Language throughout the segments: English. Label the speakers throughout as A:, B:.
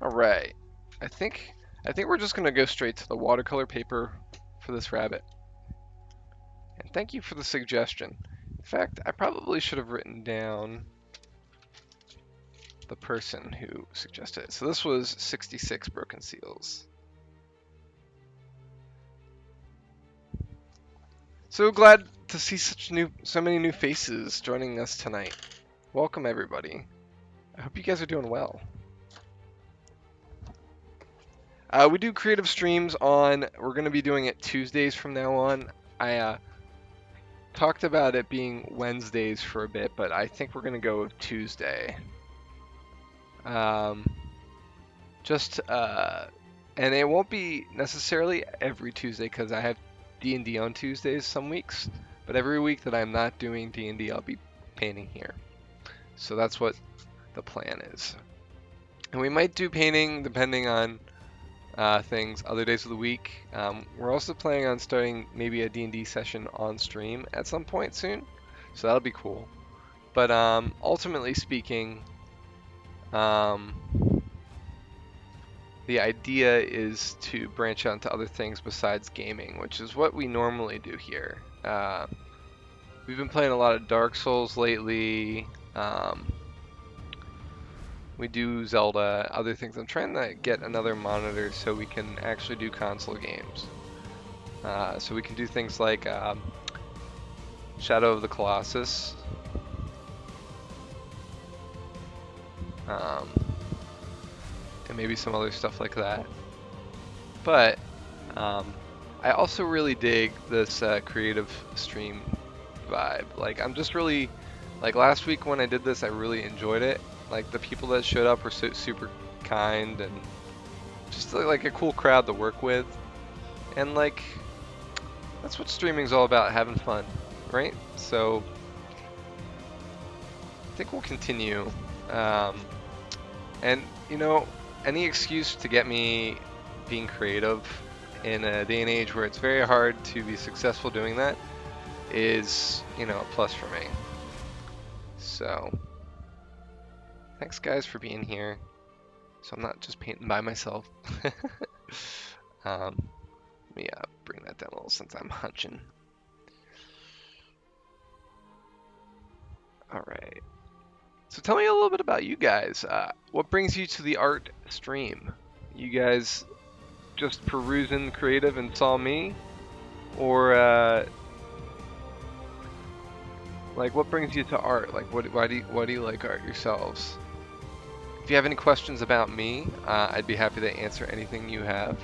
A: All right. I think I think we're just gonna go straight to the watercolor paper for this rabbit. And thank you for the suggestion. In fact, I probably should have written down the person who suggested it. So this was 66 broken seals. So glad to see so many new faces joining us tonight. Welcome everybody. I hope you guys are doing well. We do creative streams on. We're going to be doing it Tuesdays from now on. I talked about it being Wednesdays for a bit, but I think we're going to go with Tuesday. Um, just and it won't be necessarily every Tuesday because I have D&D on Tuesdays some weeks, but every week that I'm not doing D&D, I'll be painting here. So that's what the plan is. And we might do painting depending on things other days of the week. We're also planning on starting maybe a D&D session on stream at some point soon, so that'll be cool. But ultimately speaking, the idea is to branch out into other things besides gaming, which is what we normally do here. We've been playing a lot of Dark Souls lately. We do Zelda, other things. I'm trying to get another monitor so we can actually do console games. So we can do things like Shadow of the Colossus. And maybe some other stuff like that. But I also really dig this creative stream vibe. Like I'm just really, like last week when I did this, I really enjoyed it. Like the people that showed up were super kind and just like a cool crowd to work with. And like that's what streaming's all about, having fun, right? So I think we'll continue. And you know, any excuse to get me being creative in a day and age where it's very hard to be successful doing that is, you know, a plus for me. So, thanks guys for being here. So I'm not just painting by myself. Let me bring that down a little since I'm hunching. All right. So tell me a little bit about you guys. What brings you to the art stream? You guys just perusing creative and saw me, or like what brings you to art? Like why do you like art yourselves? If you have any questions about me, I'd be happy to answer anything you have.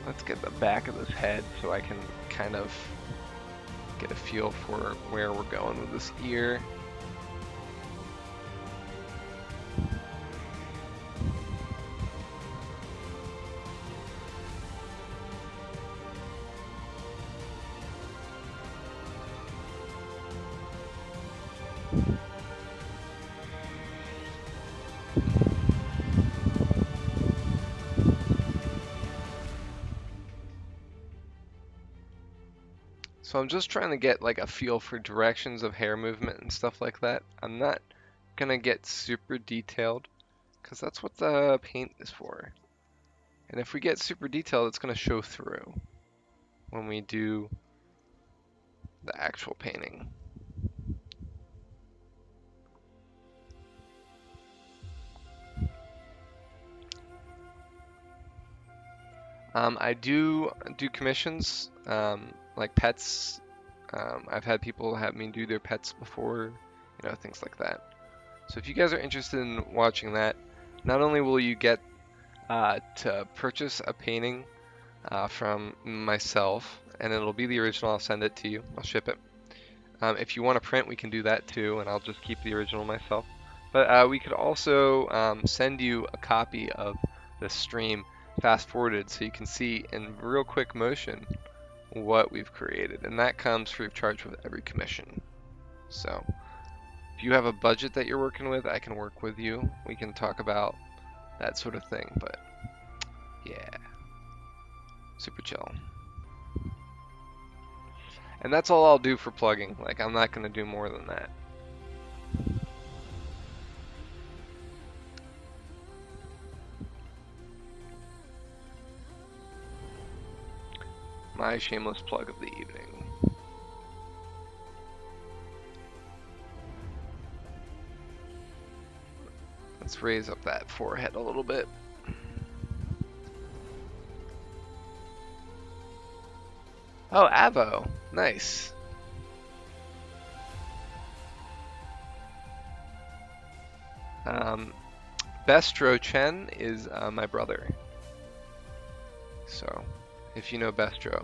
A: Let's get the back of this head so I can kind of get a feel for where we're going with this ear. So I'm just trying to get like a feel for directions of hair movement and stuff like that. I'm not gonna get super detailed because that's what the paint is for. And if we get super detailed, it's gonna show through when we do the actual painting. I do commissions, like pets. I've had people have me do their pets before, you know, things like that. So if you guys are interested in watching that, not only will you get to purchase a painting from myself, and it'll be the original, I'll send it to you, I'll ship it. If you want to print, we can do that too, and I'll just keep the original myself. But we could also send you a copy of the stream fast forwarded so you can see in real quick motion what we've created, and that comes free of charge with every commission. So if you have a budget that you're working with, I can work with you. We can talk about that sort of thing, but yeah, super chill. And that's all I'll do for plugging. Like, I'm not going to do more than that. My shameless plug of the evening. Let's raise up that forehead a little bit. Oh, Avo. Nice. Bestro Chen is my brother. So, if you know Bestro.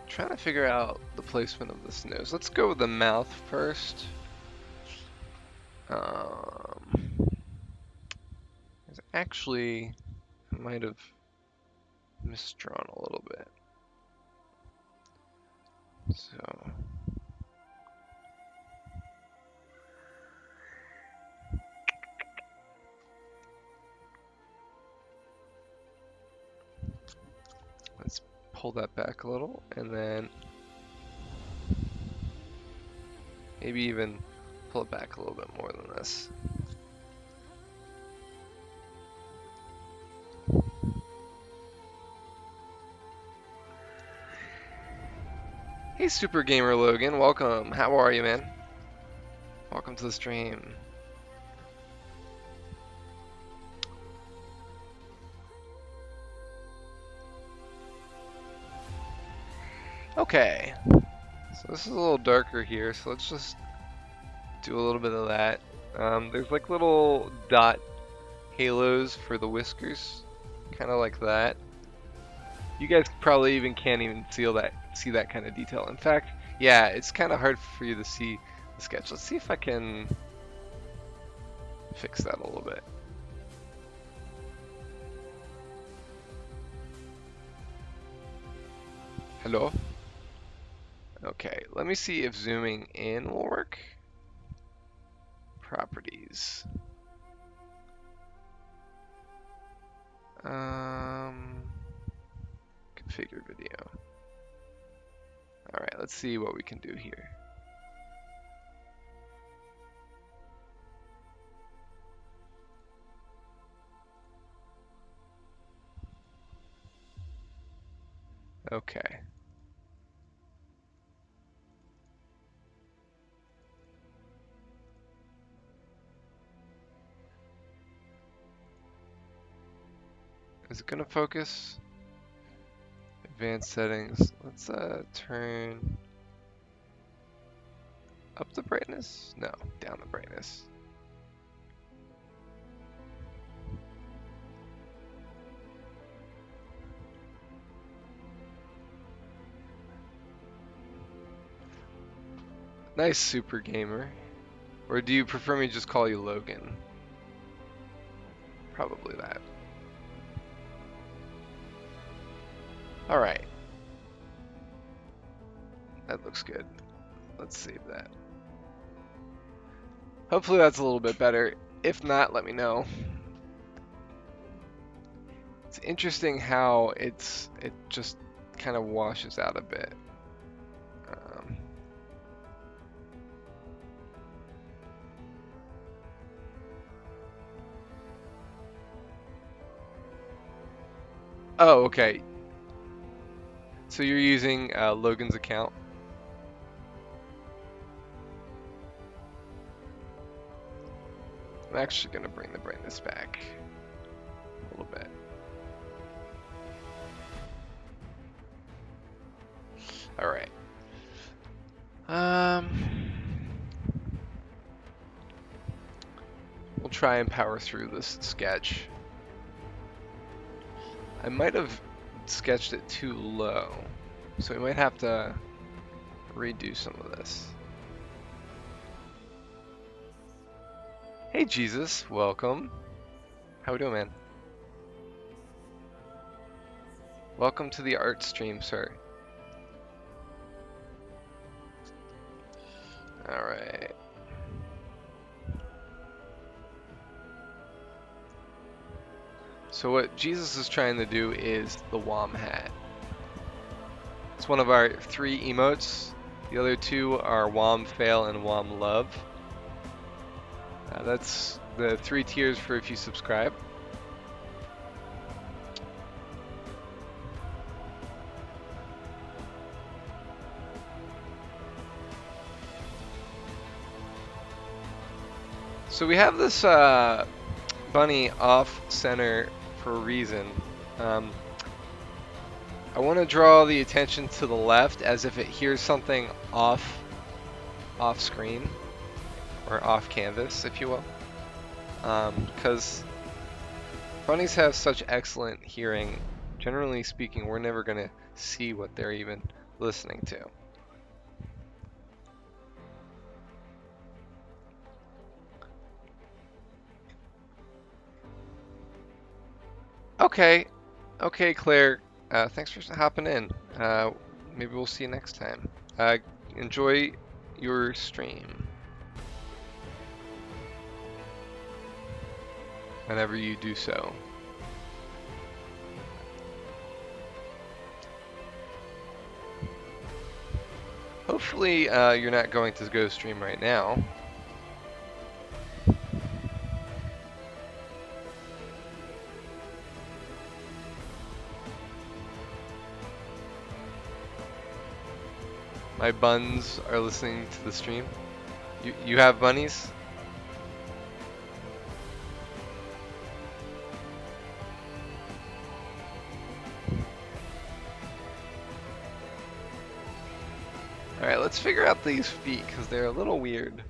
A: Trying to figure out the placement of this nose. Let's go with the mouth first. Actually, I might have misdrawn a little bit. So let's pull that back a little, and then maybe even pull it back a little bit more than this. Hey, Super Gamer Logan, welcome. How are you, man? Welcome to the stream. Okay, so this is a little darker here, so let's just do a little bit of that. There's like little dot halos for the whiskers, kind of like that. You guys probably even can't even see that kind of detail. In fact, yeah, it's kind of hard for you to see the sketch. Let's see if I can fix that a little bit. Hello? Okay, let me see if zooming in will work. Properties. Configure video. Alright, let's see what we can do here. Okay. Is it gonna focus? Advanced settings. Let's turn up the brightness? No, down the brightness. Nice, Super Gamer. Or do you prefer me to just call you Logan? Probably that. Alright. That looks good. Let's save that. Hopefully that's a little bit better. If not, let me know. It's interesting how it just kind of washes out a bit. Oh, okay. So you're using Logan's account? I'm actually going to bring the brightness back a little bit. Alright. We'll try and power through this sketch. I might have sketched it too low, so we might have to redo some of this. Hey Jesus, welcome. How we doing, man? Welcome to the art stream, sir. All right. So what Jesus is trying to do is the Wom hat. It's one of our 3 emotes. The other 2 are Wom Fail and Wom Love. That's the 3 tiers for if you subscribe. So we have this bunny off center for a reason. I want to draw the attention to the left as if it hears something off screen or off canvas, if you will, because bunnies have such excellent hearing. Generally speaking, we're never going to see what they're even listening to. Okay, Claire. Thanks for hopping in. Maybe we'll see you next time. Enjoy your stream whenever you do so. Hopefully, you're not going to go stream right now. My buns are listening to the stream. You have bunnies? Alright, let's figure out these feet, because they're a little weird.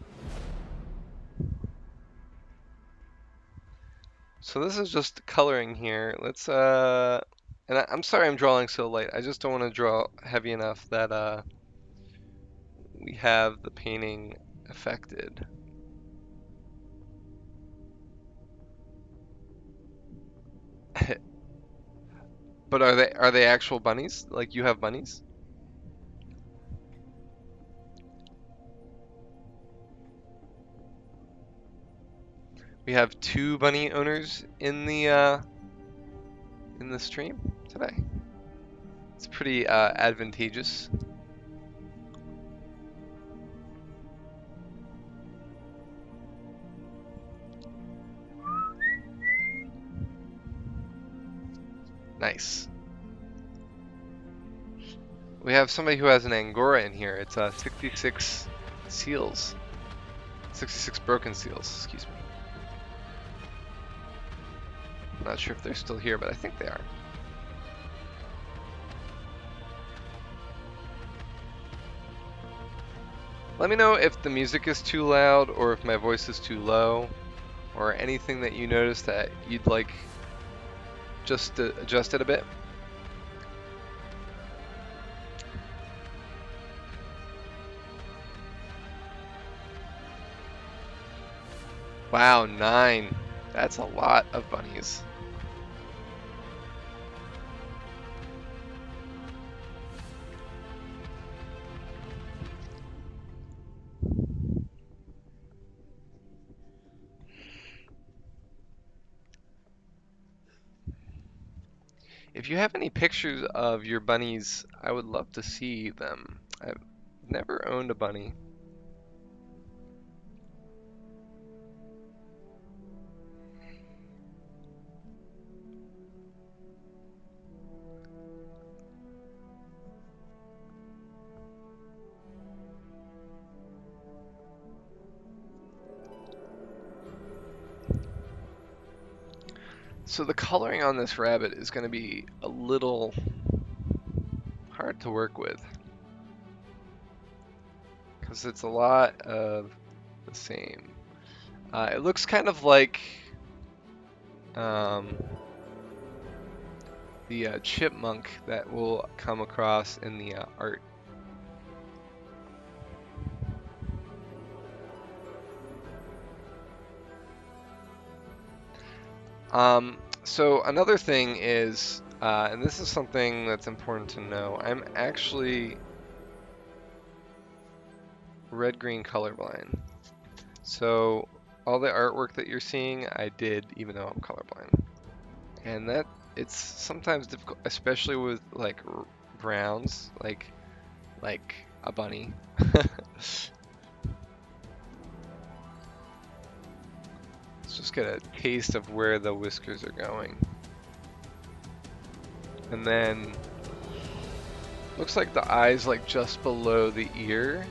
A: So this is just coloring here. Let's, and I'm sorry I'm drawing so light. I just don't want to draw heavy enough that, we have the painting affected. But are they actual bunnies? Like you have bunnies? We have 2 bunny owners in the stream today. It's pretty advantageous. Nice. We have somebody who has an Angora in here. It's 66 seals. 66 broken seals, excuse me. I'm not sure if they're still here, but I think they are. Let me know if the music is too loud or if my voice is too low or anything that you notice that you'd like just to adjust it a bit. Wow, 9. That's a lot of bunnies. If you have any pictures of your bunnies, I would love to see them. I've never owned a bunny. So the coloring on this rabbit is going to be a little hard to work with because it's a lot of the same. It looks kind of like the chipmunk that will come across in the art. So another thing is, and this is something that's important to know, I'm actually red-green colorblind. So all the artwork that you're seeing, I did even though I'm colorblind. And that it's sometimes difficult, especially with like browns, like a bunny. Let's just get a taste of where the whiskers are going. And then looks like the eyes like just below the ear.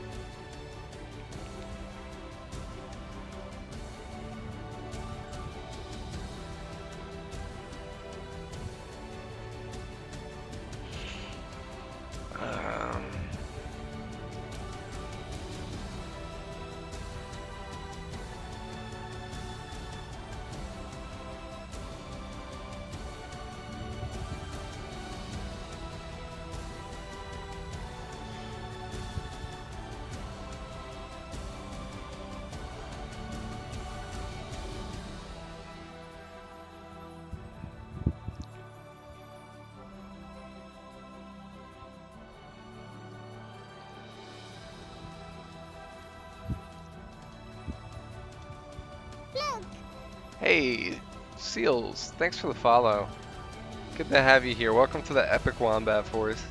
A: Hey, Seals, thanks for the follow. Good to have you here. Welcome to the Epic Wombat Force.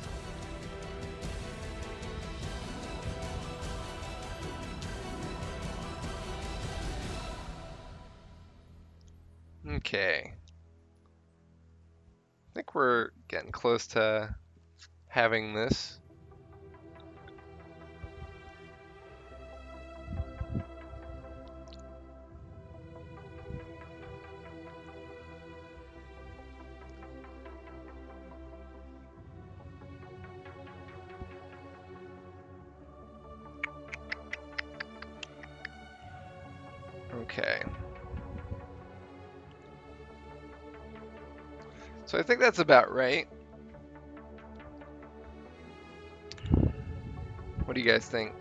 A: Okay. I think we're getting close to having this. Okay. So I think that's about right. What do you guys think?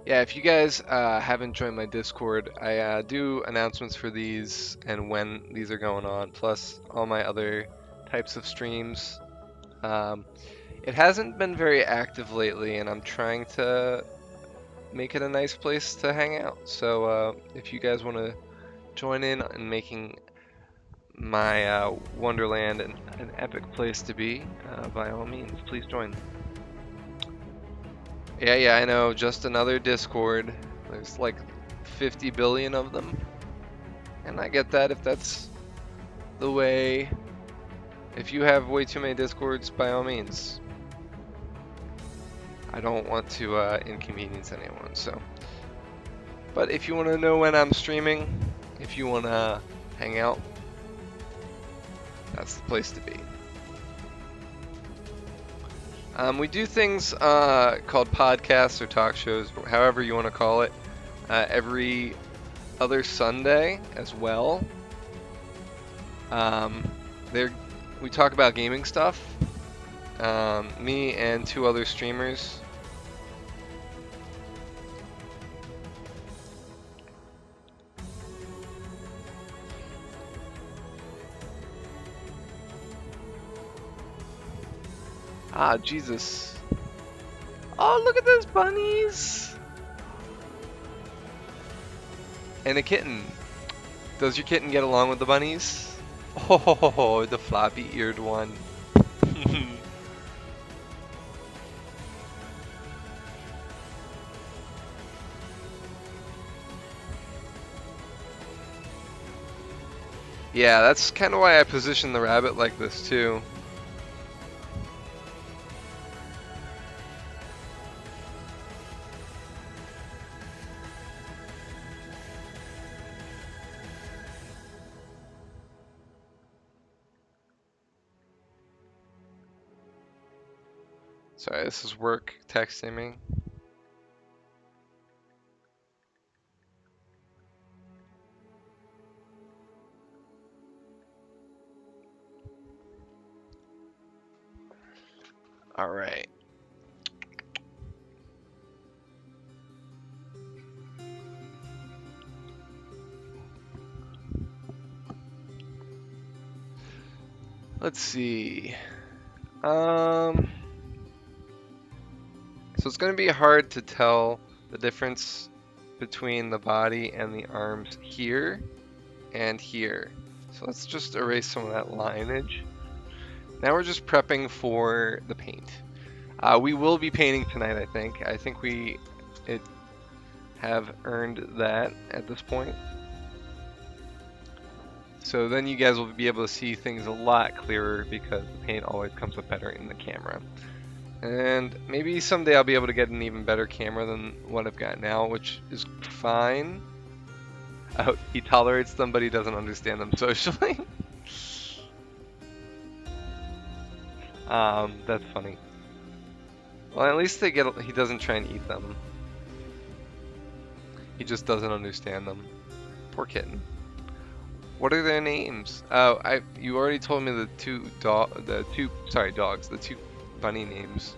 A: Yeah, if you guys haven't joined my Discord, I do announcements for these and when these are going on, plus all my other types of streams. It hasn't been very active lately, and I'm trying to make it a nice place to hang out. So if you guys want to join in making my Wonderland an epic place to be, by all means, please join. Yeah, I know. Just another Discord. There's like 50 billion of them. And I get that if that's the way. If you have way too many Discords, by all means. I don't want to inconvenience anyone, so. But if you want to know when I'm streaming, if you want to hang out, that's the place to be. We do things called podcasts or talk shows, however you want to call it, every other Sunday as well. We talk about gaming stuff. Me and two other streamers. Ah, Jesus. Oh, look at those bunnies! And a kitten. Does your kitten get along with the bunnies? Oh, the floppy-eared one. Yeah, that's kind of why I positioned the rabbit like this too. Sorry, this is work texting me. All right. Let's see. Um, so it's going to be hard to tell the difference between the body and the arms here and here. So let's just erase some of that lineage. Now we're just prepping for the paint. We will be painting tonight, I think. I think we have earned that at this point. So then you guys will be able to see things a lot clearer because the paint always comes up better in the camera. And maybe someday I'll be able to get an even better camera than what I've got now, which is fine. Oh, he tolerates them, but he doesn't understand them socially. That's funny. Well, at least he doesn't try and eat them. He just doesn't understand them. Poor kitten. What are their names? Oh, you already told me the two bunny names.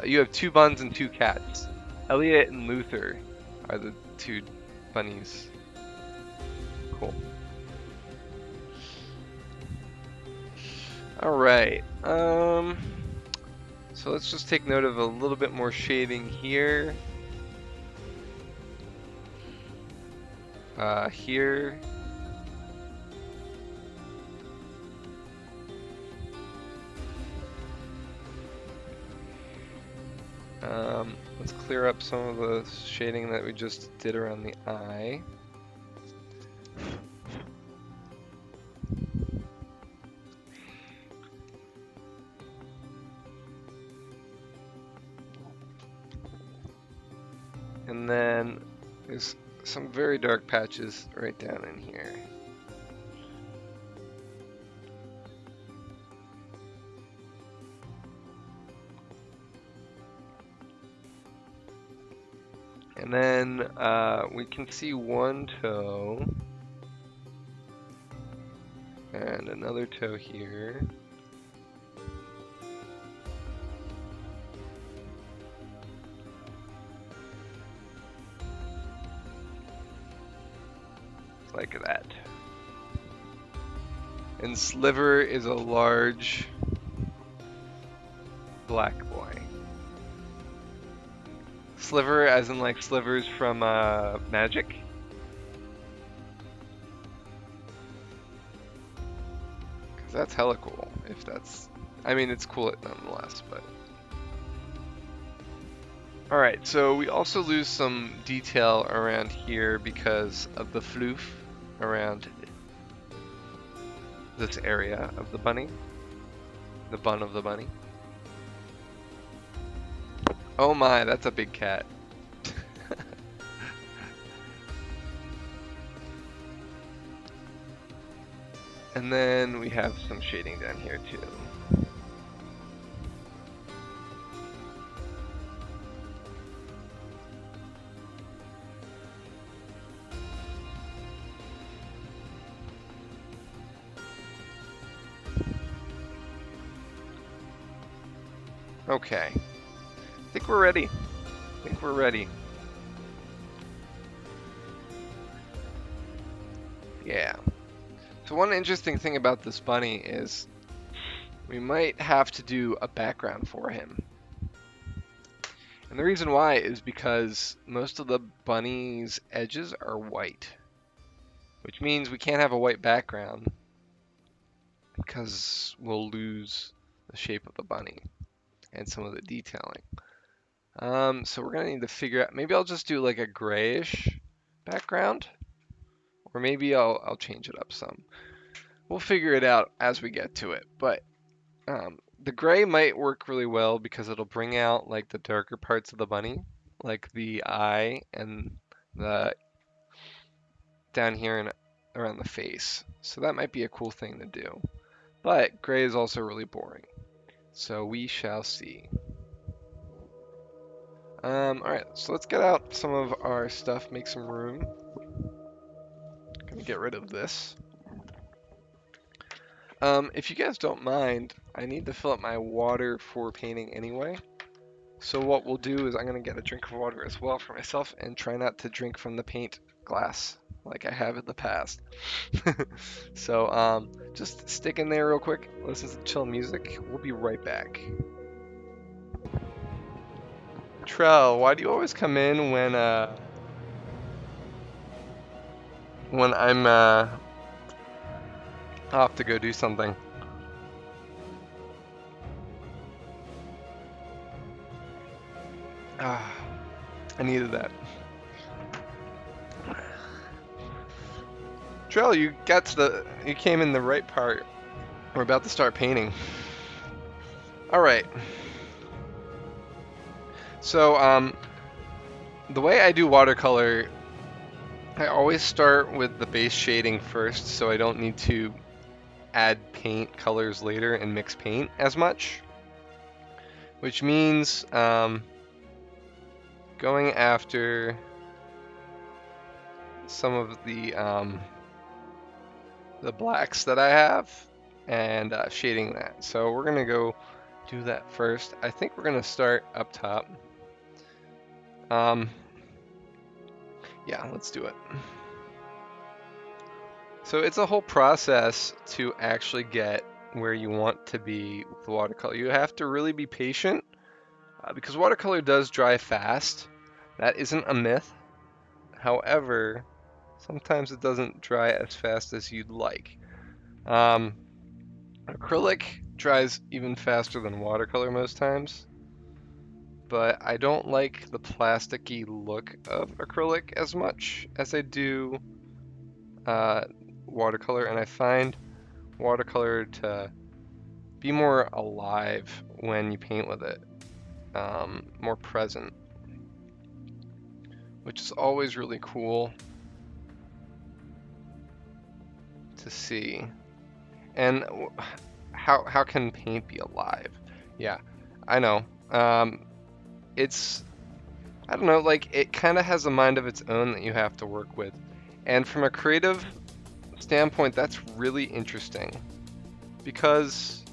A: You have 2 buns and 2 cats. Elliot and Luther are the 2 bunnies. Cool. All right. So let's just take note of a little bit more shading here. Here. Let's clear up some of the shading that we just did around the eye. And then there's some very dark patches right down in here. And then we can see one toe and another toe here. Like that. And Sliver is a large black boy. Sliver as in like slivers from Magic? Because that's hella cool, if that's... I mean, it's cool nonetheless, but... Alright, so we also lose some detail around here because of the floof around this area of the bunny. The bun of the bunny. Oh my, that's a big cat. And then we have some shading down here too. Okay. I think we're ready. I think we're ready. Yeah. So one interesting thing about this bunny is we might have to do a background for him. And the reason why is because most of the bunny's edges are white. Which means we can't have a white background because we'll lose the shape of the bunny and some of the detailing. So we're gonna need to figure out, maybe I'll just do like a grayish background, or maybe I'll change it up some. We'll figure it out as we get to it, but the gray might work really well because it'll bring out like the darker parts of the bunny, like the eye and the down here and around the face. So that might be a cool thing to do. But gray is also really boring. So we shall see. Alright, so let's get out some of our stuff, make some room. Gonna get rid of this. If you guys don't mind, I need to fill up my water for painting anyway. So what we'll do is I'm gonna get a drink of water as well for myself and try not to drink from the paint glass. like I have in the past. So, just stick in there real quick, listen to chill music. We'll be right back. Trell, why do you always come in when I'm off to go do something? Ah, I needed that. Trell, you came in the right part. We're about to start painting. All right. So, the way I do watercolor, I always start with the base shading first, so I don't need to add paint colors later and mix paint as much. Which means going after some of the blacks that I have and shading that. So we're gonna go do that first. I think we're gonna start up top. Yeah, let's do it. So it's a whole process to actually get where you want to be with watercolor. You have to really be patient because watercolor does dry fast. That isn't a myth. However, sometimes it doesn't dry as fast as you'd like. Acrylic dries even faster than watercolor most times, but I don't like the plasticky look of acrylic as much as I do watercolor, and I find watercolor to be more alive when you paint with it, more present, which is always really cool to see. And how can paint be alive? Yeah, I know. It's, I don't know, like it kind of has a mind of its own that you have to work with. And from a creative standpoint, that's really interesting because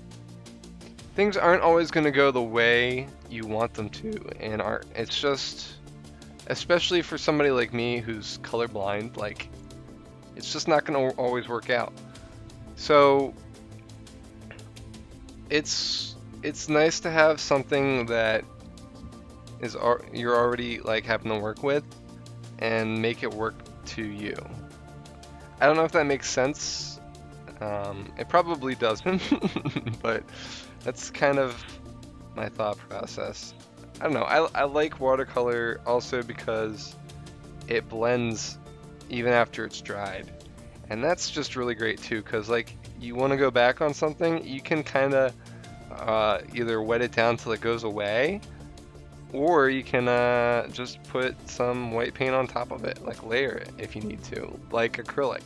A: things aren't always going to go the way you want them to in art. It's just, especially for somebody like me who's colorblind, like it's just not going to always work out. So it's nice to have something that is you're already like having to work with and make it work to you. I don't know if that makes sense. It probably doesn't, but that's kind of my thought process. I don't know. I like watercolor also because it blends even after it's dried. And that's just really great too, because like you want to go back on something, you can kind of either wet it down till it goes away, or you can just put some white paint on top of it, like layer it if you need to, like acrylic.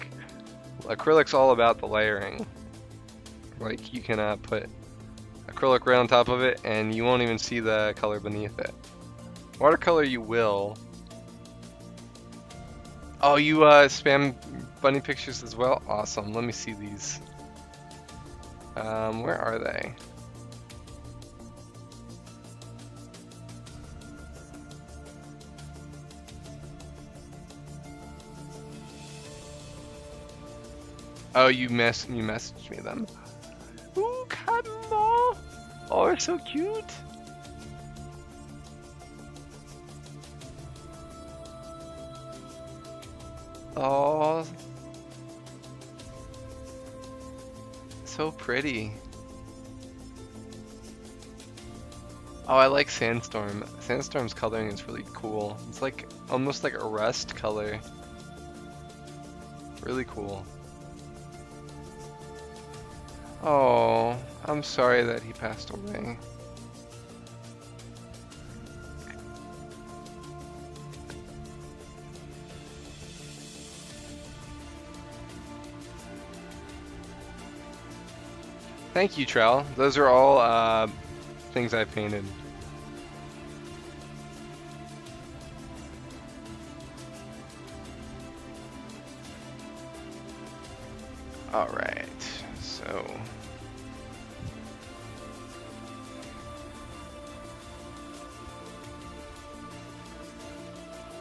A: Acrylic's all about the layering. Like you can put acrylic right on top of it and you won't even see the color beneath it. Watercolor you will. Oh, you spam bunny pictures as well? Awesome. Let me see these. Where are they? Oh, you messaged me them. Ooh, cotton ball. Oh, they're so cute. Oh, so pretty. Oh, I like Sandstorm. Sandstorm's coloring is really cool. It's like almost like a rust color. Really cool. Oh, I'm sorry that he passed away. Thank you, Trell. Those are all things I painted. All right, so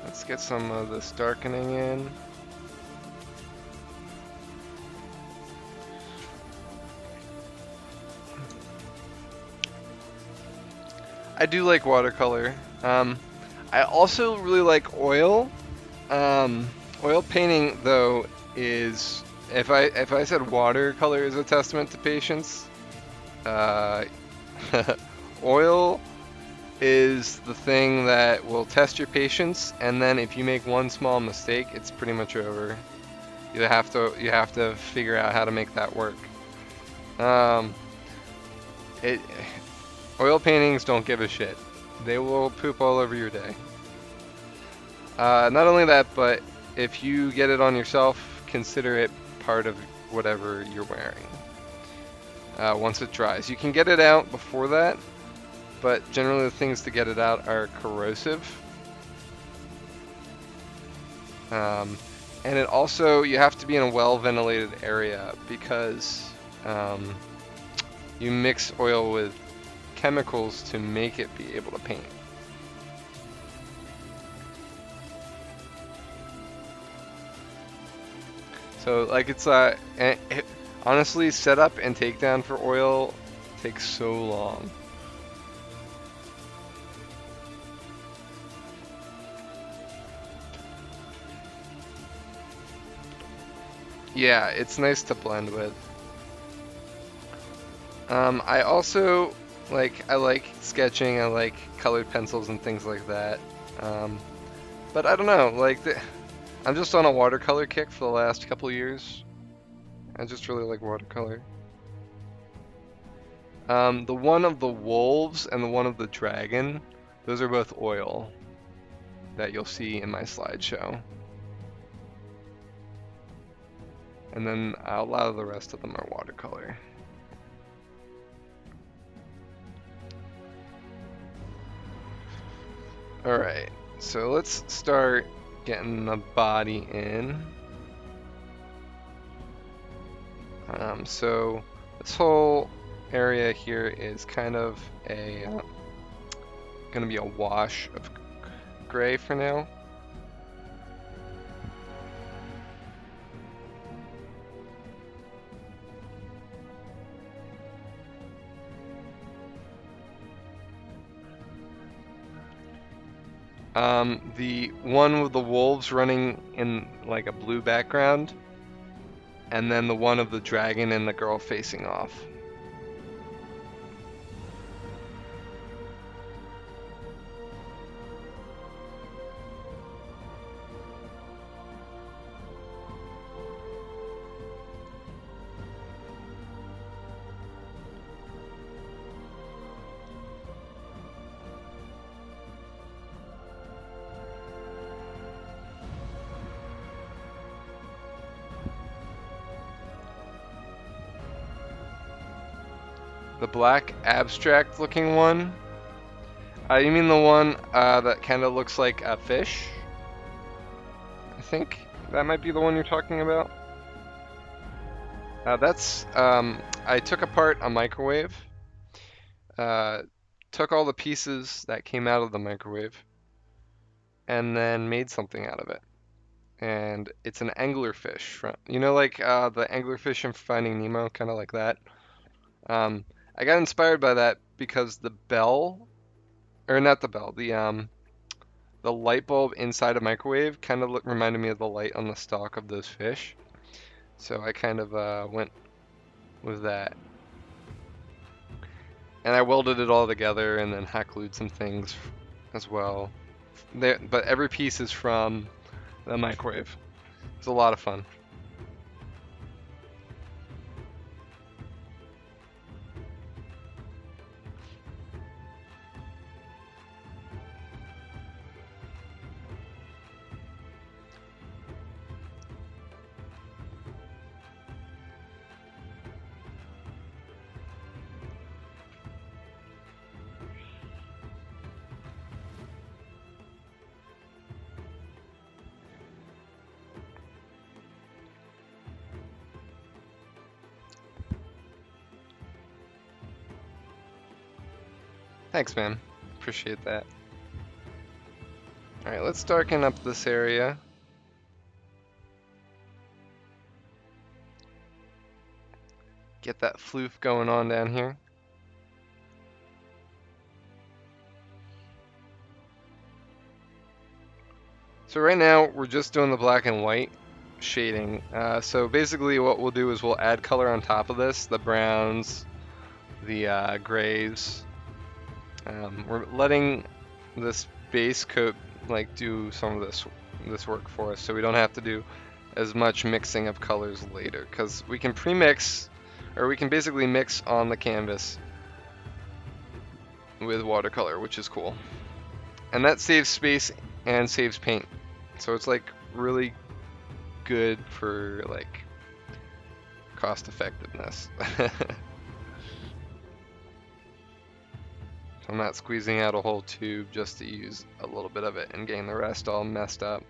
A: let's get some of this darkening in. I do like watercolor. I also really like oil. Um, Oil painting though is if I said watercolor is a testament to patience, uh, oil is the thing that will test your patience, and then if you make one small mistake, it's pretty much over. You have to figure out how to make that work. Um, it Oil paintings don't give a shit. They will poop all over your day. Not only that, but if you get it on yourself, consider it part of whatever you're wearing. Once it dries, you can get it out before that, but generally the things to get it out are corrosive. And it also, you have to be in a well-ventilated area because you mix oil with chemicals to make it be able to paint. So like honestly, setup and takedown for oil takes so long. Yeah, it's nice to blend with. I also I like sketching. I like colored pencils and things like that. But I don't know, I'm just on a watercolor kick for the last couple of years. I just really like watercolor. The one of the wolves and the one of the dragon, those are both oil that you'll see in my slideshow. And then a lot of the rest of them are watercolor. Alright, so let's start getting the body in. So this whole area here is kind of gonna be a wash of gray for now. The one with the wolves running in like a blue background, and then the one of the dragon and the girl facing off. The black abstract looking one? You mean the one that kind of looks like a fish? I think that might be the one you're talking about. I took apart a microwave, took all the pieces that came out of the microwave, and then made something out of it. And it's an anglerfish, like the anglerfish in Finding Nemo, kind of like that. I got inspired by that because the bell, or not the bell, the light bulb inside a microwave kind of reminded me of the light on the stalk of those fish. So I kind of went with that. And I welded it all together and then hot glued some things as well. But every piece is from the microwave. It's a lot of fun. Thanks, man. Appreciate that. Alright, let's darken up this area. Get that floof going on down here. So right now we're just doing the black and white shading. So basically what we'll do is we'll add color on top of this, the browns, the grays. We're letting this base coat like do some of this work for us, so we don't have to do as much mixing of colors later, because we can pre-mix, or we can basically mix on the canvas with watercolor, which is cool. And that saves space and saves paint. So it's like really good for like cost effectiveness. I'm not squeezing out a whole tube just to use a little bit of it and getting the rest all messed up.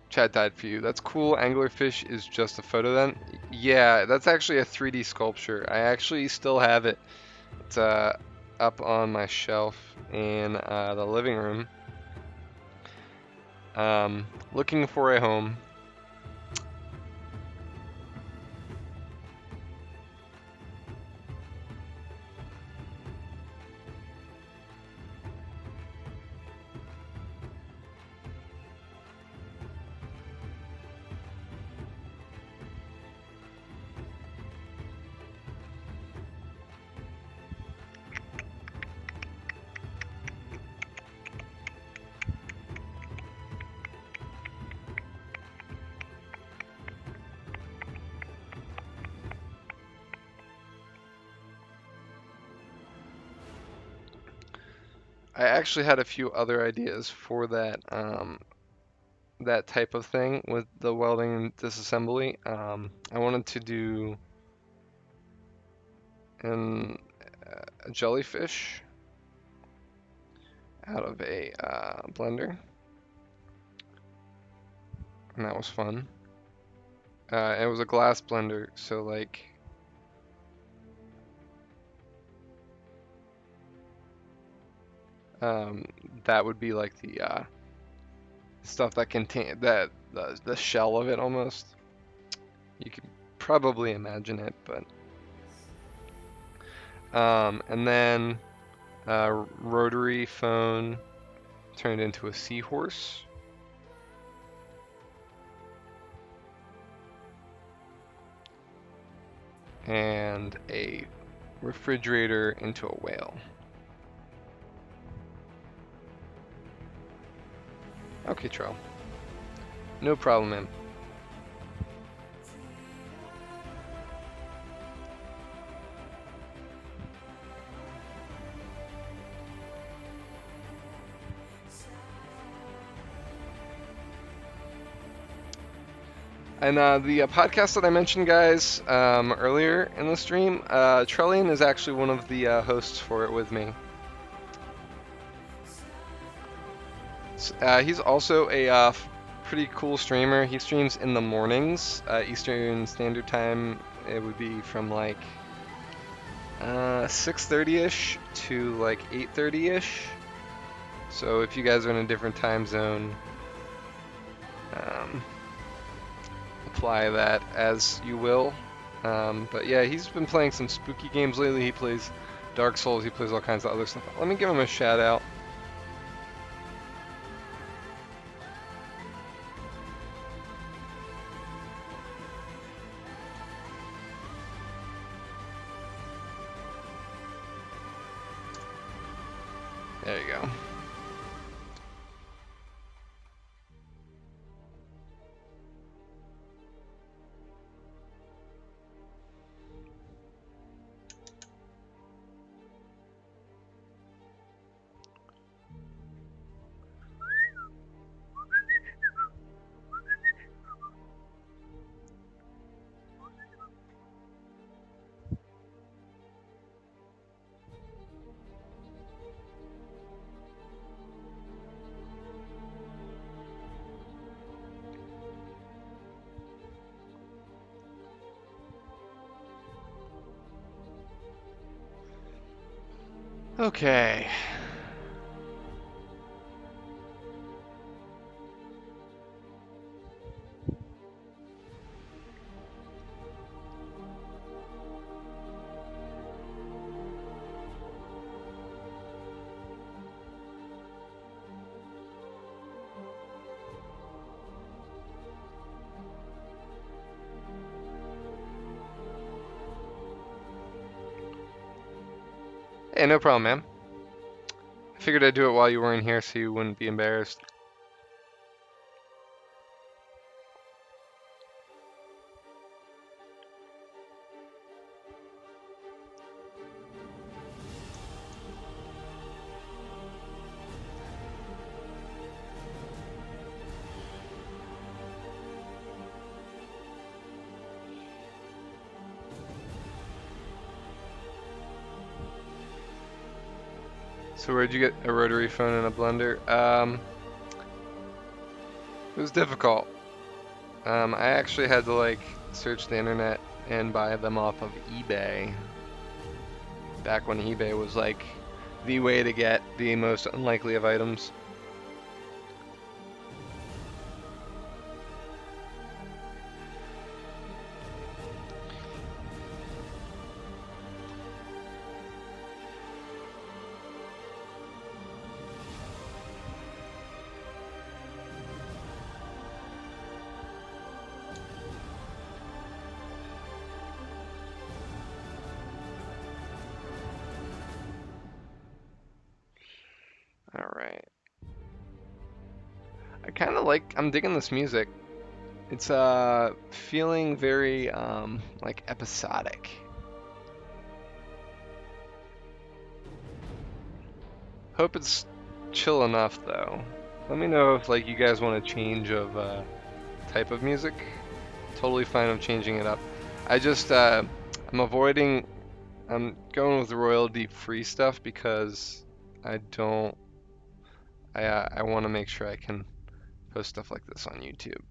A: Chad died for you. That's cool. Anglerfish is just a photo then? Yeah, that's actually a 3D sculpture. I actually still have it. It's up on my shelf in the living room. Looking for a home. I actually had a few other ideas for that that type of thing with the welding and disassembly. I wanted to do a jellyfish out of a blender, and that was fun. It was a glass blender, so like that would be like the stuff that contain that the shell of it almost. You could probably imagine it, but and then rotary phone turned into a seahorse. And a refrigerator into a whale. Okay, Trell. No problem, man. And the podcast that I mentioned, guys, earlier in the stream, Trellian is actually one of the hosts for it with me. He's also a pretty cool streamer. He streams in the mornings, Eastern Standard Time. It would be from like 6:30ish to like 8:30ish. So if you guys are in a different time zone, apply that as you will. But yeah, he's been playing some spooky games lately. He plays Dark Souls. He plays all kinds of other stuff. Let me give him a shout out. There you go. Okay. Yeah, no problem, man. I figured I'd do it while you weren't here so you wouldn't be embarrassed. So where'd you get a rotary phone and a blender? It was difficult. I actually had to like search the internet and buy them off of eBay. Back when eBay was like the way to get the most unlikely of items. All right. I'm digging this music. It's feeling very like episodic. Hope it's chill enough though. Let me know if like you guys want a change of type of music. Totally fine with changing it up. I just I'm going with royalty free stuff because I don't I want to make sure I can post stuff like this on YouTube.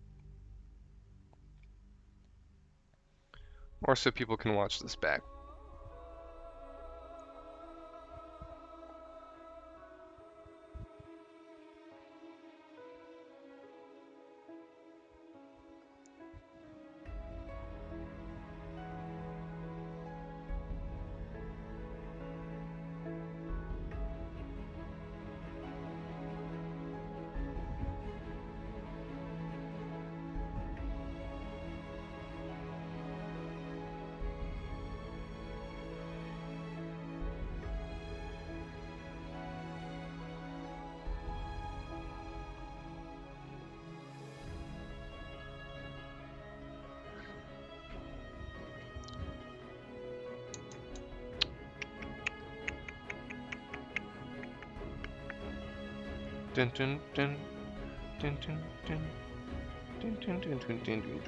A: Or so people can watch this back. Dun dun dun dun dun dun dun dun dun dun dun dun.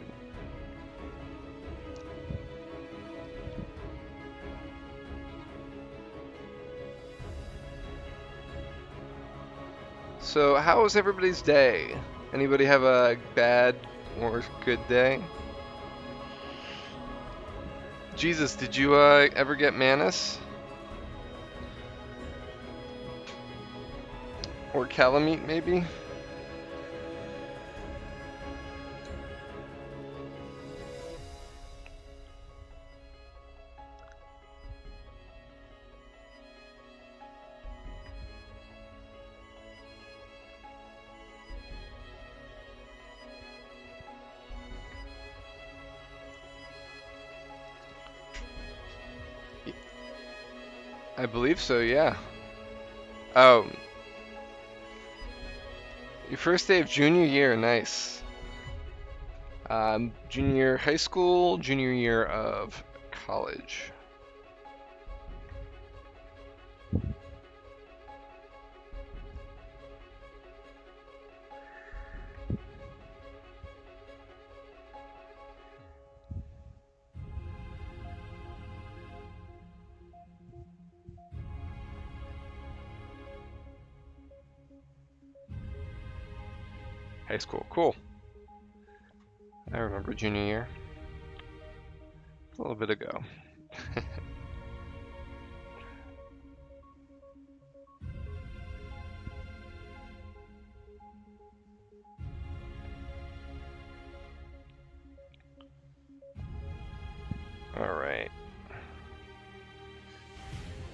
A: So, how was everybody's day? Anybody have a bad or good day? Jesus, did you ever get Manus? Or Calamite, maybe? I believe so, yeah. Oh, your first day of junior year, nice. Junior year high school, junior year of college. High school, cool. I remember junior year. A little bit ago. Alright.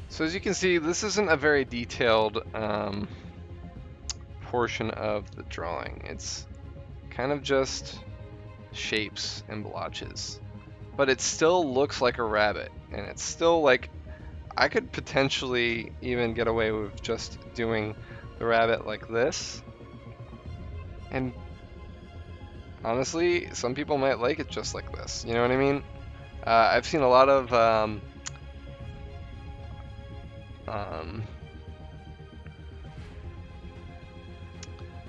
A: So as you can see, this isn't a very detailed portion of the drawing. It's kind of just shapes and blotches. But it still looks like a rabbit, and it's still like I could potentially even get away with just doing the rabbit like this. And honestly, some people might like it just like this. You know what I mean? I've seen a lot of um,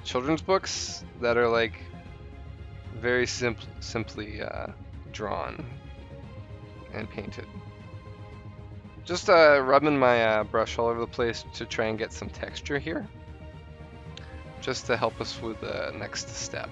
A: children's books that are like very simply drawn and painted. Just rubbing my brush all over the place to try and get some texture here, just to help us with the next step.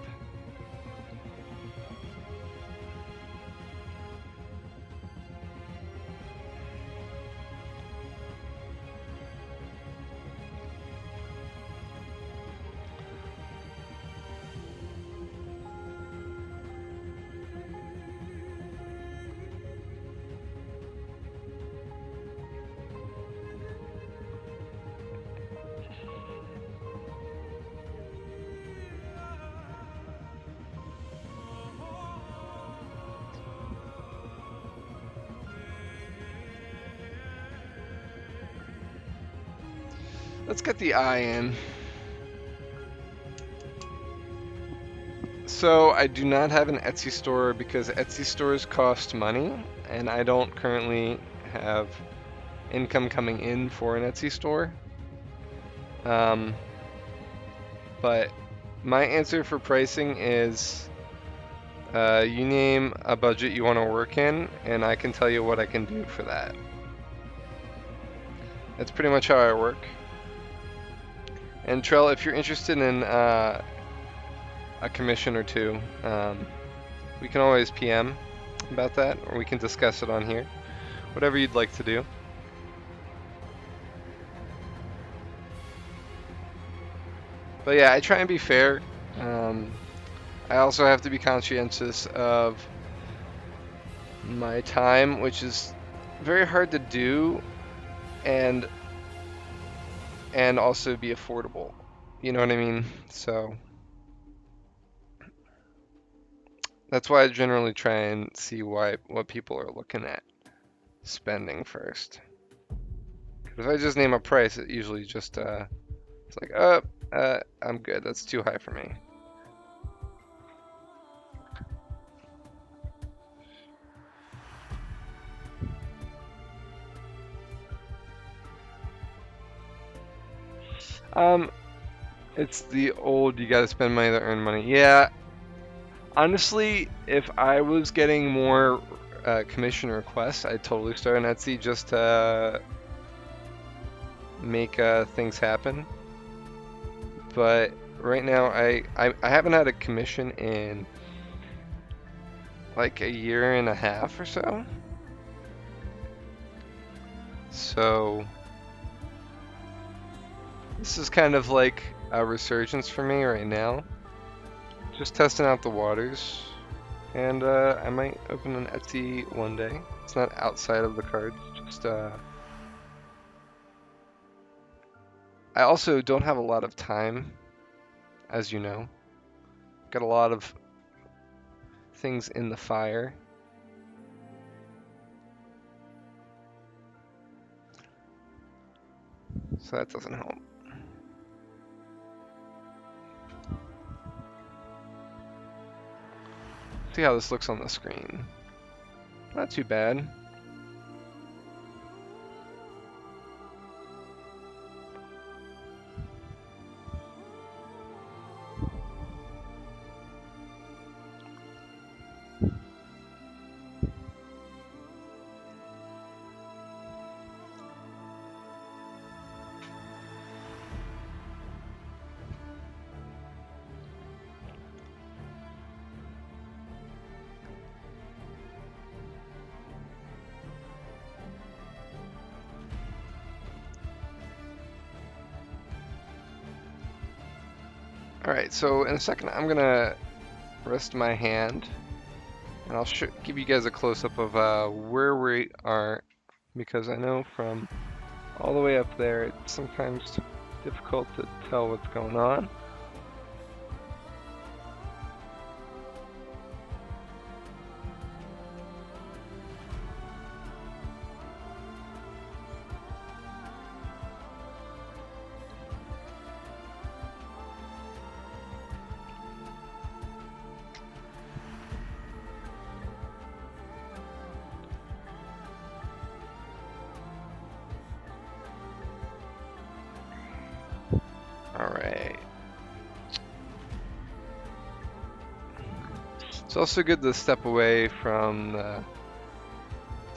A: Let's get the eye in. So I do not have an Etsy store because Etsy stores cost money, and I don't currently have income coming in for an Etsy store. But my answer for pricing is you name a budget you want to work in, and I can tell you what I can do for that. That's pretty much how I work. And Trell, if you're interested in a commission or two, we can always PM about that, or we can discuss it on here. Whatever you'd like to do. But yeah, I try and be fair. I also have to be conscientious of my time, which is very hard to do, and also be affordable. You know what I mean? So that's why I generally try and see what people are looking at spending first. 'Cause if I just name a price, it usually just it's like, I'm good. That's too high for me. It's the old you gotta spend money to earn money. Yeah, honestly, if I was getting more commission requests, I'd totally start on Etsy just to make things happen. But right now, I haven't had a commission in like a year and a half or so. So this is kind of like a resurgence for me right now. Just testing out the waters. And I might open an Etsy one day. It's not outside of the cards, just I also don't have a lot of time, as you know. Got a lot of things in the fire. So that doesn't help. See how this looks on the screen. Not too bad. Alright, so in a second I'm gonna rest my hand and I'll give you guys a close-up of where we are, because I know from all the way up there it's sometimes difficult to tell what's going on. It's also good to step away from the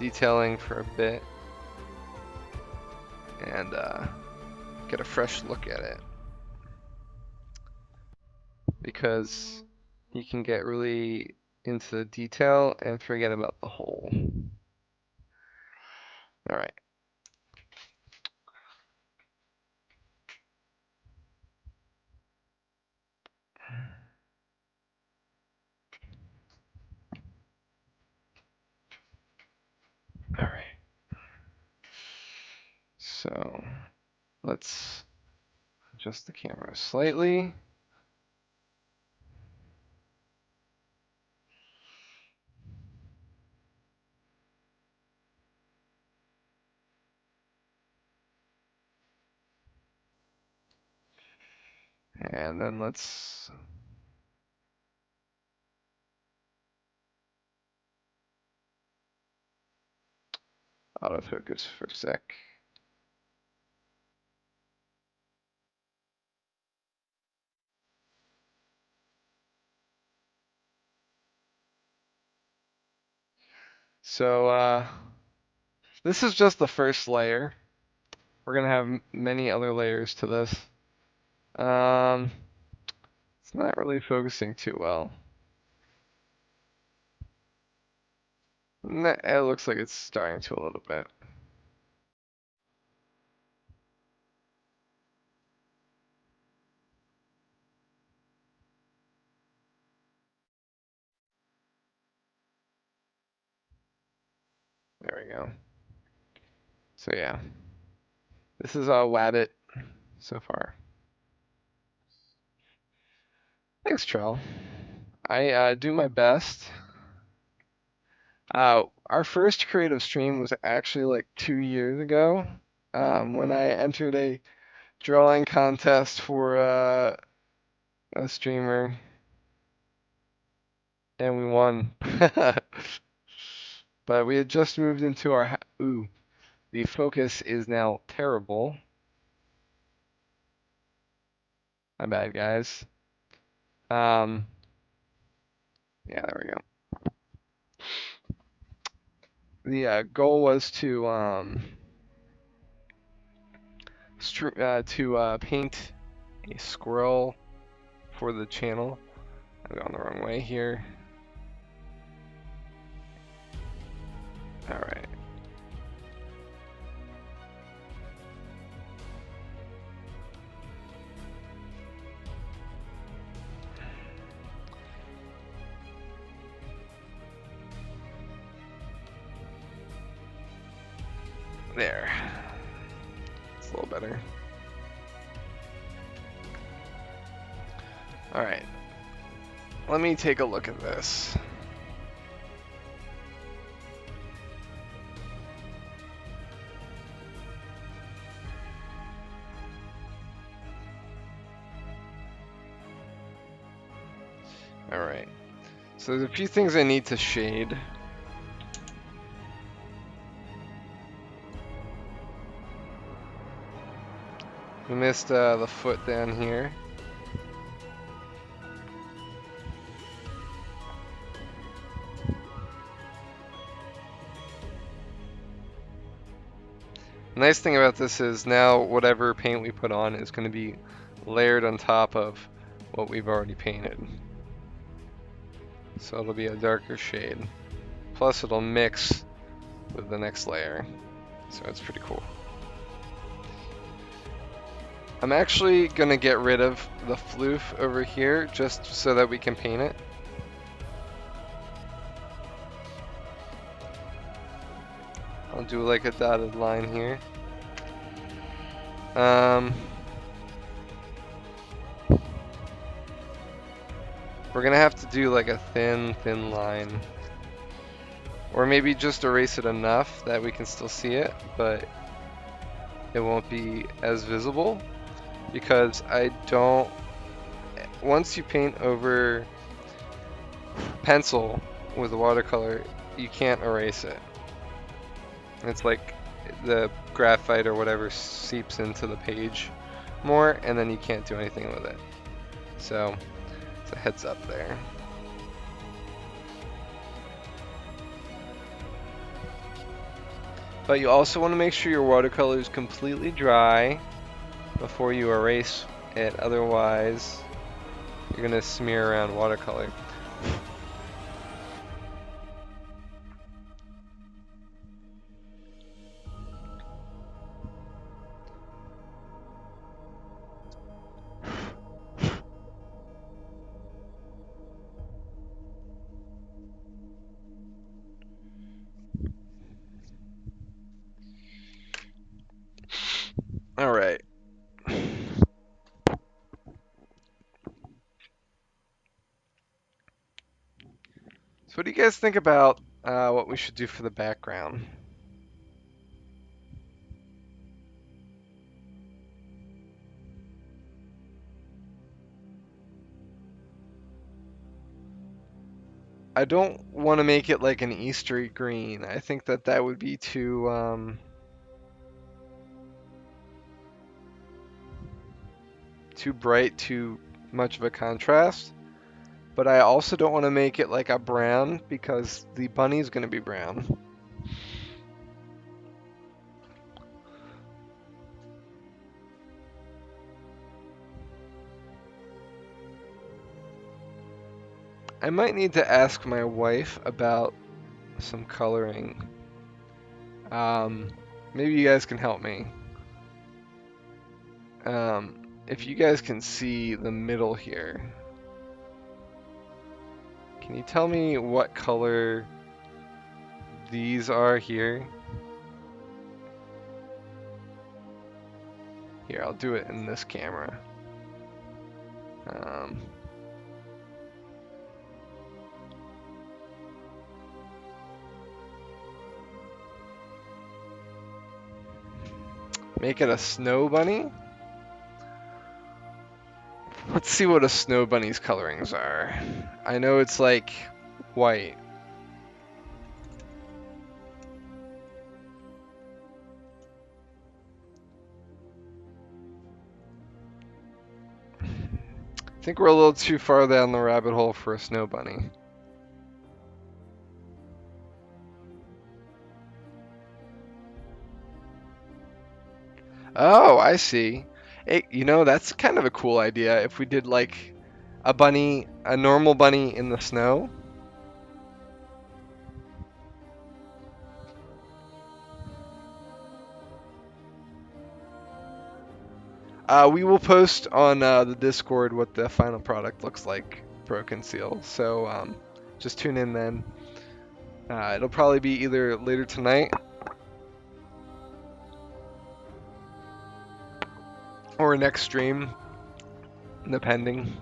A: detailing for a bit and get a fresh look at it, because you can get really into the detail and forget about the whole. All right. All right. So let's adjust the camera slightly. And then let's autofocus for a sec. So this is just the first layer. We're gonna have many other layers to this. It's not really focusing too well. It looks like it's starting to a little bit. There we go. So yeah, this is a Wabbit so far. Thanks, Trell. I do my best. Our first creative stream was actually like 2 years ago, when I entered a drawing contest for a streamer, and we won. But we had just moved into our ooh, the focus is now terrible. My bad, guys. Yeah, there we go. The goal was to paint a squirrel for the channel. I'm going the wrong way here. All right. There. It's a little better. All right. Let me take a look at this. All right. So there's a few things I need to shade. We missed the foot down here. The nice thing about this is now whatever paint we put on is going to be layered on top of what we've already painted. So it'll be a darker shade. Plus it'll mix with the next layer. So it's pretty cool. I'm actually going to get rid of the floof over here just so that we can paint it. I'll do like a dotted line here. We're gonna have to do like a thin line. Or maybe just erase it enough that we can still see it, but it won't be as visible. Because once you paint over pencil with a watercolor, you can't erase it. It's like the graphite or whatever seeps into the page more, and then you can't do anything with it. So, it's a heads up there. But you also want to make sure your watercolor is completely dry before you erase it, otherwise you're going to smear around watercolor. All right. So what do you guys think about what we should do for the background? I don't want to make it like an Easter green. I think that that would be too bright, too much of a contrast. But I also don't want to make it like a brown because the bunny's going to be brown. I might need to ask my wife about some coloring. Maybe you guys can help me. If you guys can see the middle here, can you tell me what color these are here? Here, I'll do it in this camera. Make it a snow bunny? Let's see what a snow bunny's colorings are. I know it's like white. I think we're a little too far down the rabbit hole for a snow bunny. Oh, I see. You know, that's kind of a cool idea if we did like a bunny, a normal bunny in the snow. We will post on the Discord what the final product looks like, Broken Seal. So just tune in then. It'll probably be either later tonight or next stream, depending.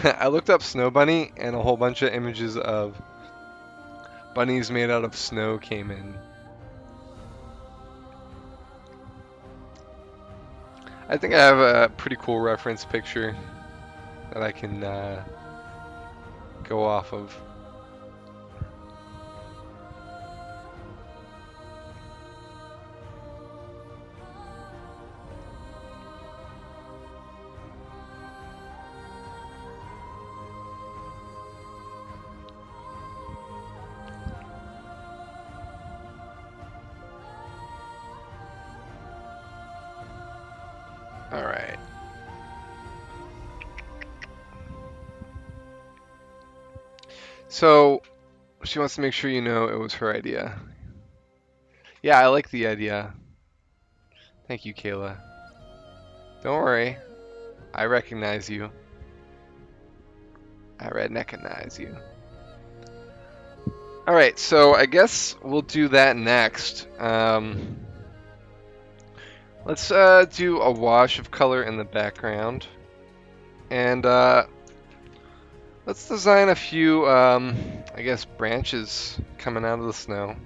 A: I looked up snow bunny and a whole bunch of images of bunnies made out of snow came in. I think I have a pretty cool reference picture that I can go off of. All right. So she wants to make sure you know it was her idea. Yeah, I like the idea. Thank you, Kayla. Don't worry. I recognize you. I recognize you. All right, so I guess we'll do that next. Let's do a wash of color in the background. And let's design a few, I guess, branches coming out of the snow.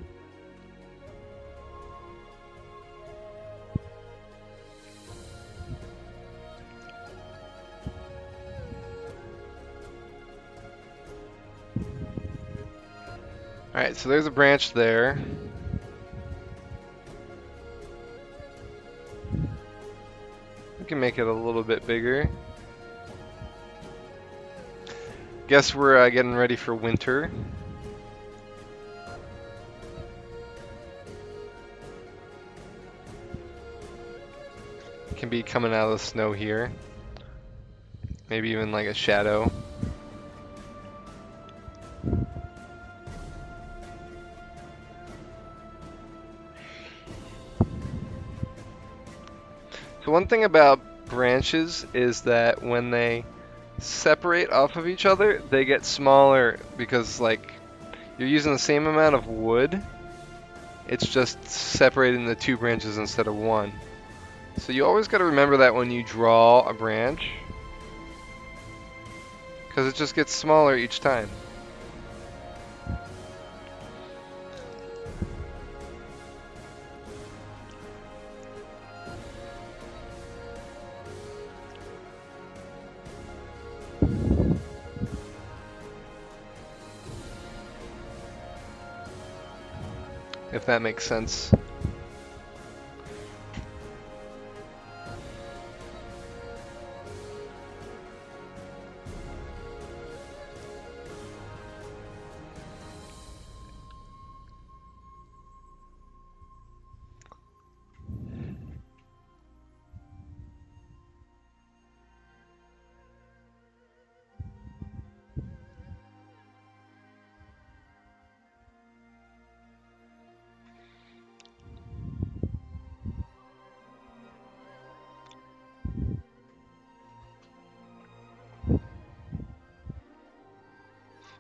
A: Alright, so there's a branch there. We can make it a little bit bigger. Guess we're getting ready for winter. can be coming out of the snow here. Maybe even like a shadow. So one thing about branches is that when they separate off of each other, they get smaller because like you're using the same amount of wood. It's just separating the two branches instead of one. So you always got to remember that when you draw a branch, because it just gets smaller each time. If that makes sense.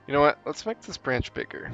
A: You know what? Let's make this branch bigger.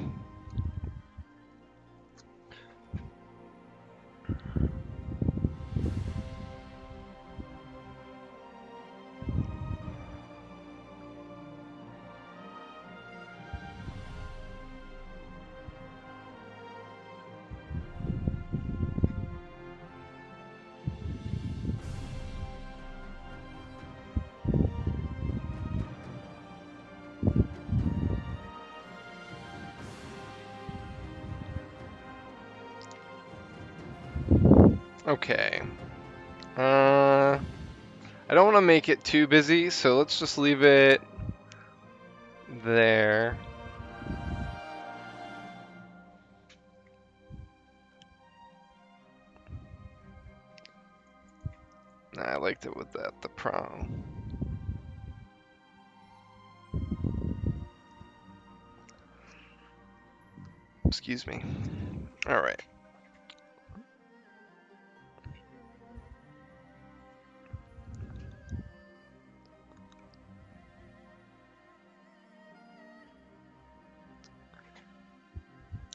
A: Okay. I don't want to make it too busy, so let's just leave it there. Nah, I liked it with the prong. Excuse me. All right.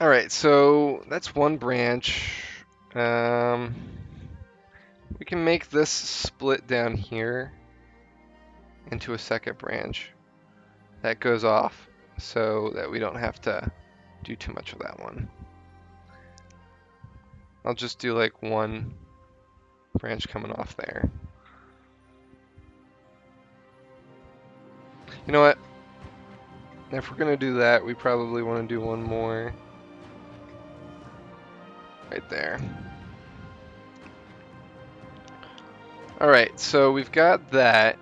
A: All right, so that's one branch. We can make this split down here into a second branch that goes off so that we don't have to do too much of that one. I'll just do like one branch coming off there. You know what? If we're gonna do that, we probably want to do one more right there. All right, so we've got that.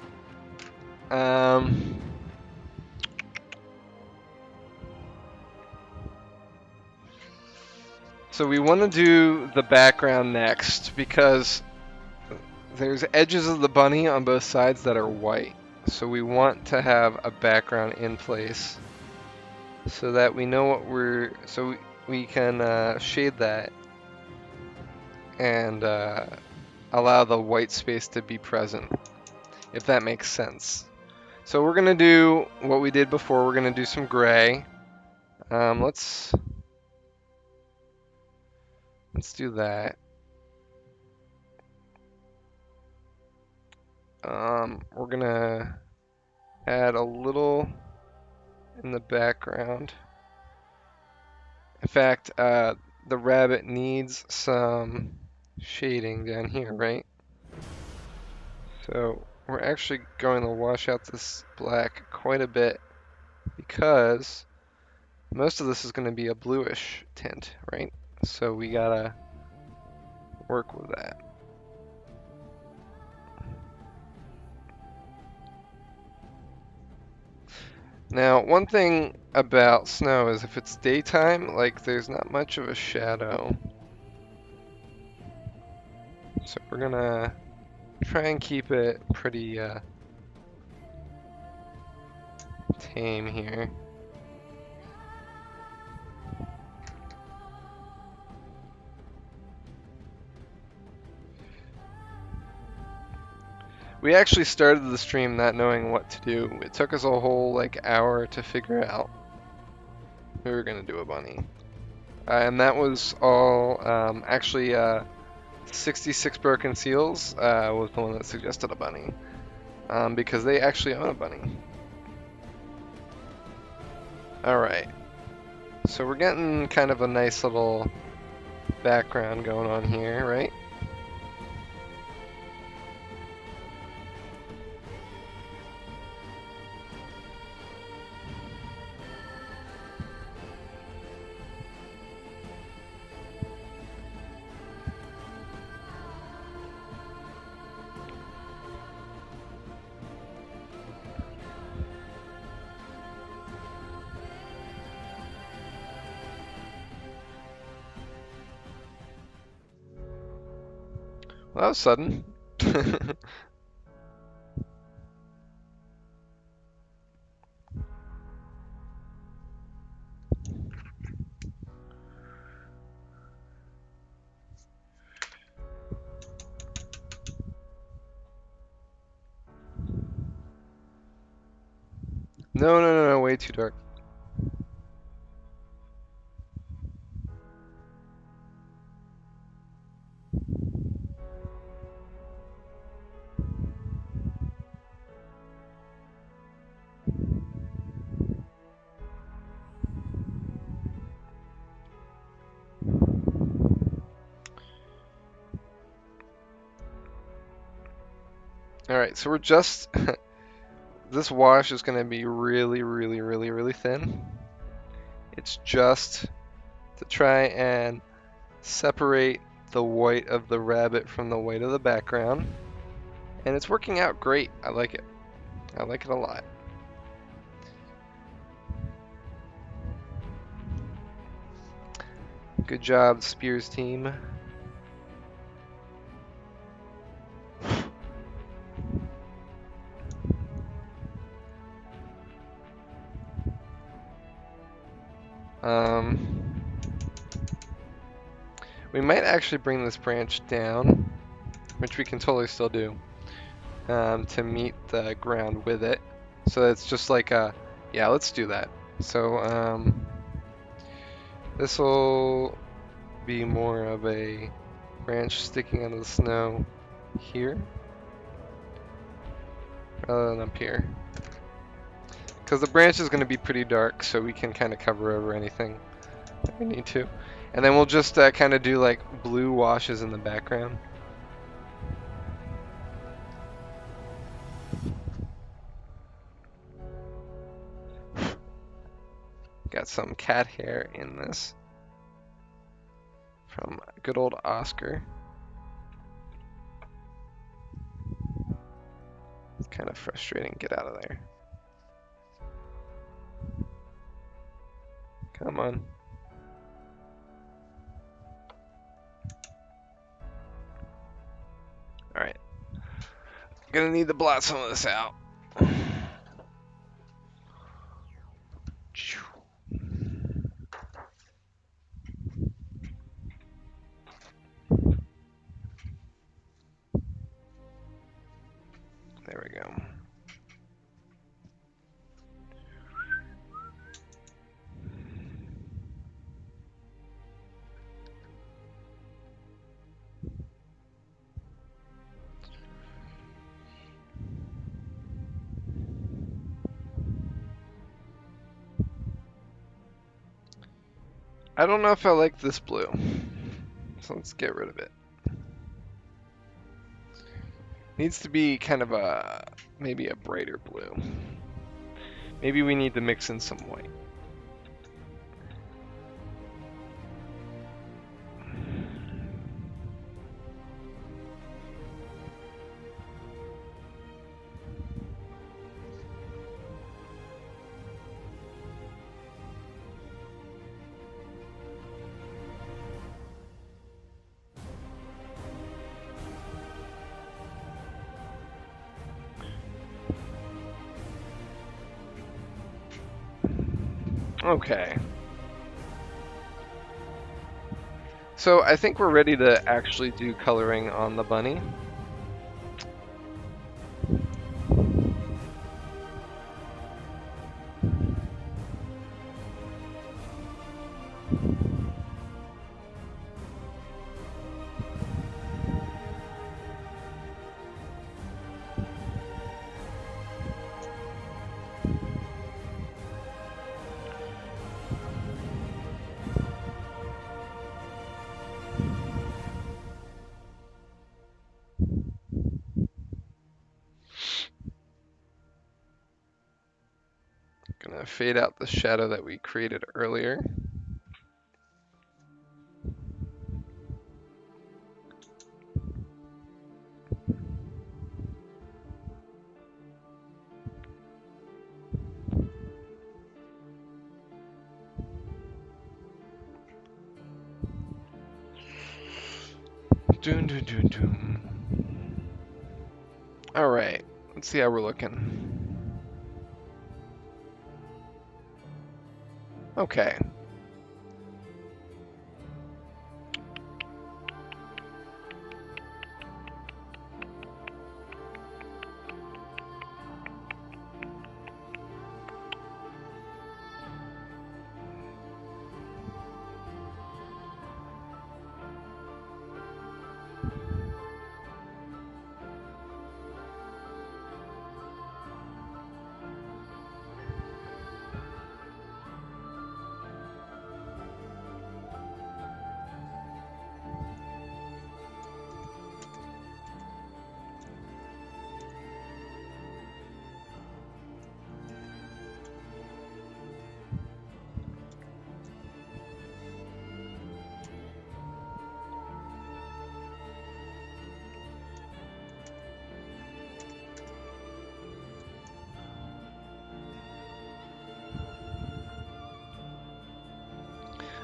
A: So we want to do the background next because there's edges of the bunny on both sides that are white. So we want to have a background in place so that we know what so we can shade that and allow the white space to be present, if that makes sense. So we're gonna do what we did before. We're gonna do some gray. Let's do that. We're gonna add a little in the background. In fact, the rabbit needs some shading down here, right? So we're actually going to wash out this black quite a bit because most of this is going to be a bluish tint, right? So we gotta work with that. Now, one thing about snow is if it's daytime, like there's not much of a shadow. So we're gonna Try and keep it pretty tame here. We actually started the stream not knowing what to do. It took us a whole like hour to figure out we were gonna do a bunny. And that was all actually 66 Broken Seals was the one that suggested a bunny. Because they actually own a bunny. Alright. So we're getting kind of a nice little background going on here, right? Well, that was sudden. No, way too dark. Alright, so we're just... this wash is going to be really thin. It's just to try and separate the white of the rabbit from the white of the background. And it's working out great. I like it. I like it a lot. Good job, Spears team. We might actually bring this branch down, which we can totally still do, to meet the ground with it. So it's just like a, yeah, let's do that. So this will be more of a branch sticking out of the snow here, rather than up here. Because the branch is going to be pretty dark, so we can kind of cover over anything that we need to. And then we'll just kind of do like blue washes in the background. Got some cat hair in this from good old Oscar. It's kind of frustrating. Get out of there. Come on. Alright. Gonna need to blot some of this out. There we go. I don't know if I like this blue, so let's get rid of it. Needs to be kind of a, maybe a brighter blue. Maybe we need to mix in some white. Okay. So I think we're ready to actually do coloring on the bunny. Gonna fade out the shadow that we created earlier. Doom, doom, doom, doom. All right, let's see how we're looking. Okay.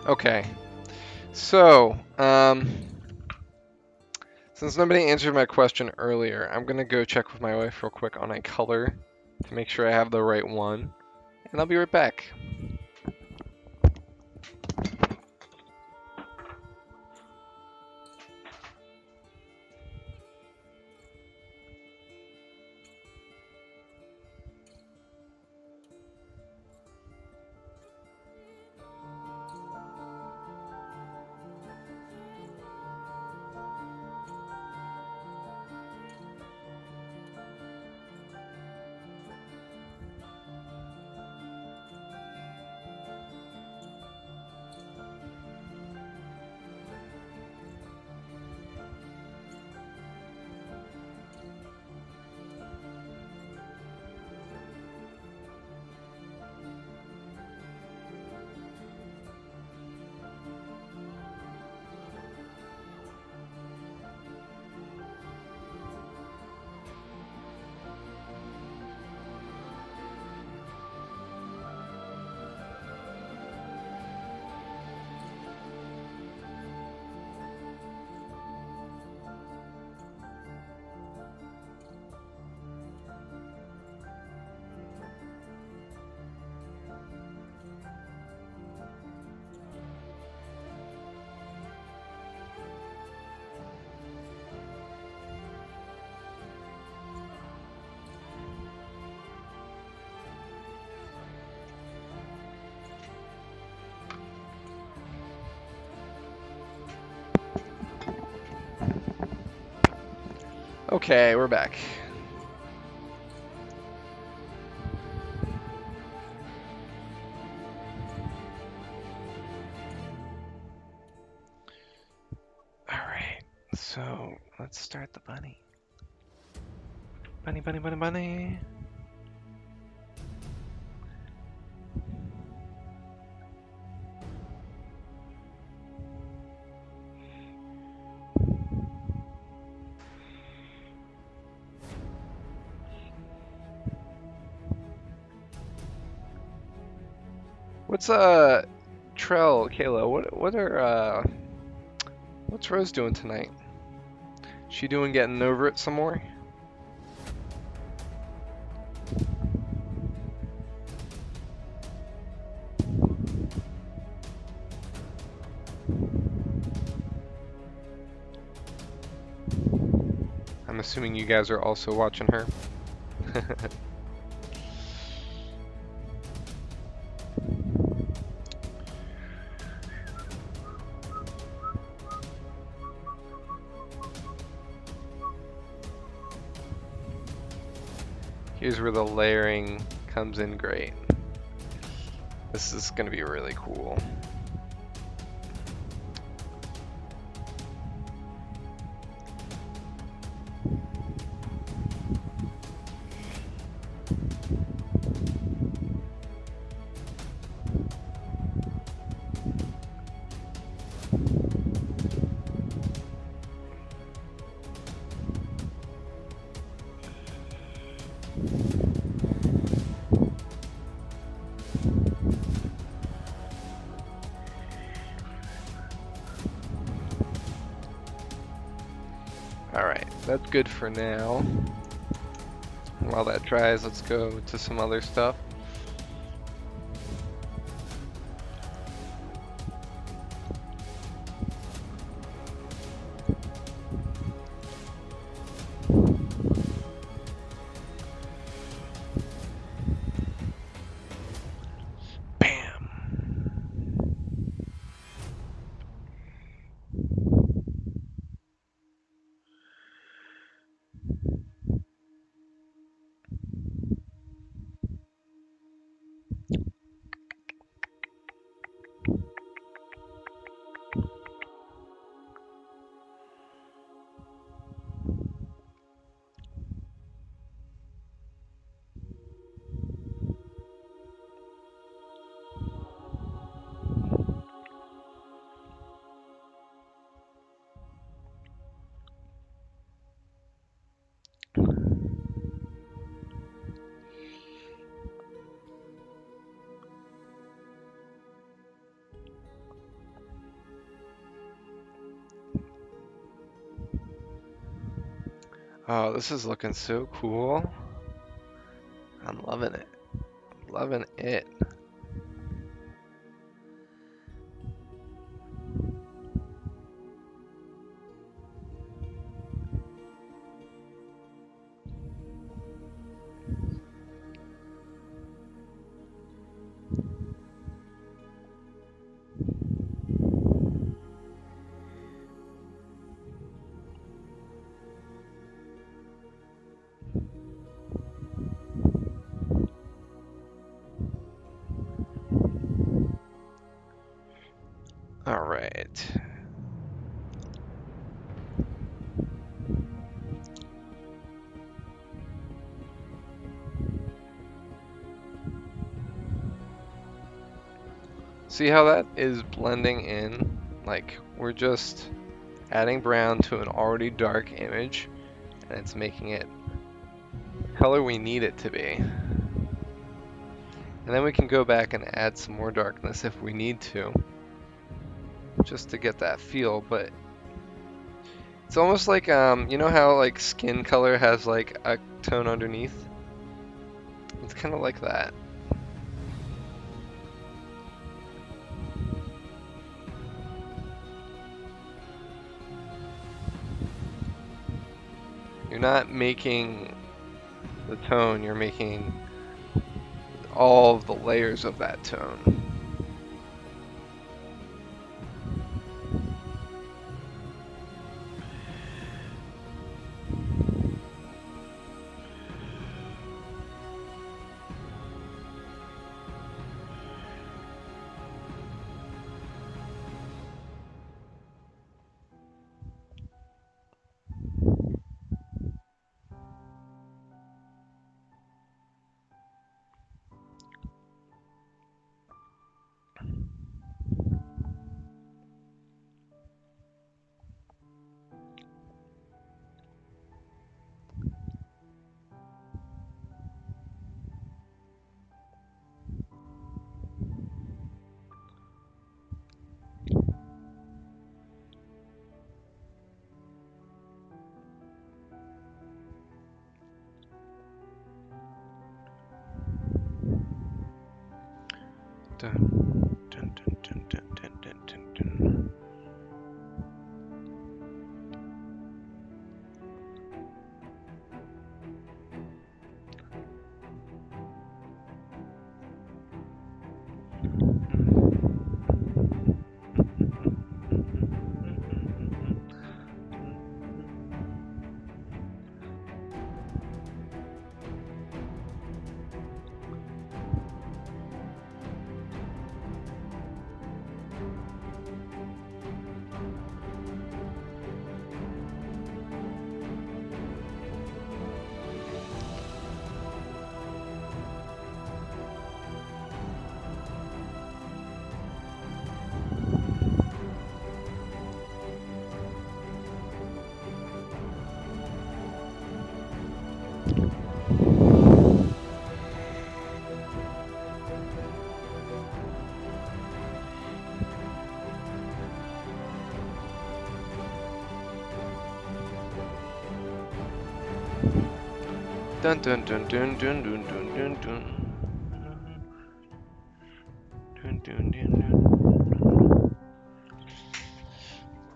A: Okay. So, since nobody answered my question earlier, I'm gonna go check with my wife real quick on a color to make sure I have the right one, and I'll be right back. Okay, we're back. All right, so let's start the bunny. Bunny, bunny, bunny, bunny. What's Trell, Kayla? What's Rose doing tonight? She doing getting over it some more? assuming you guys are also watching her. Here's where the layering comes in great. This is going to be really cool. Alright, that's good for now. While that dries, let's go to some other stuff. Bam! Oh, this is looking so cool. I'm loving it. Loving it. All right. See how that is blending in? Like, we're just adding brown to an already dark image, and it's making it the color we need it to be. And then we can go back and add some more darkness if we need to, just to get that feel. But it's almost like, you know how like skin color has like a tone underneath? It's kind of like that. You're not making the tone, you're making all of the layers of that tone. Dun, dun, dun, dun, dun, dun, dun, dun, dun. Dun dun dun dun dun dun dun dun dun. Dun dun dun dun.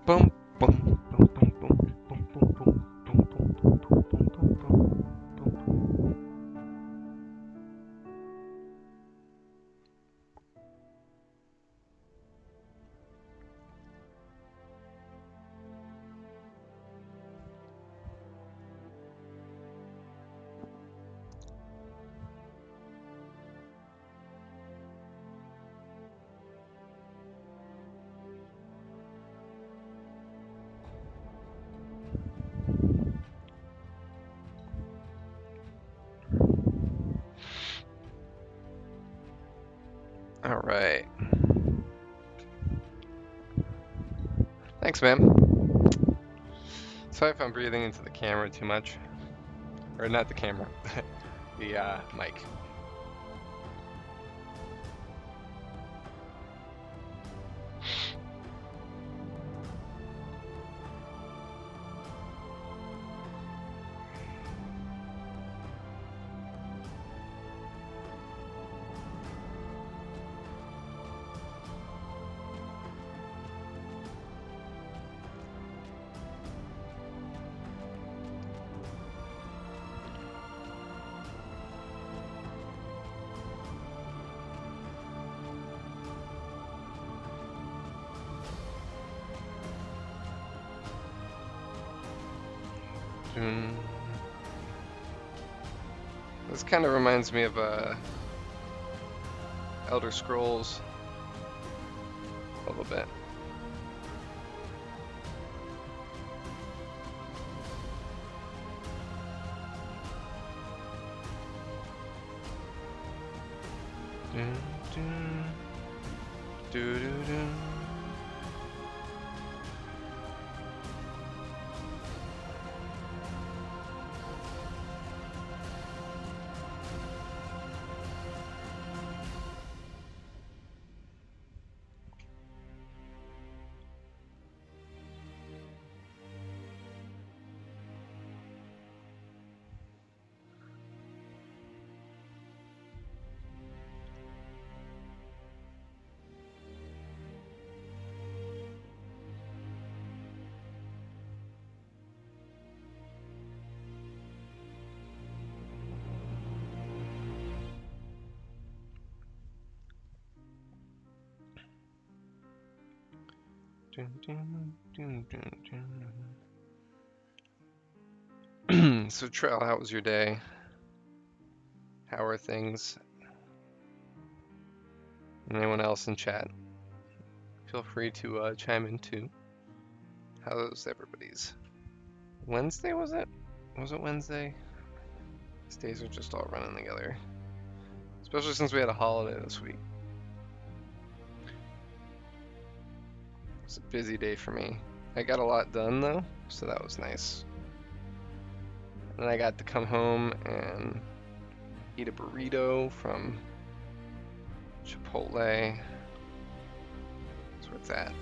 A: Bum bum bum bum bum bum bum bum bum bum bum bum bum bum. All right. Thanks, man. Sorry if I'm breathing into the camera too much. Or not the camera, the mic. Dun. This kind of reminds me of Elder Scrolls a little bit. Dun, dun. Doo, doo, doo. Dun, dun, dun, dun, dun. So Trell, how was your day? How are things? Anyone else in chat? Feel free to chime in too. How's everybody's? Wednesday was it? Was it Wednesday? These days are just all running together. Especially since we had a holiday this week. It's a busy day for me. I got a lot done though, so that was nice. And I got to come home and eat a burrito from Chipotle. That's where it's at.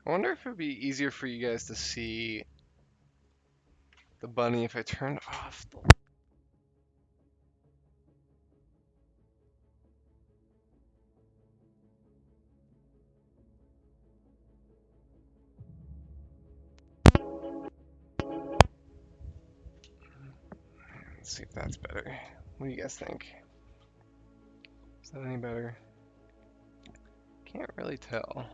A: I wonder if it would be easier for you guys to see the bunny if I turned off the. Let's see if that's better. What do you guys think? Is that any better? Can't really tell.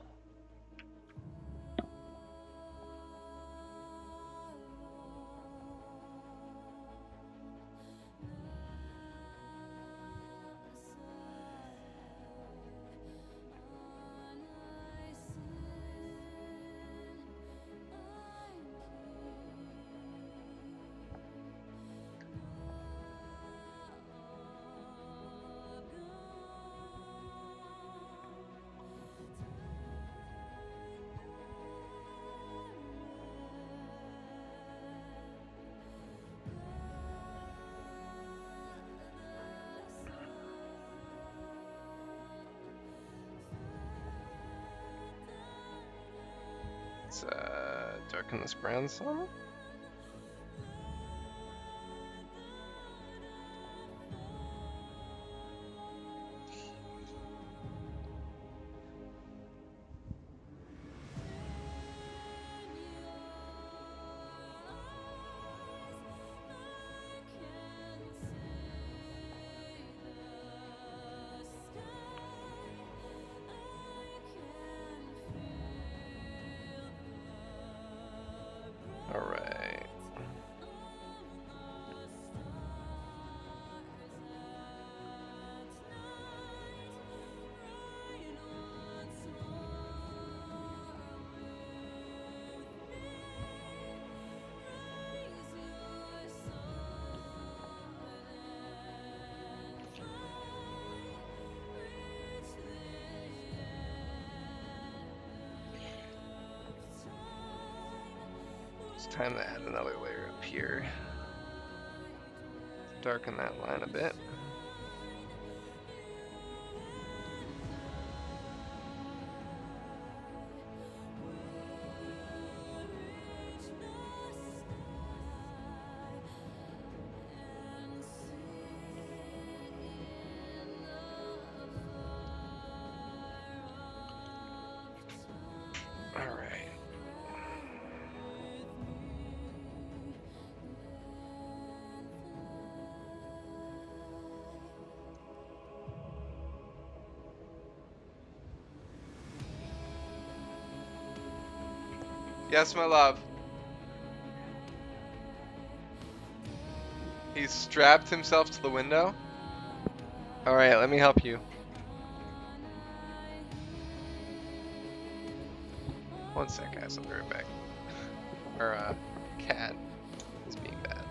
A: Let's darken this brown some. All right. It's time to add another layer up here. Darken that line a bit. All right. Yes, my love. He's strapped himself to the window. All right, let me help you. One sec, guys. I'll be right back. Our cat is being bad.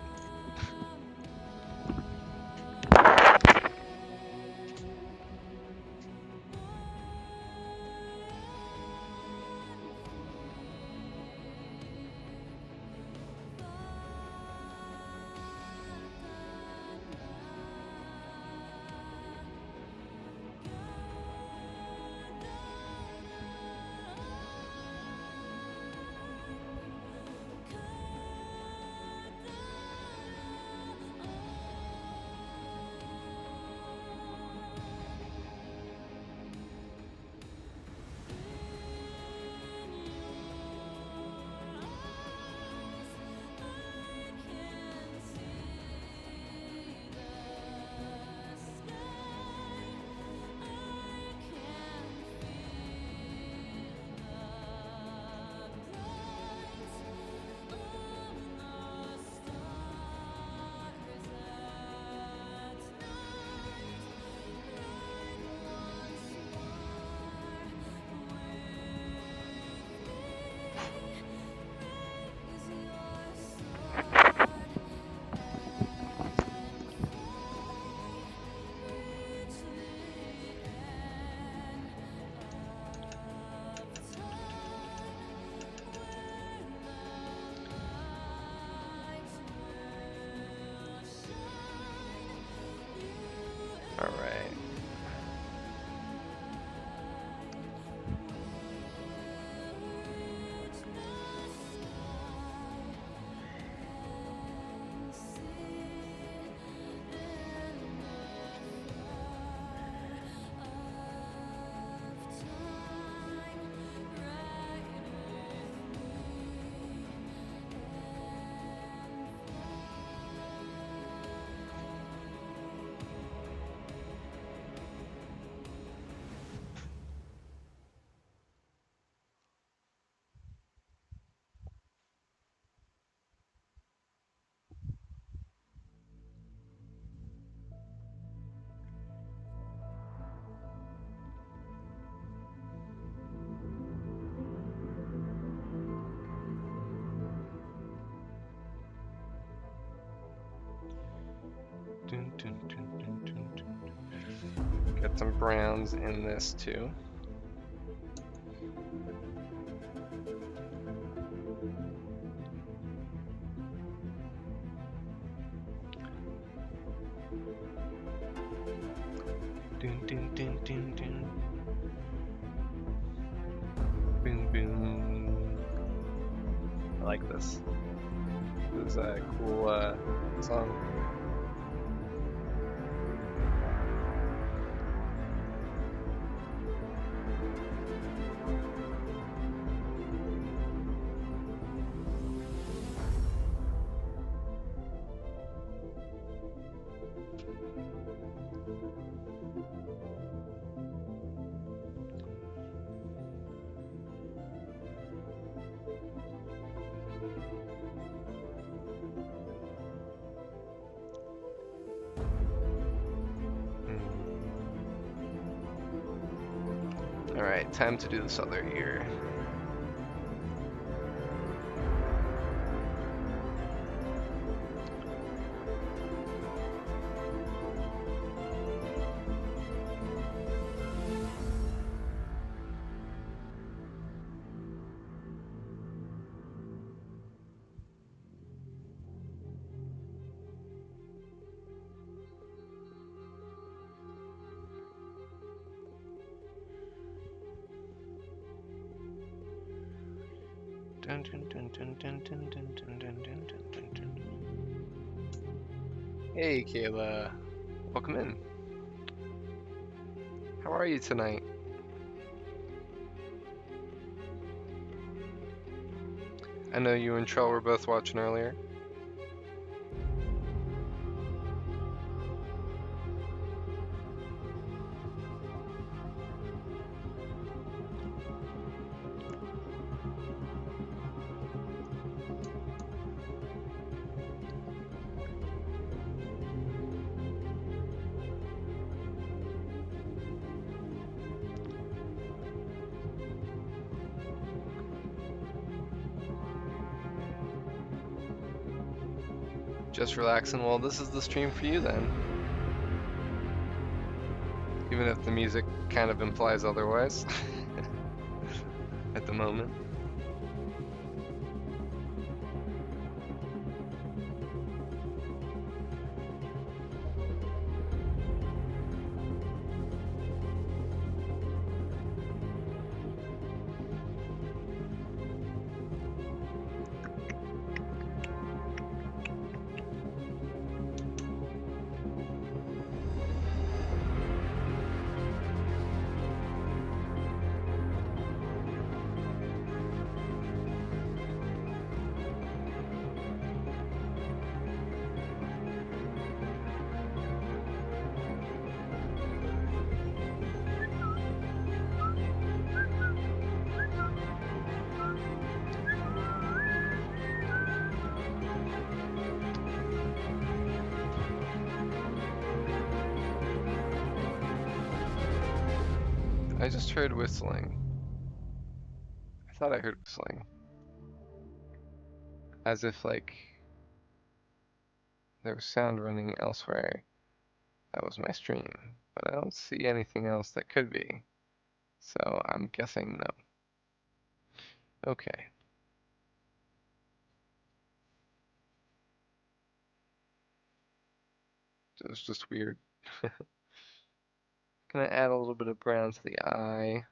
A: some browns in this too. Dun, dun, dun, dun, dun. Boom, boom. I like this. This is a cool song. Alright, time to do this other ear. Dun, dun, dun, dun, dun, dun, dun, dun, dun, dun, dun, dun. Hey, Kayla. Welcome in. How are you tonight? I know you and Trell were both watching earlier. Just relaxing. Well, this is the stream for you then. Even if the music kind of implies otherwise at the moment. I just heard whistling. I thought I heard whistling. As if, like, there was sound running elsewhere. That was my stream. But I don't see anything else that could be. So I'm guessing no. Okay. It was just weird. Gonna add a little bit of brown to the eye.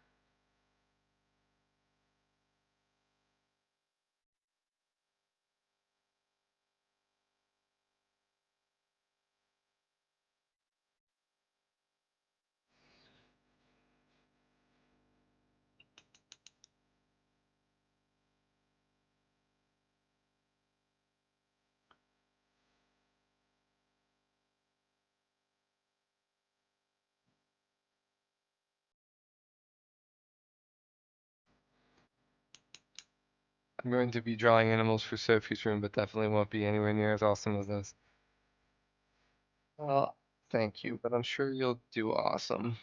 A: I'm going to be drawing animals for Sophie's room, but definitely won't be anywhere near as awesome as this. Well, thank you, but I'm sure you'll do awesome.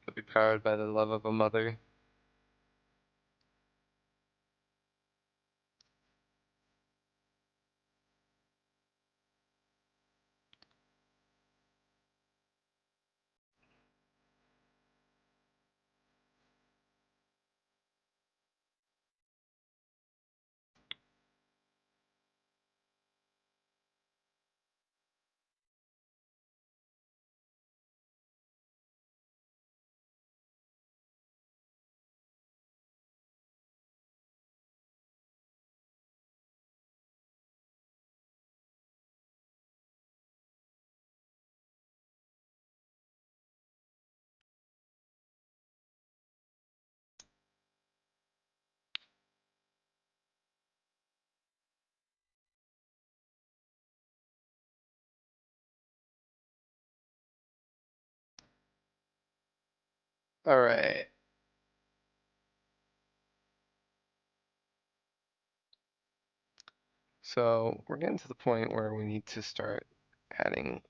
A: You'll be powered by the love of a mother. All right. So we're getting to the point where we need to start adding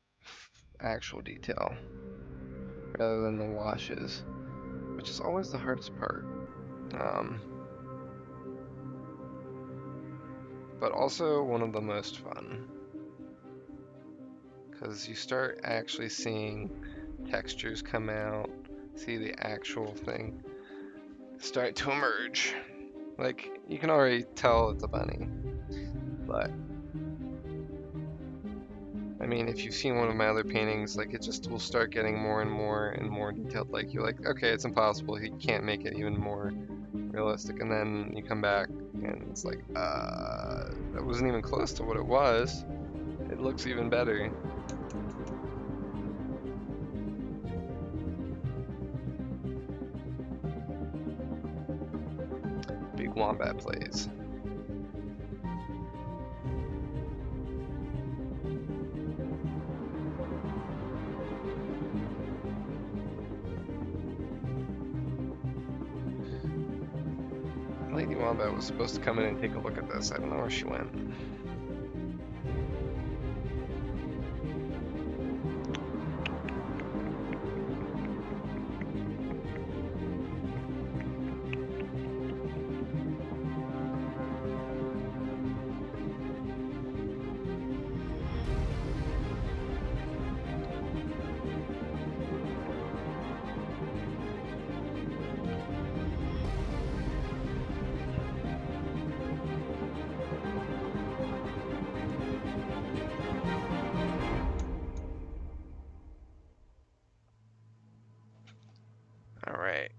A: actual detail rather than the washes, which is always the hardest part. Um, but also one of the most fun, because you start actually seeing textures come out, see the actual thing start to emerge. Like, you can already tell it's a bunny, but I mean, if you've seen one of my other paintings, like, it just will start getting more and more detailed. Like, you're like, okay, it's impossible. He can't make it even more realistic. And then you come back and it's like, that wasn't even close to what it was. It looks even better. Big wombat plays. Lady Wombat was supposed to come in and take a look at this. I don't know where she went. All right.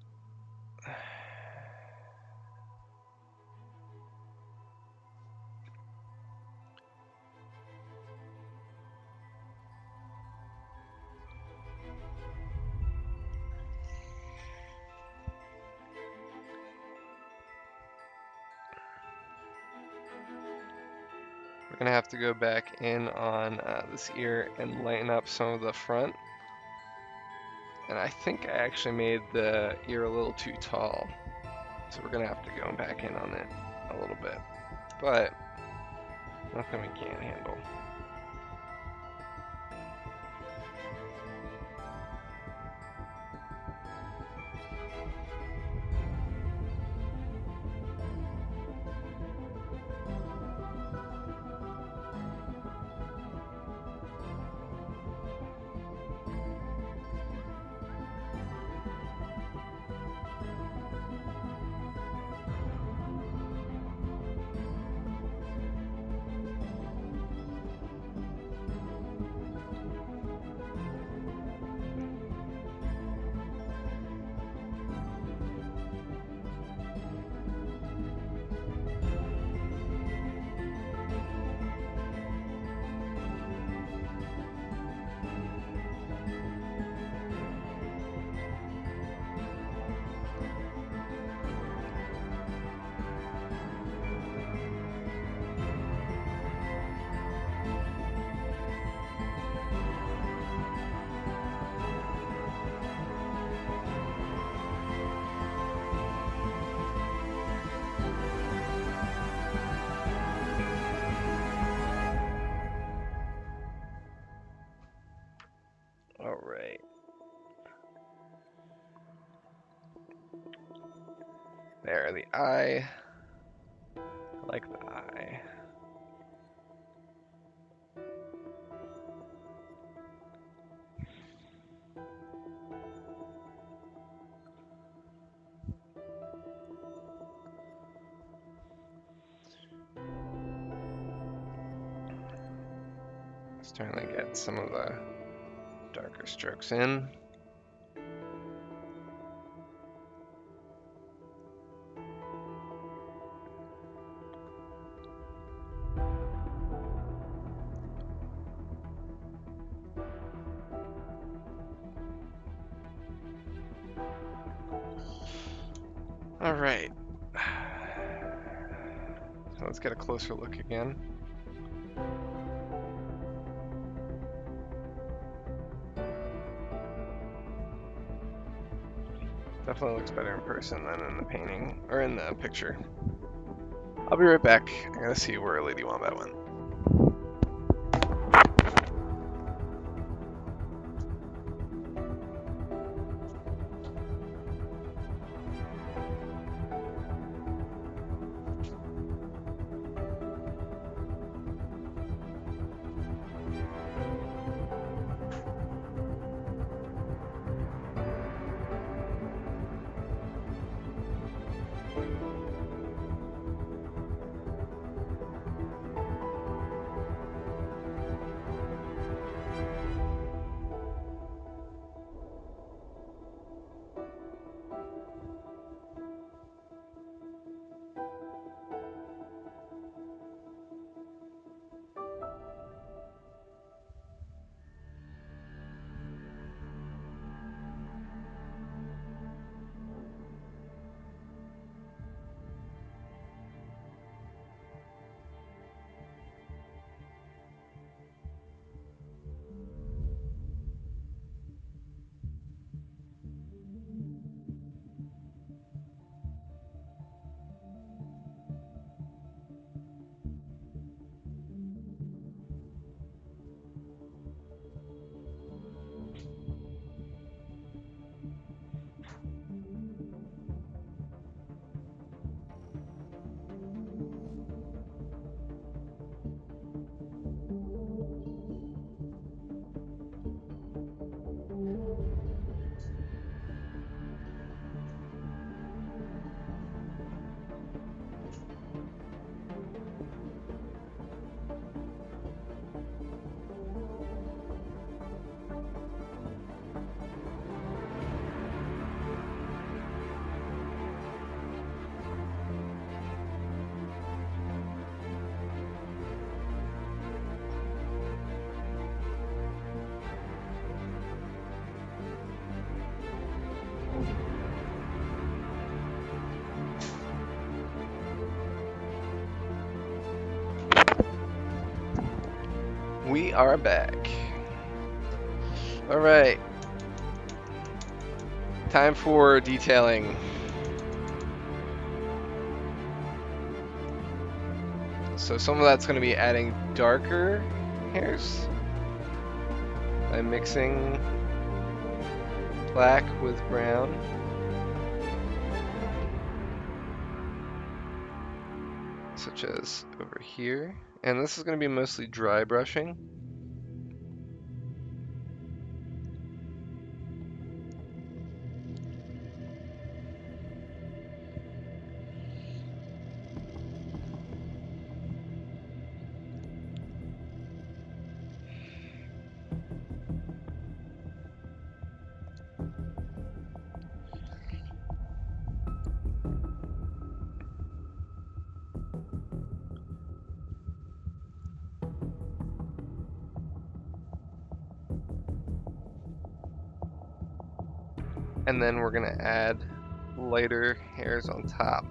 A: We're gonna have to go back in on this ear and lighten up some of the front. And I think I actually made the ear a little too tall. So we're gonna have to go back in on it a little bit. But nothing we can't handle. All right. There, the eye. I like the eye. Starting to get some of the darker strokes in. All right. So let's get a closer look again. Definitely looks better in person than in the painting, or in the picture. I'll be right back. I gotta see where Lady Wombat went. We are back. Alright. Time for detailing. So some of that's going to be adding darker hairs by mixing black with brown. Such as over here. And this is going to be mostly dry brushing. And then we're going to add lighter hairs on top.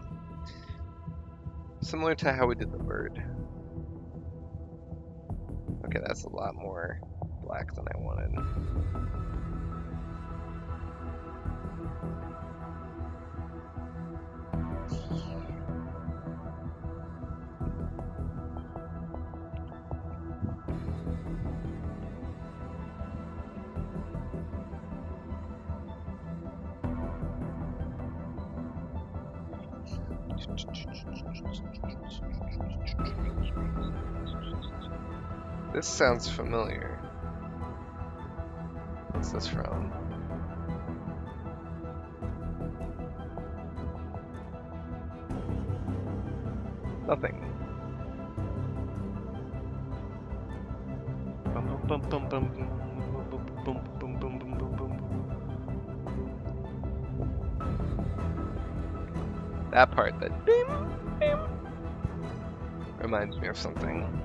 A: Similar to how we did the bird. Okay, that's a lot more black than I wanted. This sounds familiar. What's this from? Nothing. That part, that bim, bim, reminds me of something.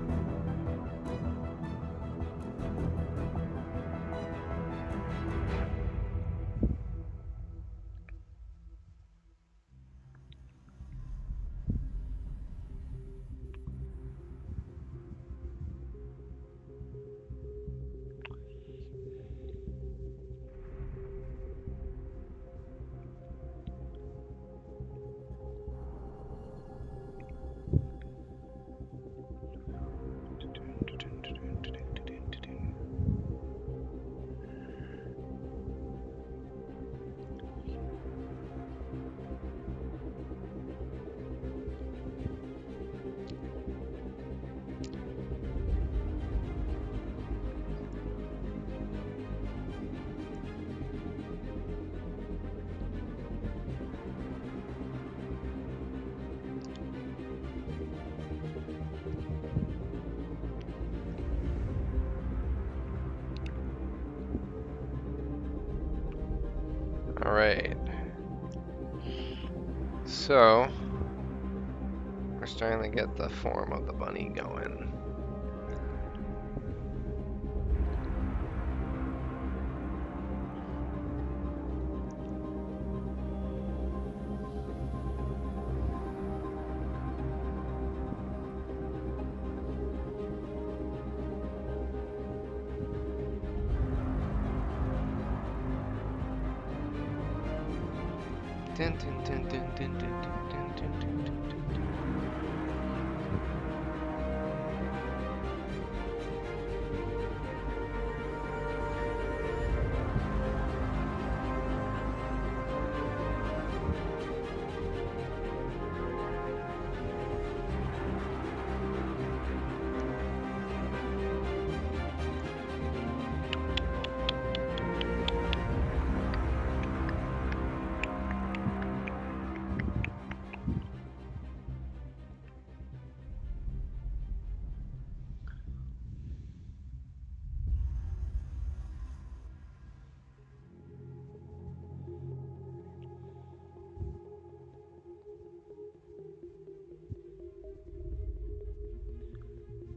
A: All right. So we're starting to get the form of the bunny going. Dun, dun, dun, dun, dun, dun, dun, dun, dun, dun, dun.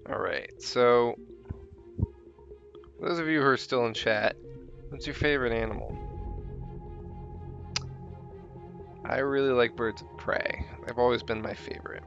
A: All right. So those of you who are still in chat, what's your favorite animal? I really like birds of prey. They've always been my favorite.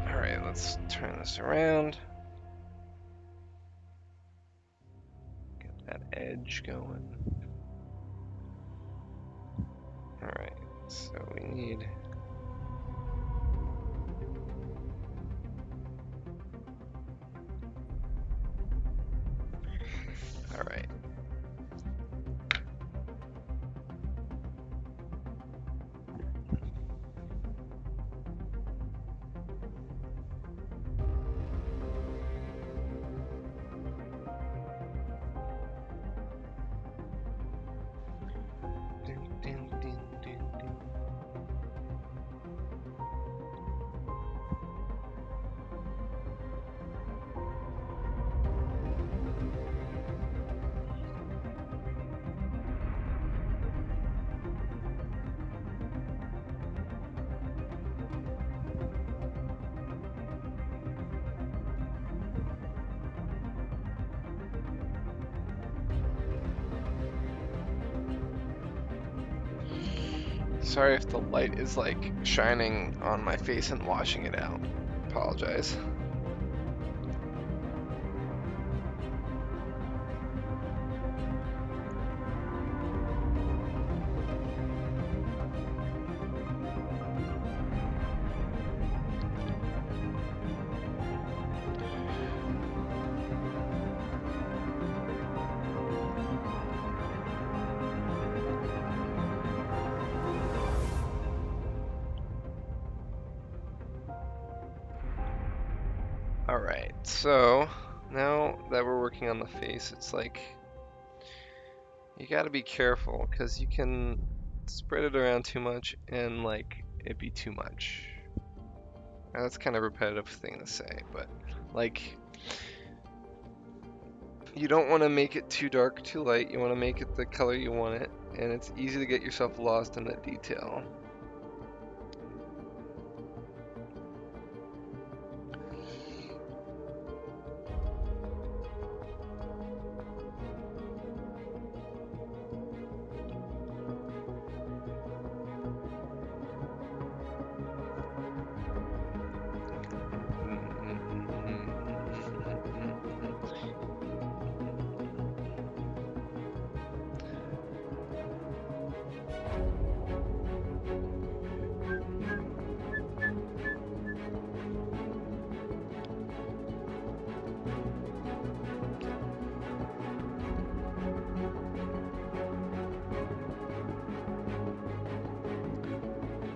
A: All right, let's turn this around. Get that edge going. All right, so we need. All right. Dun, dun, dun, dun, dun. Sorry if the light is like shining on my face and washing it out. Apologize. All right, so now that we're working on the face, it's like you got to be careful because you can spread it around too much and like it'd be too much. Now, that's kind of a repetitive thing to say, but like, you don't want to make it too dark, too light. You want to make it the color you want it, and it's easy to get yourself lost in the detail.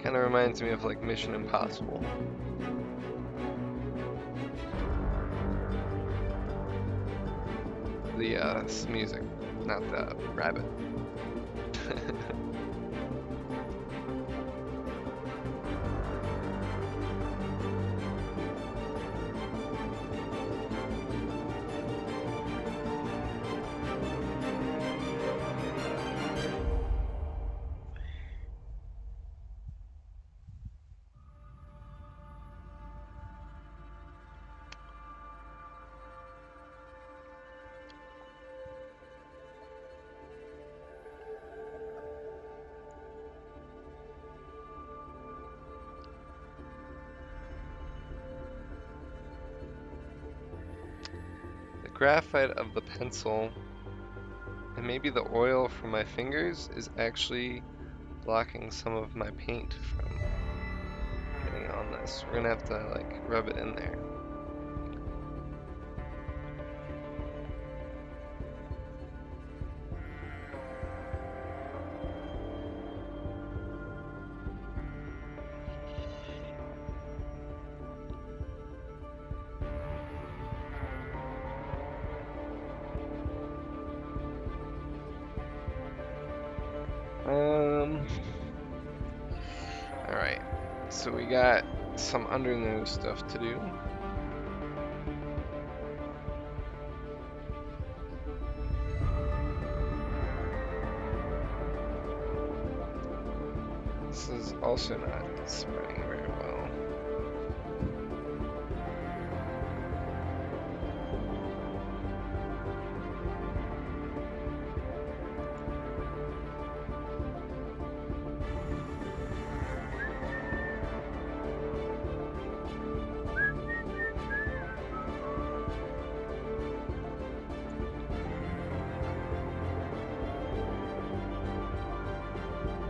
A: Kind of reminds me of like Mission Impossible. The music, not the rabbit. The graphite of the pencil and maybe the oil from my fingers is actually blocking some of my paint from getting on this. We're gonna have to like rub it in there. Alright, so we got some undernose stuff to do. This is also not spreading very well.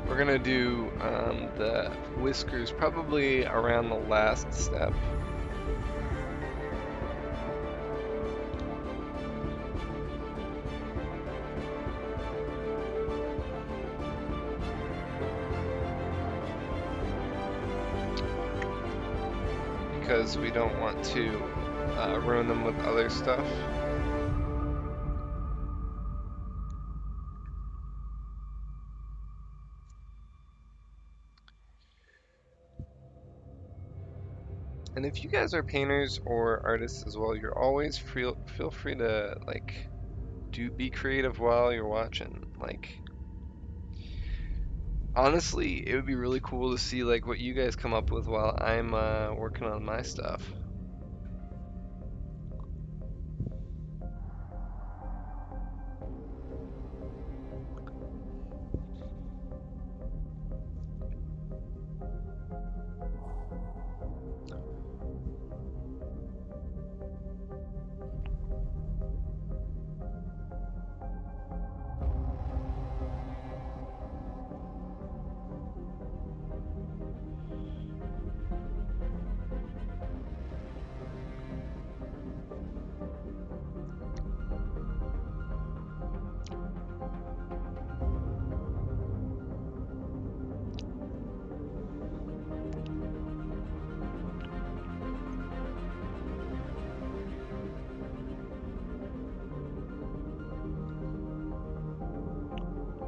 A: We're gonna do the whiskers probably around the last step. Because we don't want to ruin them with other stuff. And if you guys are painters or artists as well, you're always feel free to like be creative while you're watching. Like, honestly, it would be really cool to see like what you guys come up with while I'm working on my stuff.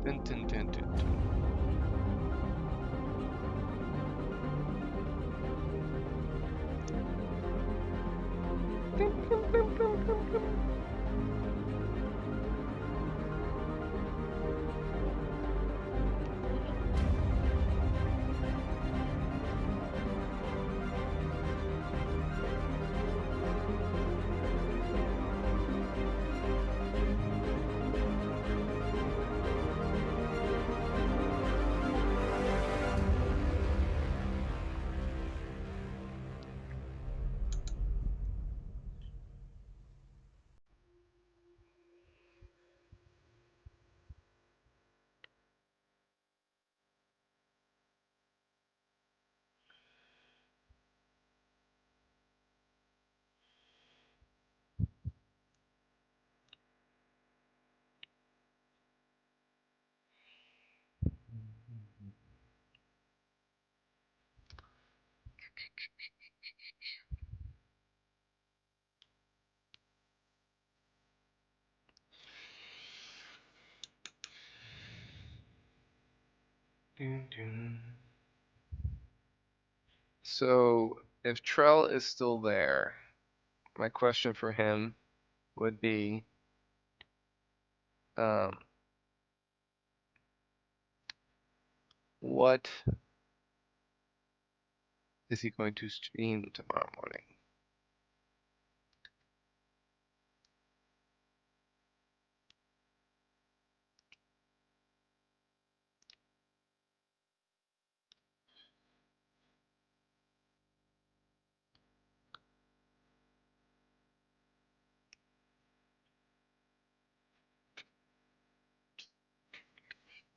A: Dun, dun, dun, dun, dun. So if Trell is still there, my question for him would be, um, what is he going to stream tomorrow morning?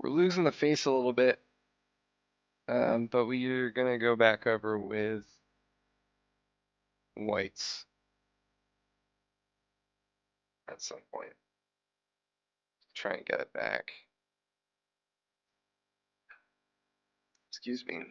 A: We're losing the face a little bit, but we are gonna go back over with whites at some point. Try and get it back. Excuse me.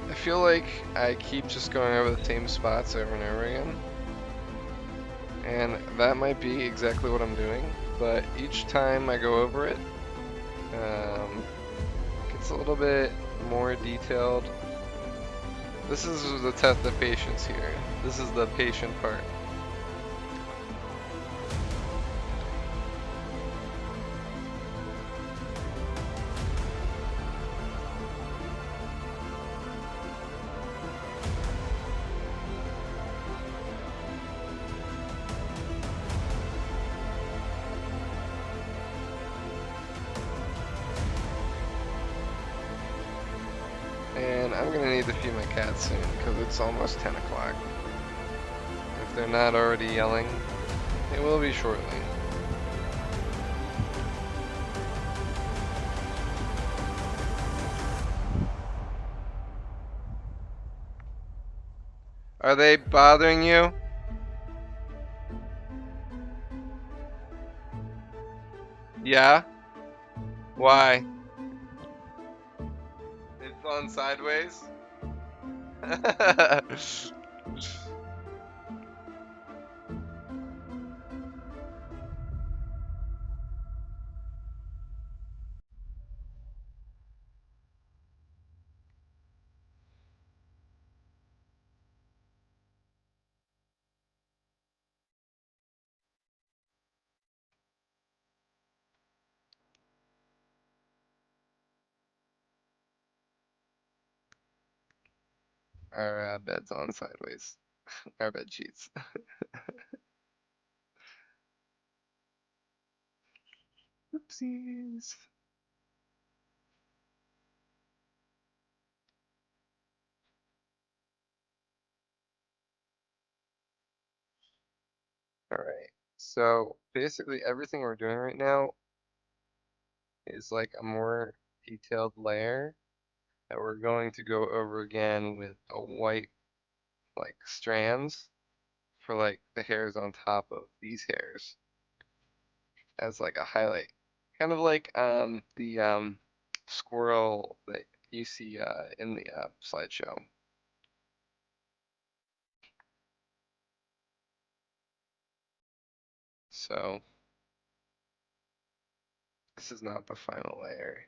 A: I feel like I keep just going over the same spots over and over again. And that might be exactly what I'm doing, but each time I go over it, gets a little bit more detailed. This is the test of patience here. This is the patient part. And I'm gonna need to feed my cats soon because it's almost 10 o'clock. If they're not already yelling, they will be shortly. Are they bothering you? Yeah? Why? It's on sideways? our bed's on sideways. Our bed sheets. Oopsies. All right. So basically everything we're doing right now is like a more detailed layer that we're going to go over again with a white like strands for like the hairs on top of these hairs as like a highlight. Kind of like the squirrel that you see in the slideshow. So this is not the final layer.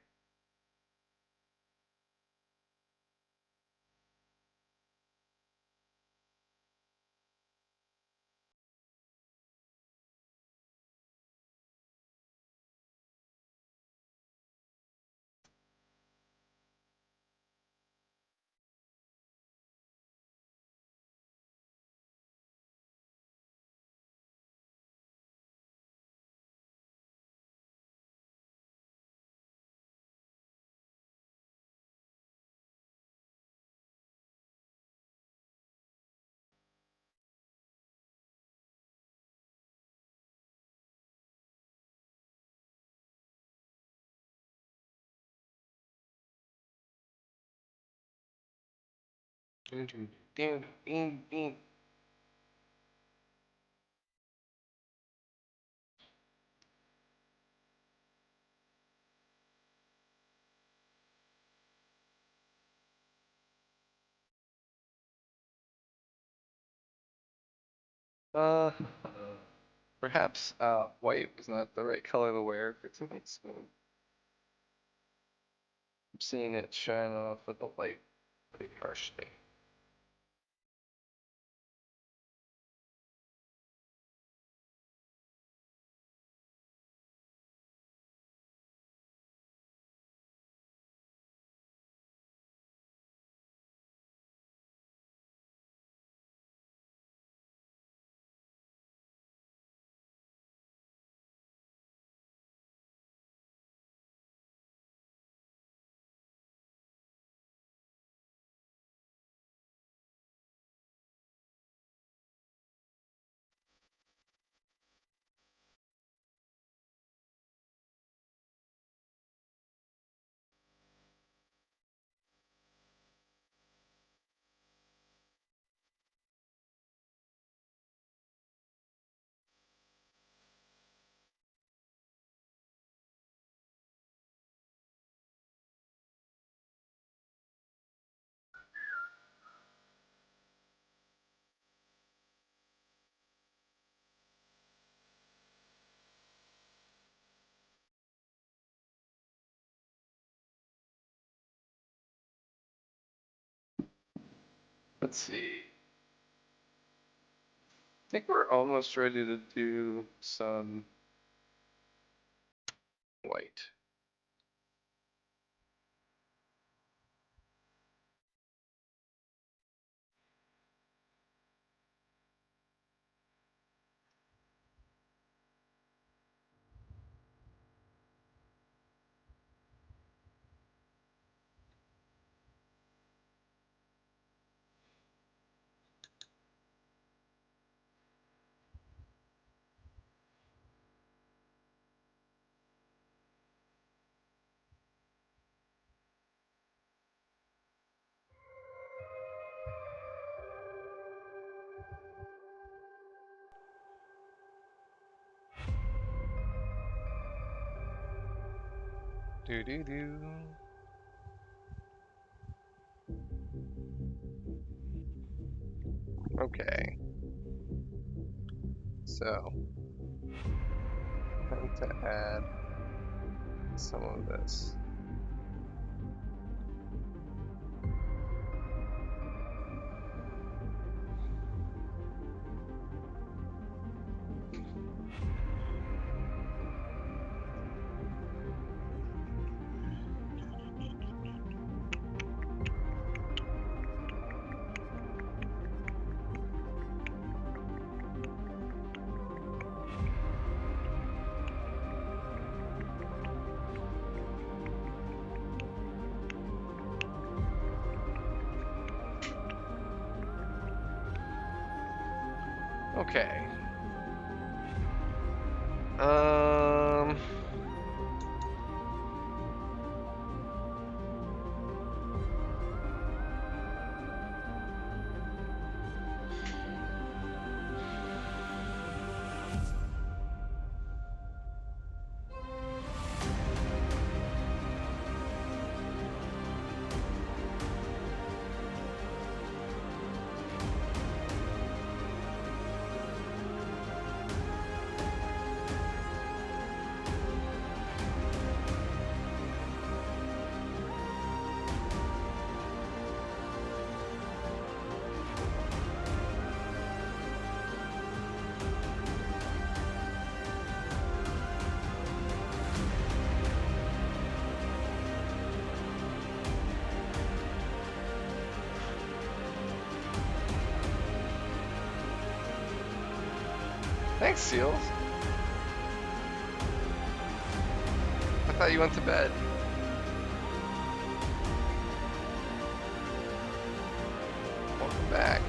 A: Uh, perhaps white was not the right color to wear for tonight's moon. I'm seeing it shine off with the light pretty harshly. Let's see. I think we're almost ready to do some white. Do do do. Okay, so time to add some of this. Okay. Um, thanks, Seals. I thought you went to bed. Welcome back.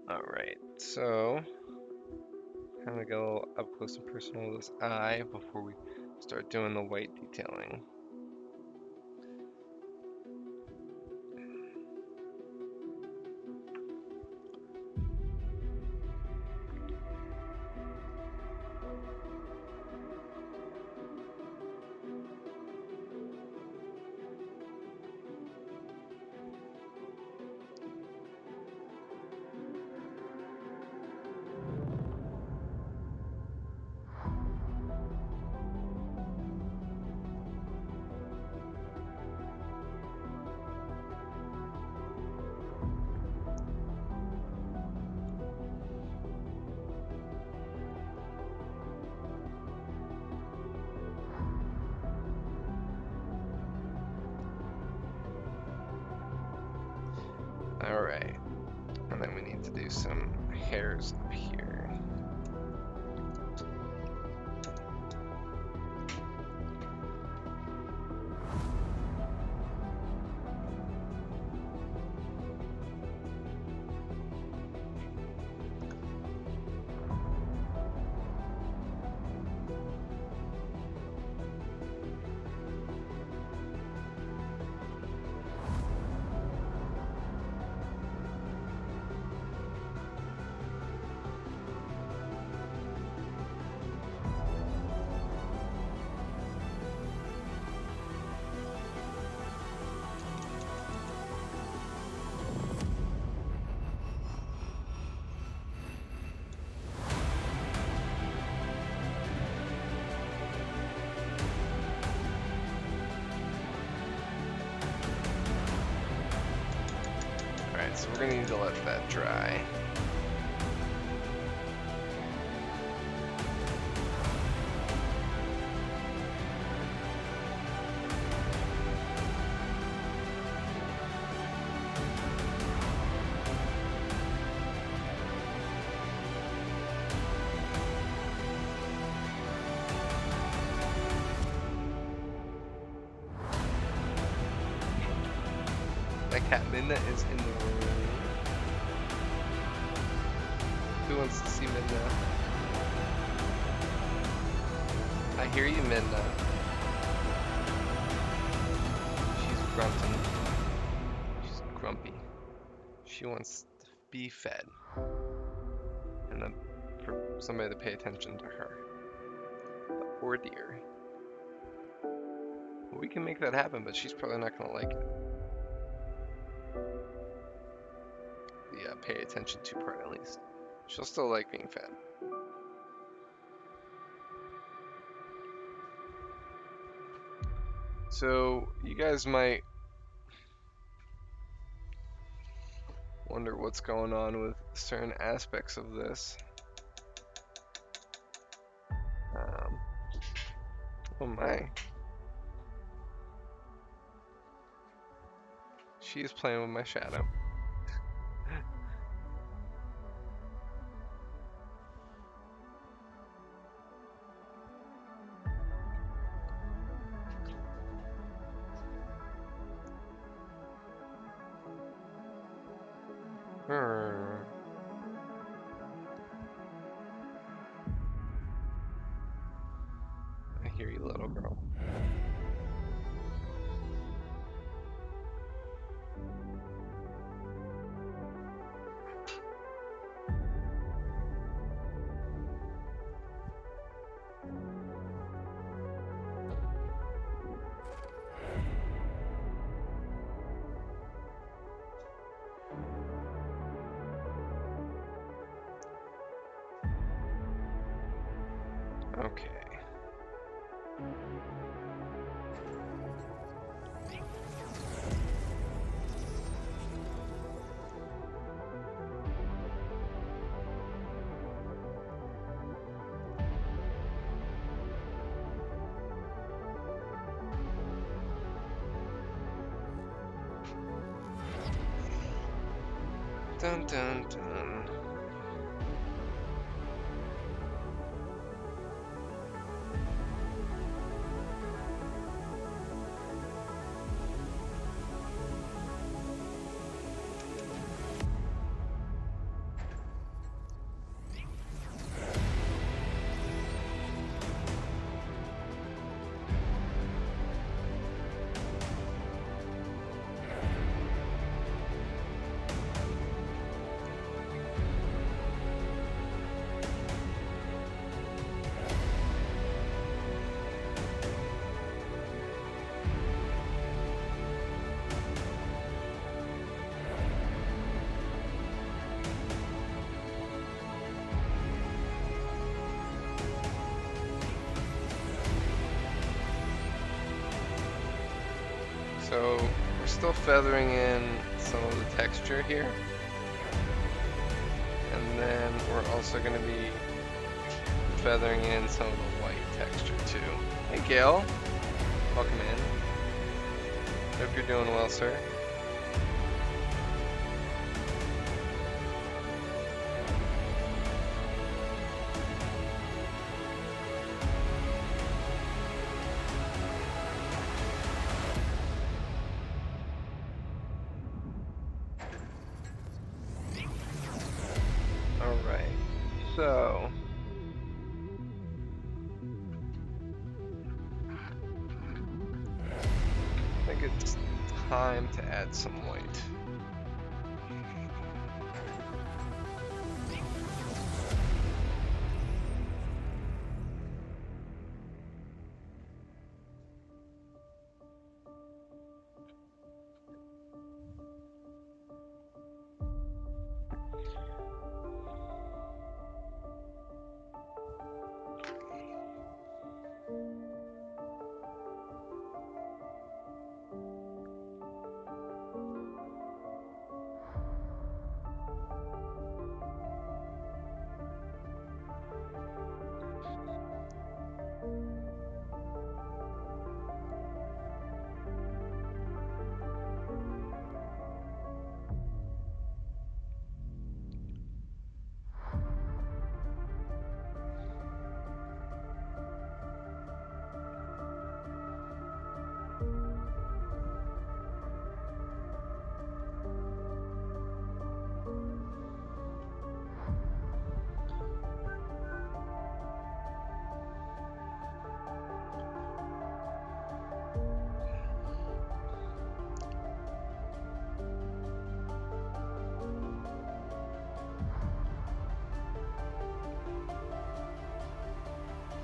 A: All right, so I'm gonna go up close and personal with this eye before we start doing the white detailing. All right, and then we need to do some hairs up here. All right, so we're gonna need to let that dry. My cat Minna is in the room. Who wants to see Minna? I hear you, Minna. She's grunting. She's grumpy. She wants to be fed. And the for somebody to pay attention to her. The poor dear. We can make that happen, but she's probably not gonna like it. The pay attention to part, at least. She'll still like being fed. So you guys might wonder what's going on with certain aspects of this. Oh my. She is playing with my shadow. I hear you, little girl. Okay. Dun dun dun. So we're still feathering in some of the texture here. And then we're also going to be feathering in some of the white texture too. Hey Gail, welcome in. Hope you're doing well, sir. Alright, so I think it's time to add some white.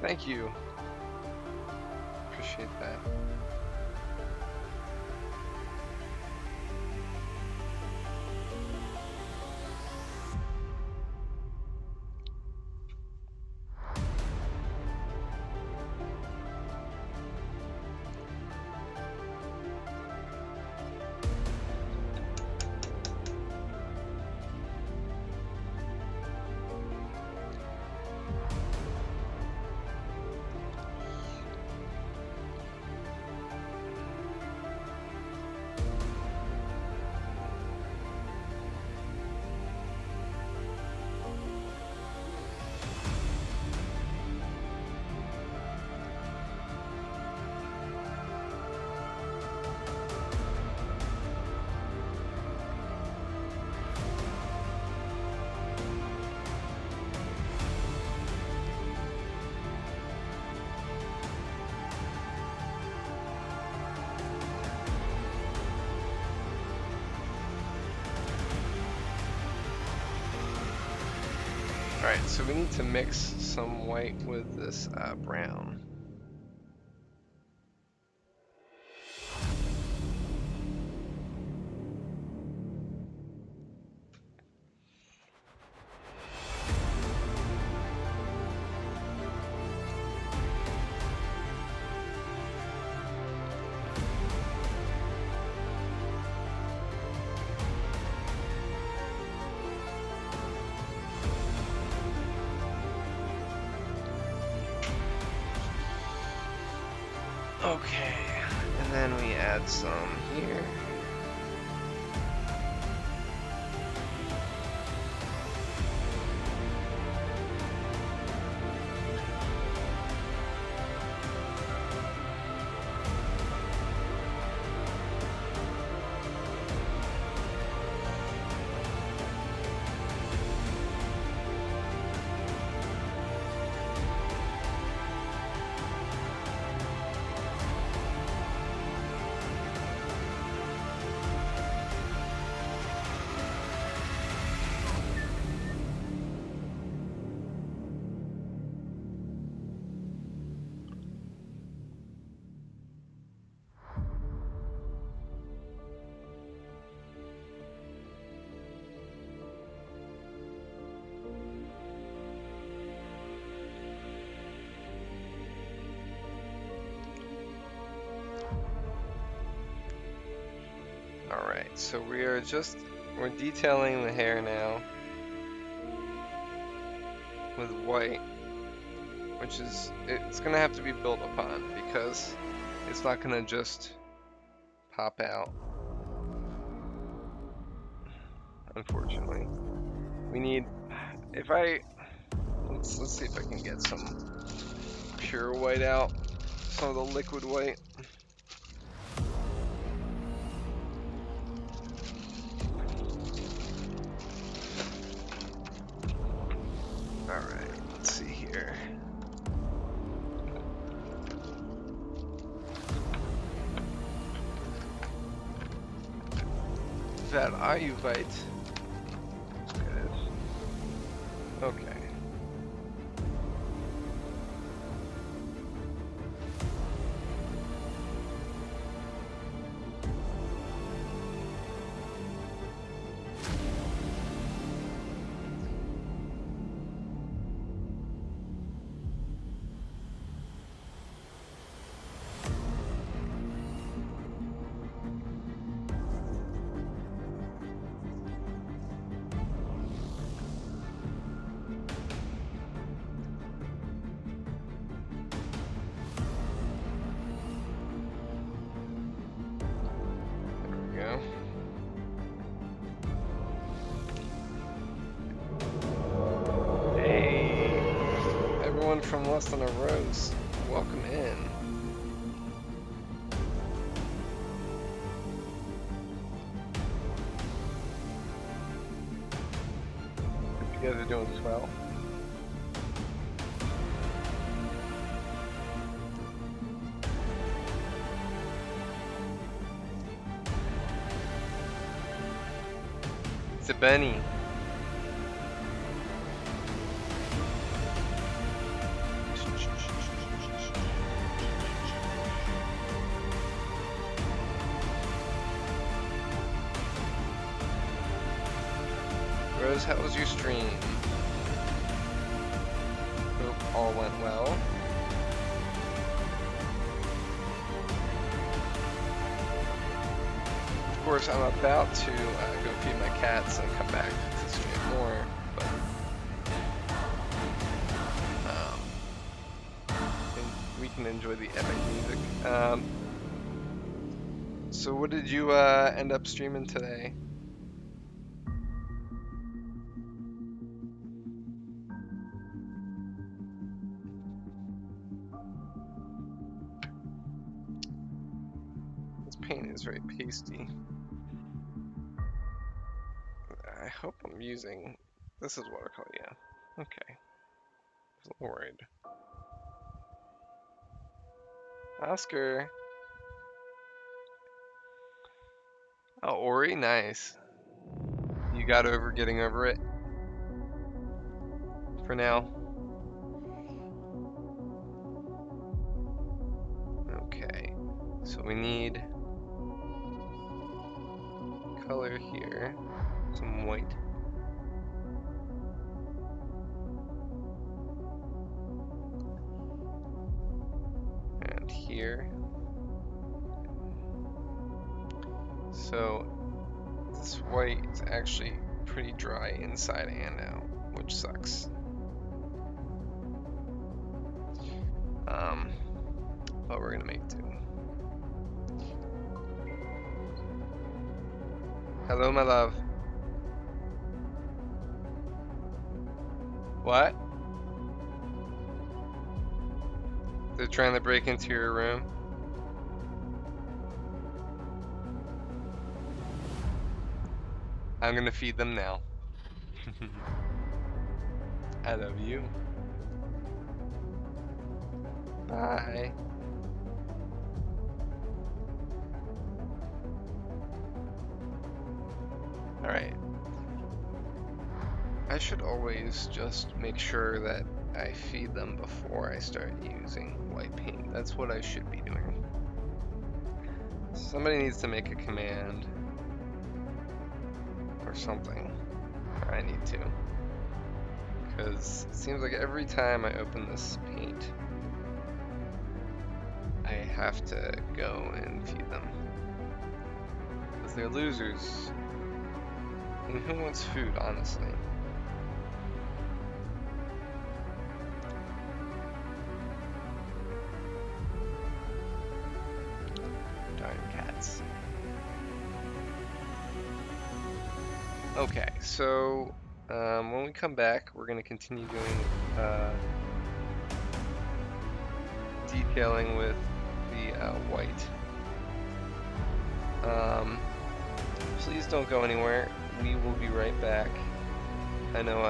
A: Thank you. Appreciate that. Alright, so we need to mix some white with this brown. Okay, and then we add some here. Alright, so we're detailing the hair now with white, which is, it's gonna have to be built upon because it's not gonna just pop out, unfortunately. We need, let's see if I can get some pure white out, some of the liquid white. Alright, let's see here. That Ayuvite. Good. Okay. From Less Than a Rose, welcome in. You guys are doing swell. It's a Benny. Rose, how was your stream? Hope all went well. Of course, I'm about to go feed my cats and come back to stream more, but we can enjoy the epic music. So what did you end up streaming today? This paint is very pasty. I hope I'm using... This is watercolor, yeah. Okay. I was a little worried. Oscar. Oh, Ori, nice. You got over getting over it? For now? Okay. So we need color here. Some white. And here. So this white is actually pretty dry inside and out, which sucks. But we're gonna make do. Hello, my love. What? They're trying to break into your room? I'm gonna feed them now. I love you. Bye. Alright. I should always just make sure that I feed them before I start using white paint. That's what I should be doing. Somebody needs to make a command or something. Or I need to. Because it seems like every time I open this paint, I have to go and feed them. Because they're losers. And who wants food, honestly? Darn cats. Okay, so when we come back, we're going to continue doing detailing with the white. Please don't go anywhere. We will be right back. I know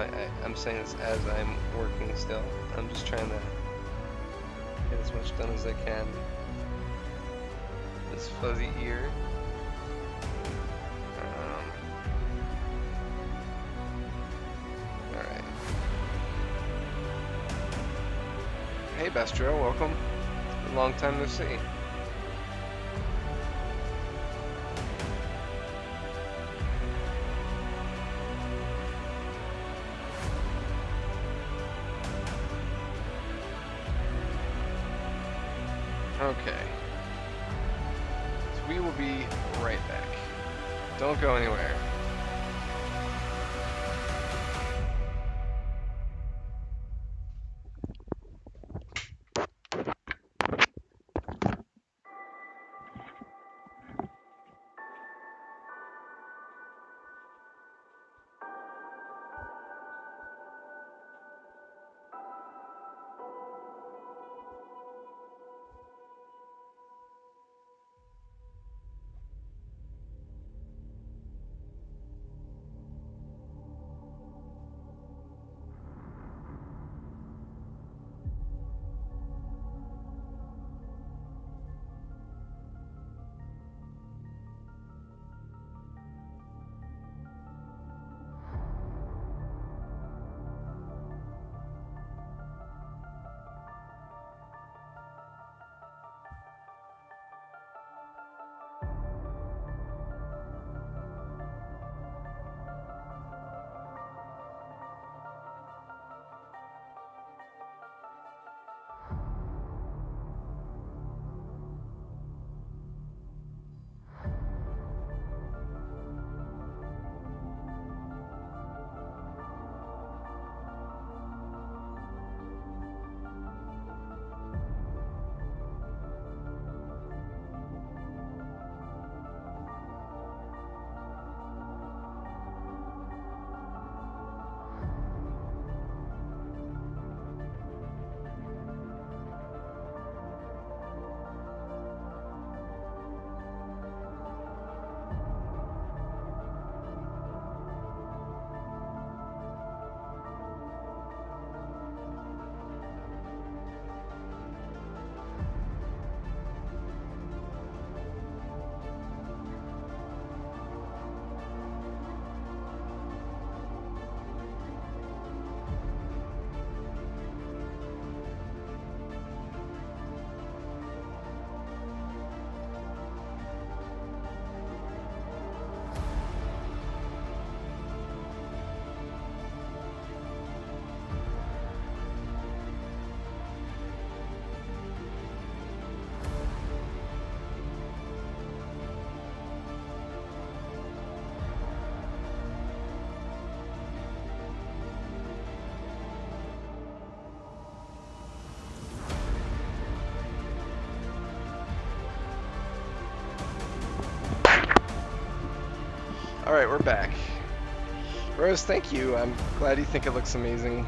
A: I'm saying this as I'm working still. I'm just trying to get as much done as I can. This fuzzy ear. Alright. Hey Bestro, welcome. Long time no see. Okay. So we will be right back. Don't go anywhere. Alright, we're back. Rose, thank you. I'm glad you think it looks amazing.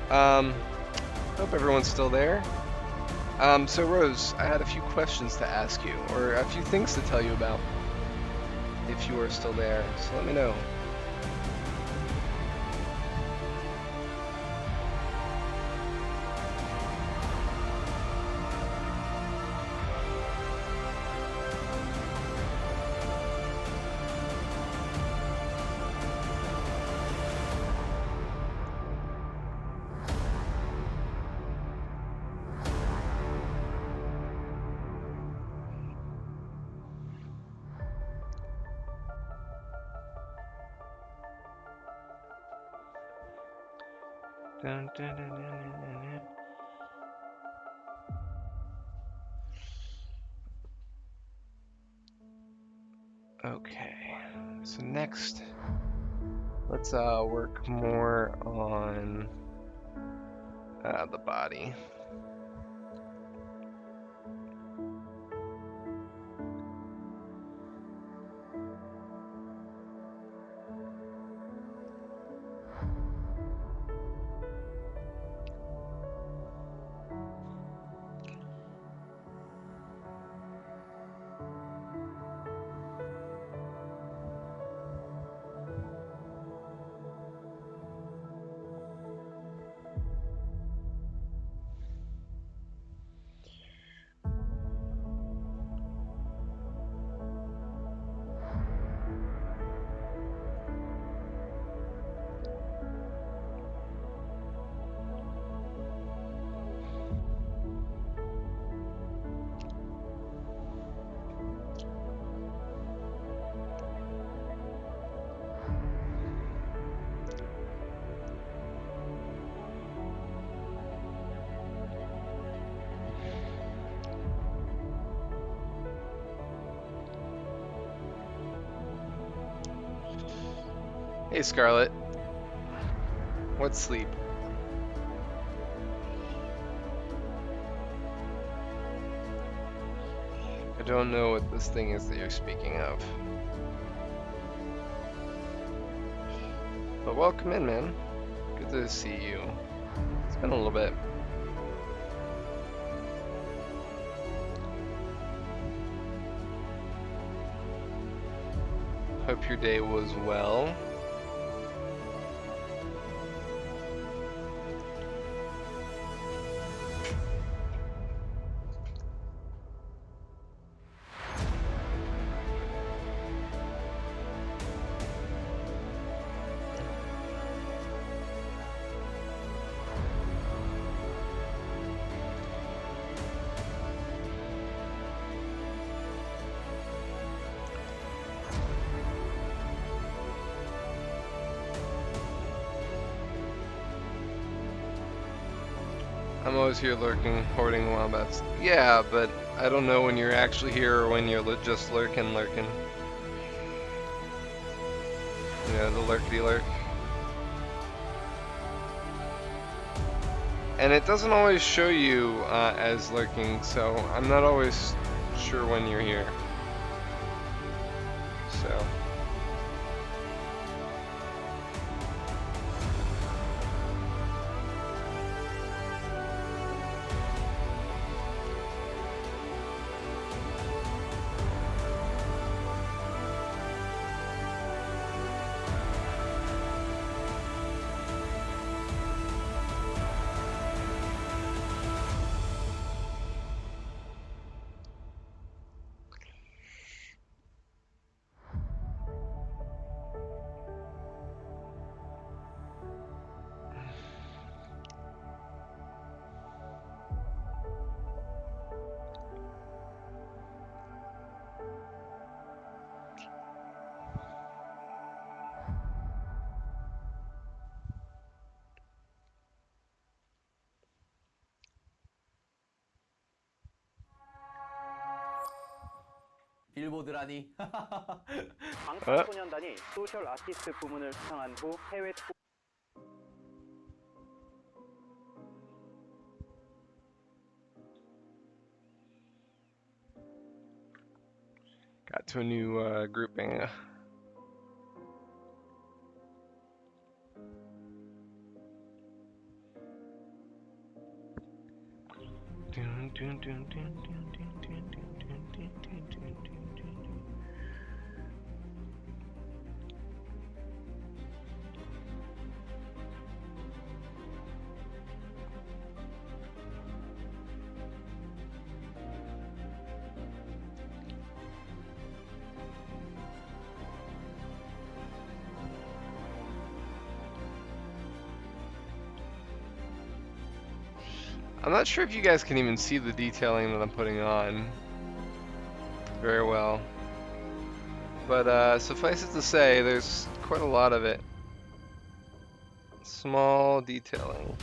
A: Hope everyone's still there. So Rose, I had a few questions to ask you, or a few things to tell you about, if you are still there, so let me know. Dun, dun, dun, dun, dun, dun. Okay, so next, let's work more on the body. Hey Scarlett, what's sleep? I don't know what this thing is that you're speaking of. But welcome in, man. Good to see you. It's been a little bit. Hope your day was well. I'm always here lurking, hoarding wombats. Yeah, but I don't know when you're actually here or when you're just lurking. You know, the lurkity lurk. And it doesn't always show you as lurking, so I'm not always sure when you're here. So.
B: 빌보드라니.
A: 어?
C: 방탄소년단이 소셜 아티스트 부문을 수상한 후 해외 투...
A: Got to a new grouping. I'm not sure if you guys can even see the detailing that I'm putting on very well. But suffice it to say, there's quite a lot of it. Small detailing.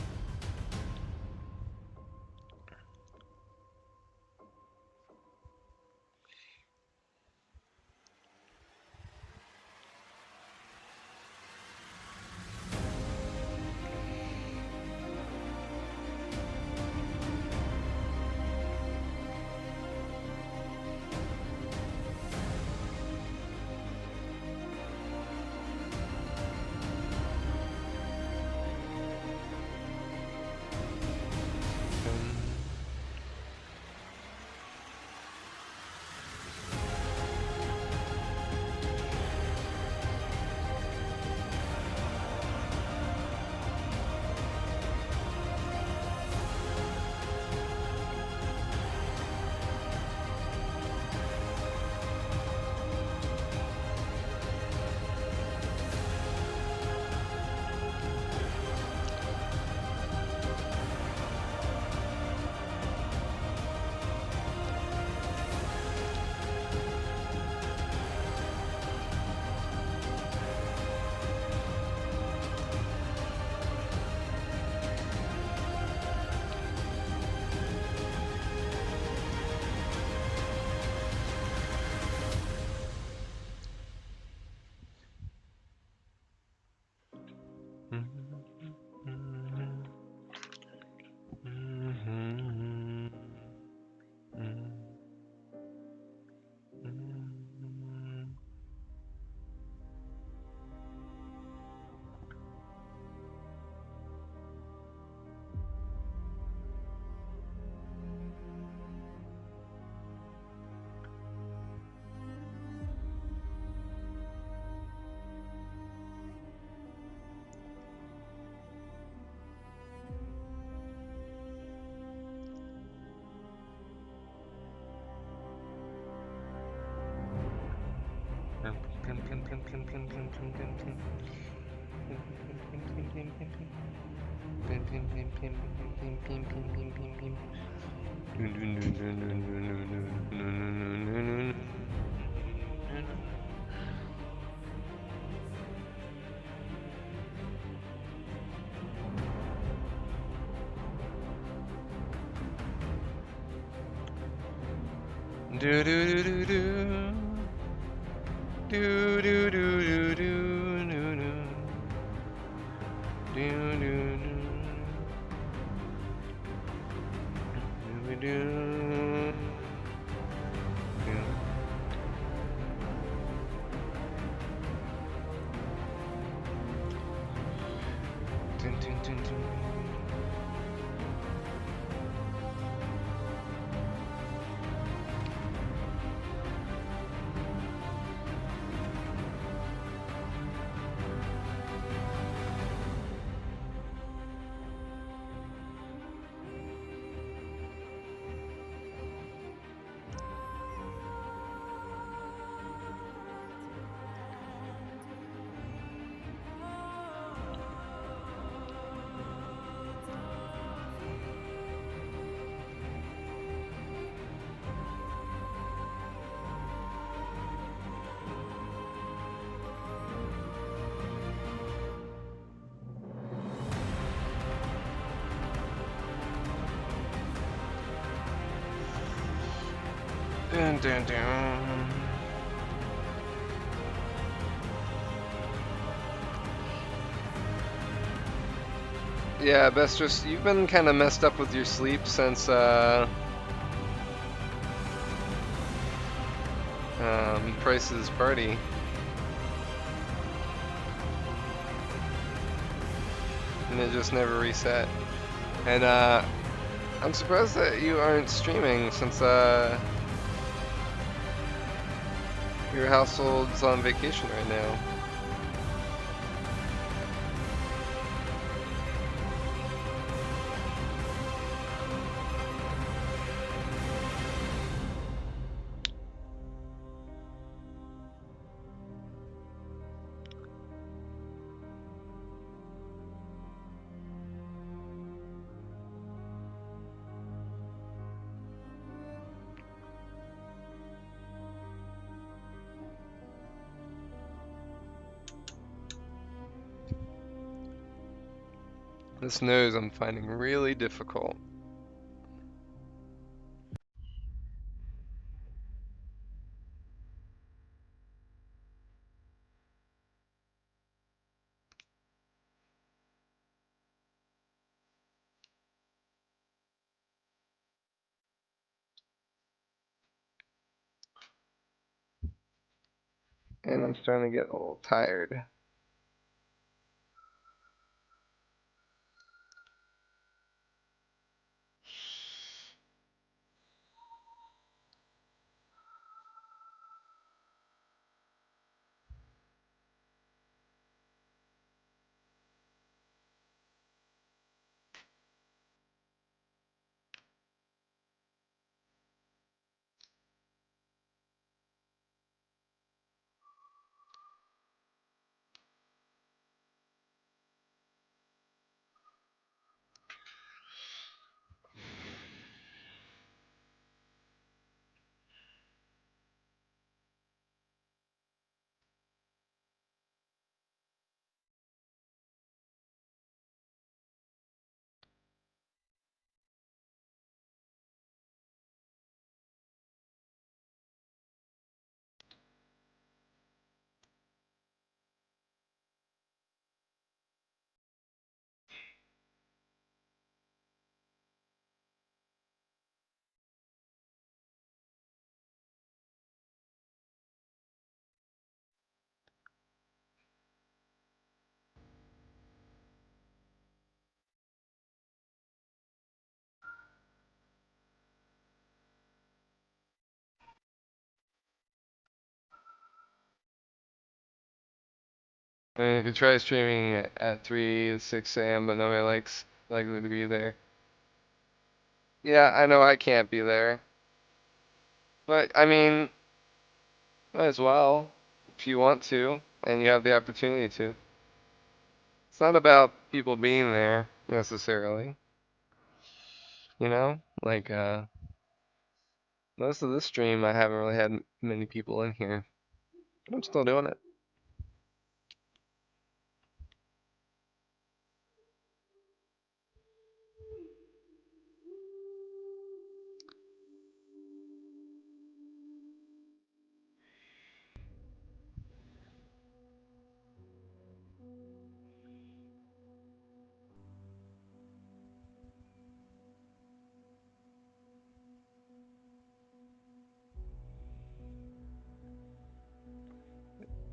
A: Do do do do do. Do do do do do do do. Do do do. Do do. Dun, dun, dun, dun. Dun, dun, dun. Yeah, Bestrus, you've been kind of messed up with your sleep since Price's party, and it just never reset. And I'm surprised that you aren't streaming since your household's on vacation right now. This nose I'm finding really difficult. And I'm starting to get a little tired. I mean, if you try streaming at 3 to 6 a.m., but nobody likely to be there. Yeah, I know I can't be there. But, I mean, might as well, if you want to, and you have the opportunity to. It's not about people being there, necessarily. You know? Like, most of this stream, I haven't really had many people in here. I'm still doing it.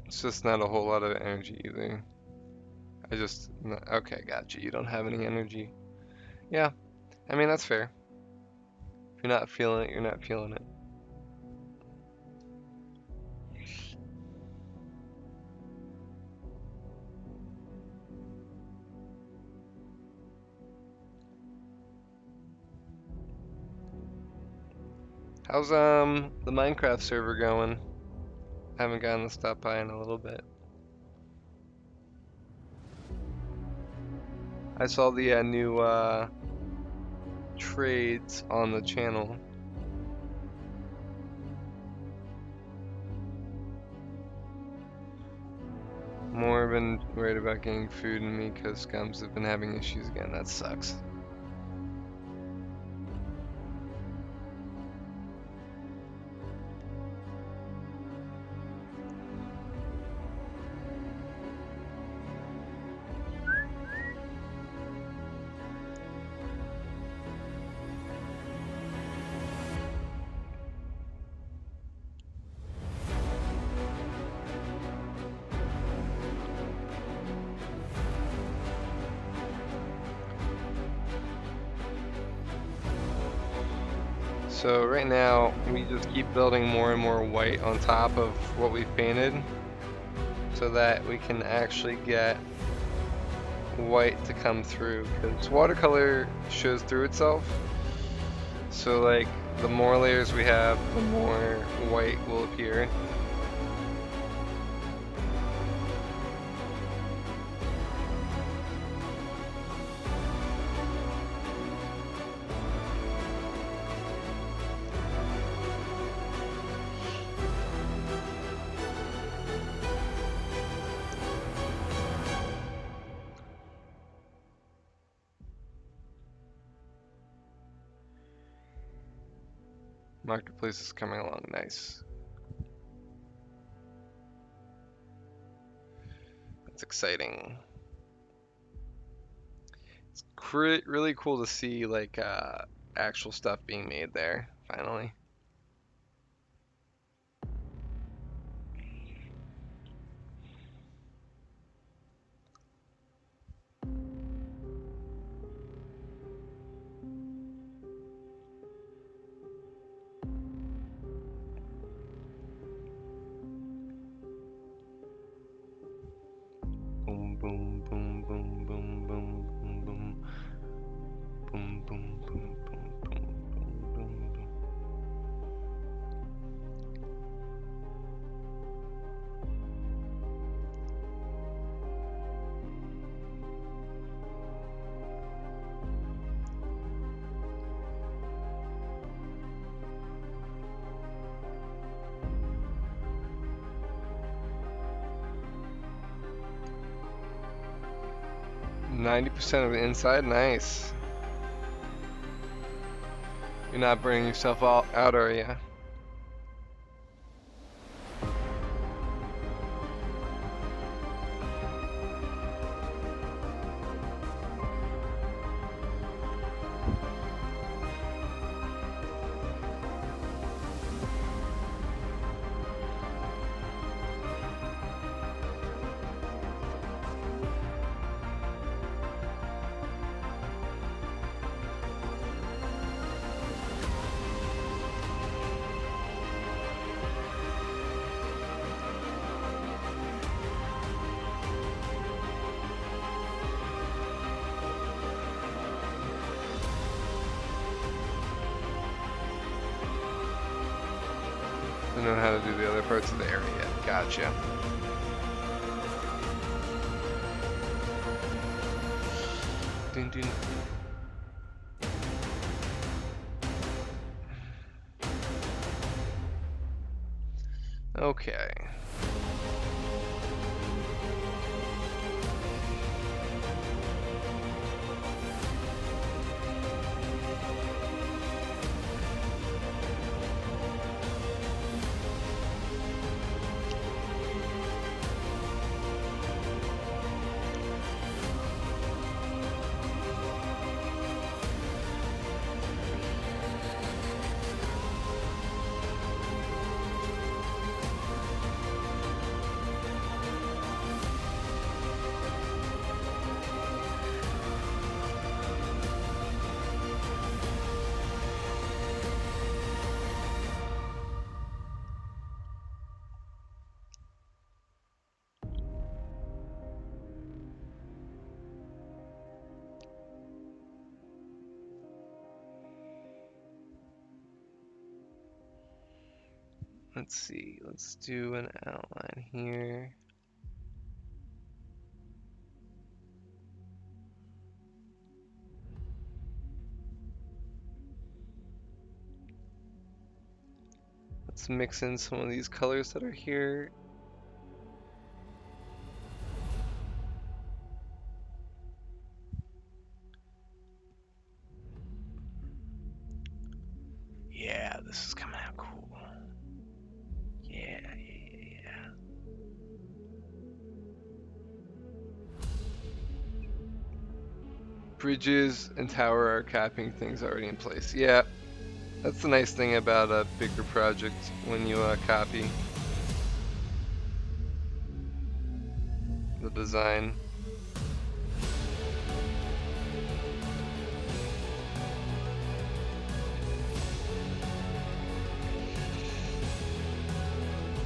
A: It's just not a whole lot of energy either. Okay, gotcha. You don't have any energy. Yeah, I mean, that's fair. If you're not feeling it, you're not feeling it. How's the Minecraft server going? Haven't gotten to stop by in a little bit. I saw the new trades on the channel. More been worried about getting food in me because gums have been having issues again. That sucks. So right now we just keep building more and more white on top of what we've painted so that we can actually get white to come through, because watercolor shows through itself. So like the more layers we have, the more white will appear. Marketplace is coming along nice. That's exciting. It's really cool to see like actual stuff being made there finally. Boom, boom, boom, boom, boom, boom, boom, boom, boom, boom, boom, boom, boom, boom, boom. 90% of the inside, nice. You're not burning yourself out, are you? I don't know how to do the other parts of the area yet. Gotcha. Ding, ding. Okay. Let's see. Let's do an outline here. Let's mix in some of these colors that are here. Yeah, this is coming out cool. Yeah. Bridges and tower are capping things already in place. Yeah, that's the nice thing about a bigger project when you copy the design.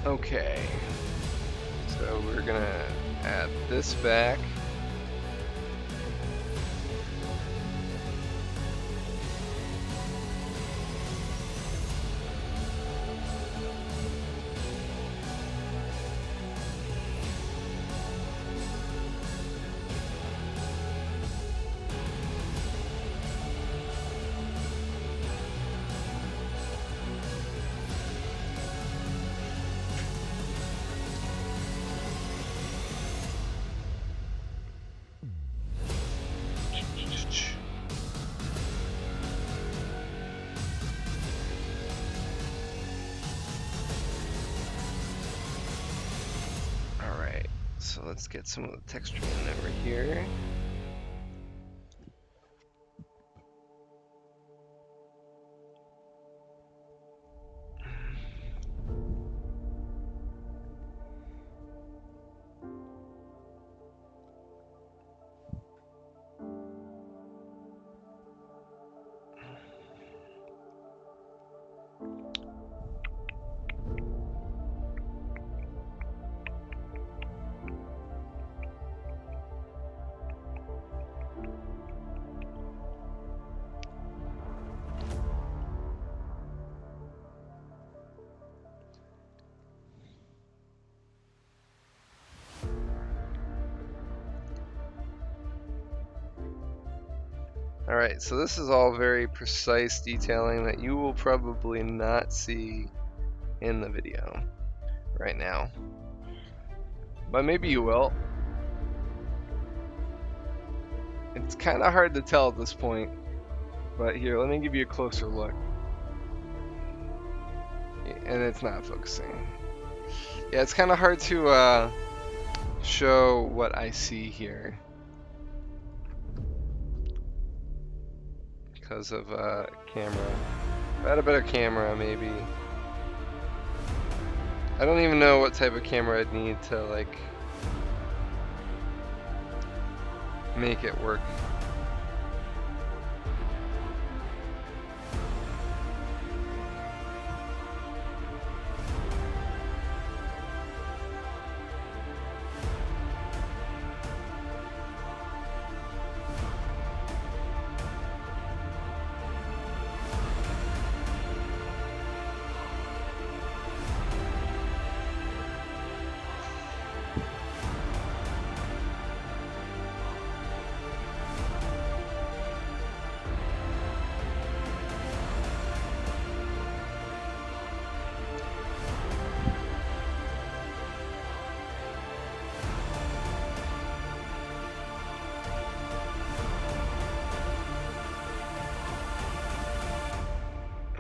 A: Okay, so we're gonna add this back. Alright, so let's get some of the texture in over here. Alright, so this is all very precise detailing that you will probably not see in the video right now. But maybe you will. It's kind of hard to tell at this point. But here, let me give you a closer look. And it's not focusing. Yeah, it's kind of hard to show what I see here. Because of camera. If I had a better camera, maybe. I don't even know what type of camera I'd need to like make it work.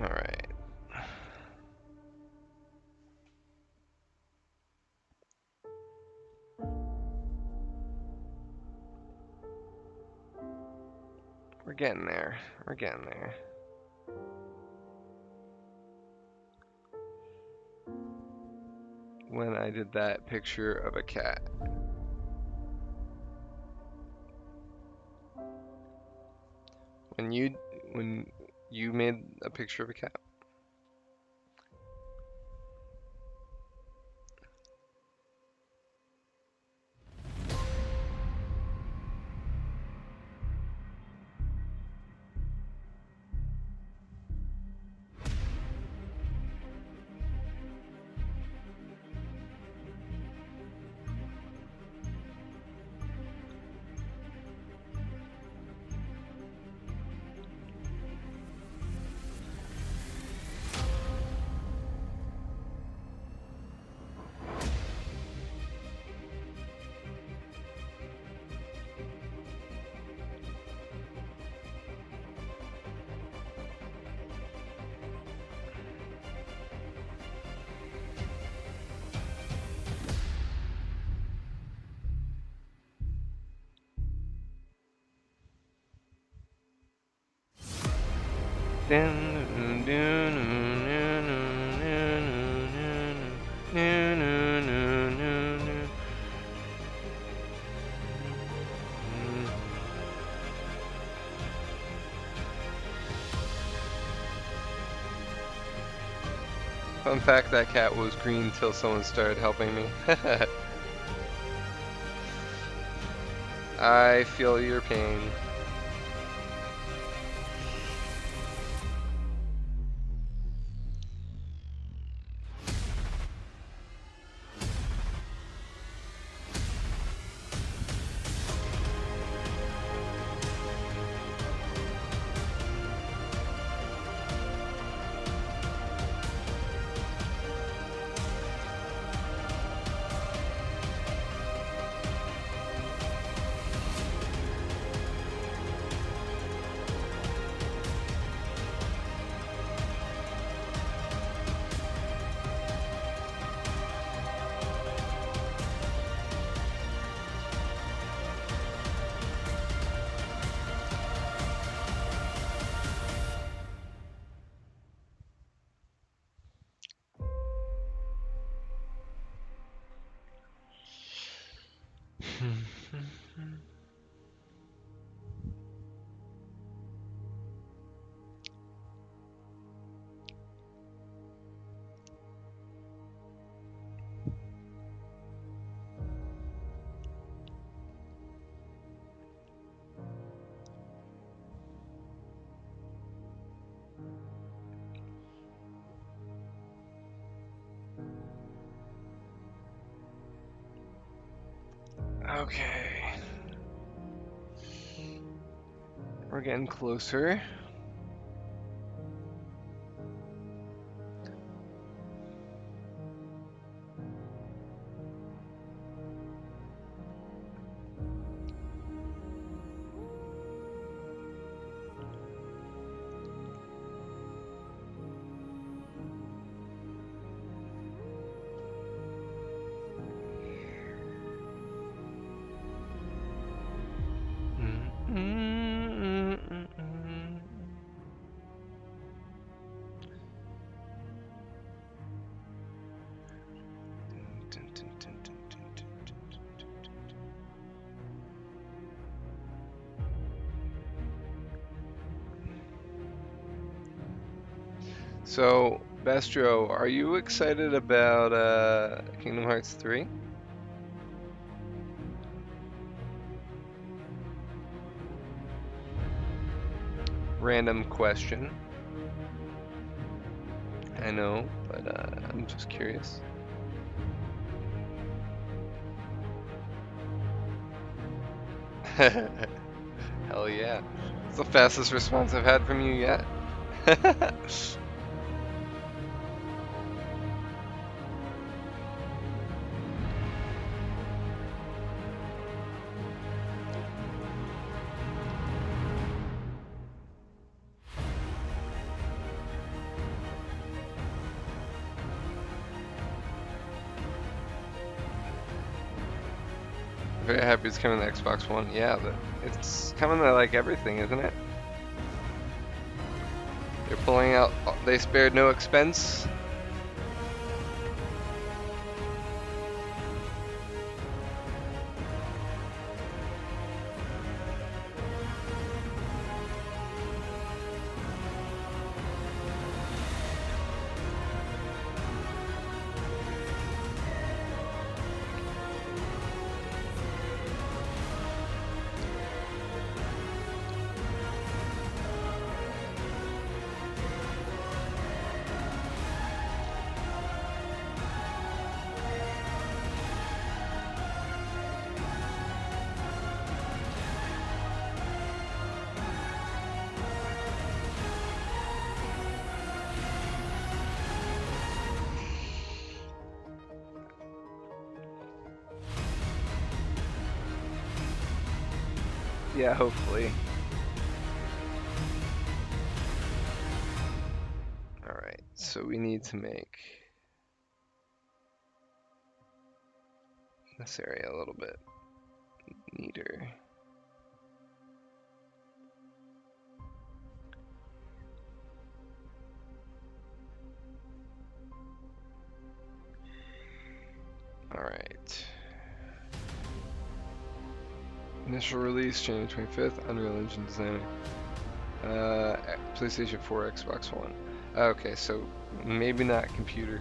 A: Alright. We're getting there. We're getting there. When I did that picture of a cat. When you made a picture of a cat. Fun fact, that cat was green till someone started helping me. I feel your pain. Okay. We're getting closer. So, Bastro, are you excited about Kingdom Hearts 3? Random question. I know, but I'm just curious. Hell yeah. It's the fastest response I've had from you yet. Very happy it's coming to Xbox One. Yeah, but it's coming to like everything, isn't it? They're pulling out, they spared no expense. Yeah, hopefully. Alright, so we need to make this area a little bit neater. Alright. Initial release, January 25th, Unreal Engine designer. PlayStation 4, Xbox One. Okay, so Maybe not computer.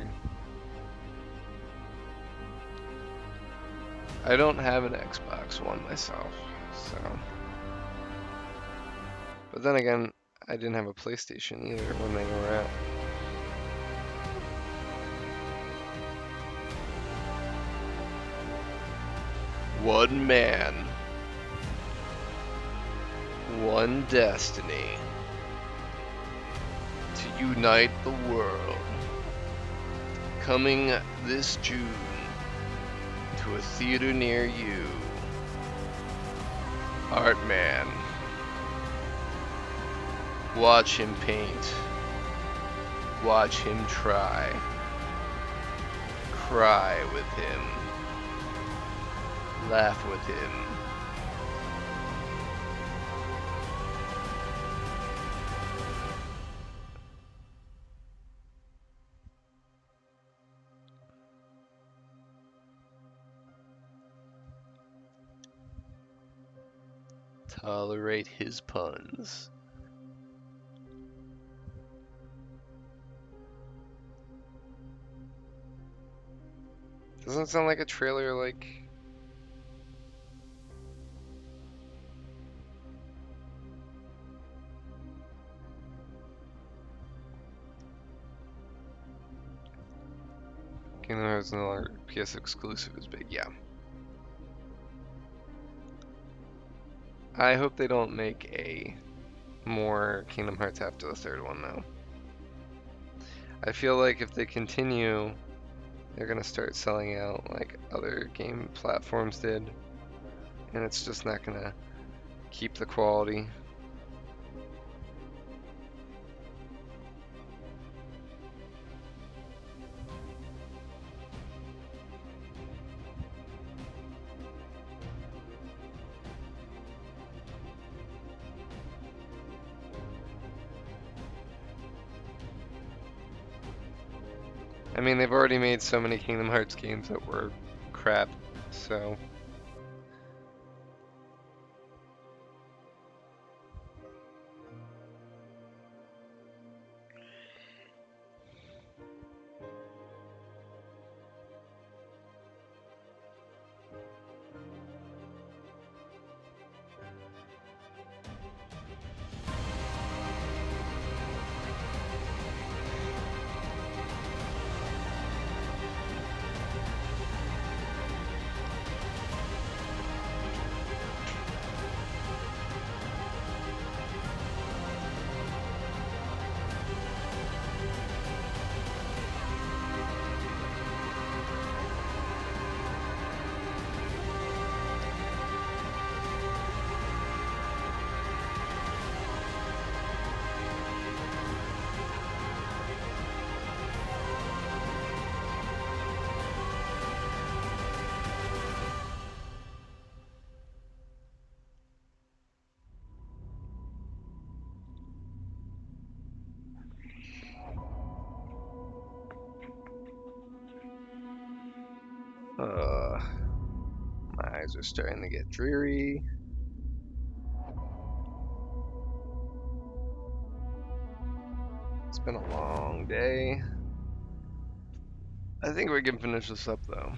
A: I don't have an Xbox One myself, so. But then again, I didn't have a PlayStation either when they were out. One man, one destiny to unite the world. Coming this June to a theater near you. Art Man. Watch him paint. Watch him try. Cry with him. Laugh with him. Tolerate his puns. Doesn't it sound like a trailer like Kingdom Hearts no longer PS exclusive is big, yeah. I hope they don't make a more Kingdom Hearts after the third one though. I feel like if they continue, they're gonna start selling out like other game platforms did, and it's just not gonna keep the quality. I mean, they've already made so many Kingdom Hearts games that were crap, so. My eyes are starting to get dreary. It's been a long day. I think we can finish this up though.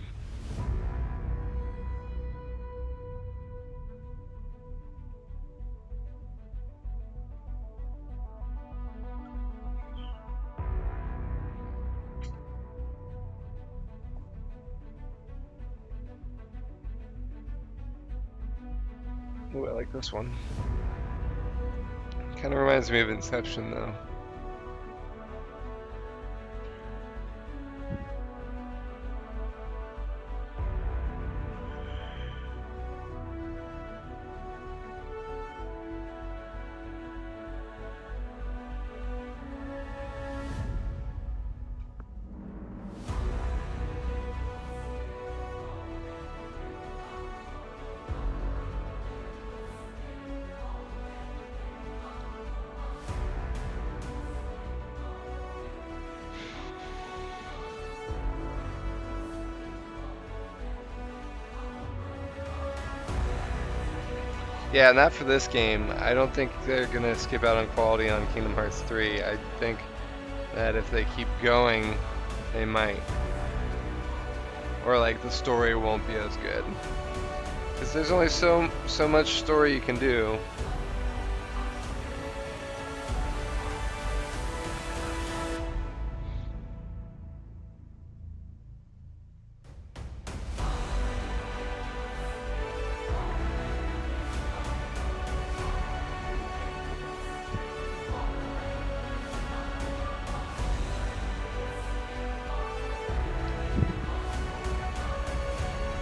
A: Ooh, I like this one. Kind of reminds me of Inception though. Yeah, not for this game. I don't think they're gonna skip out on quality on Kingdom Hearts 3. I think that if they keep going, they might. Or like the story won't be as good. Because there's only so much story you can do.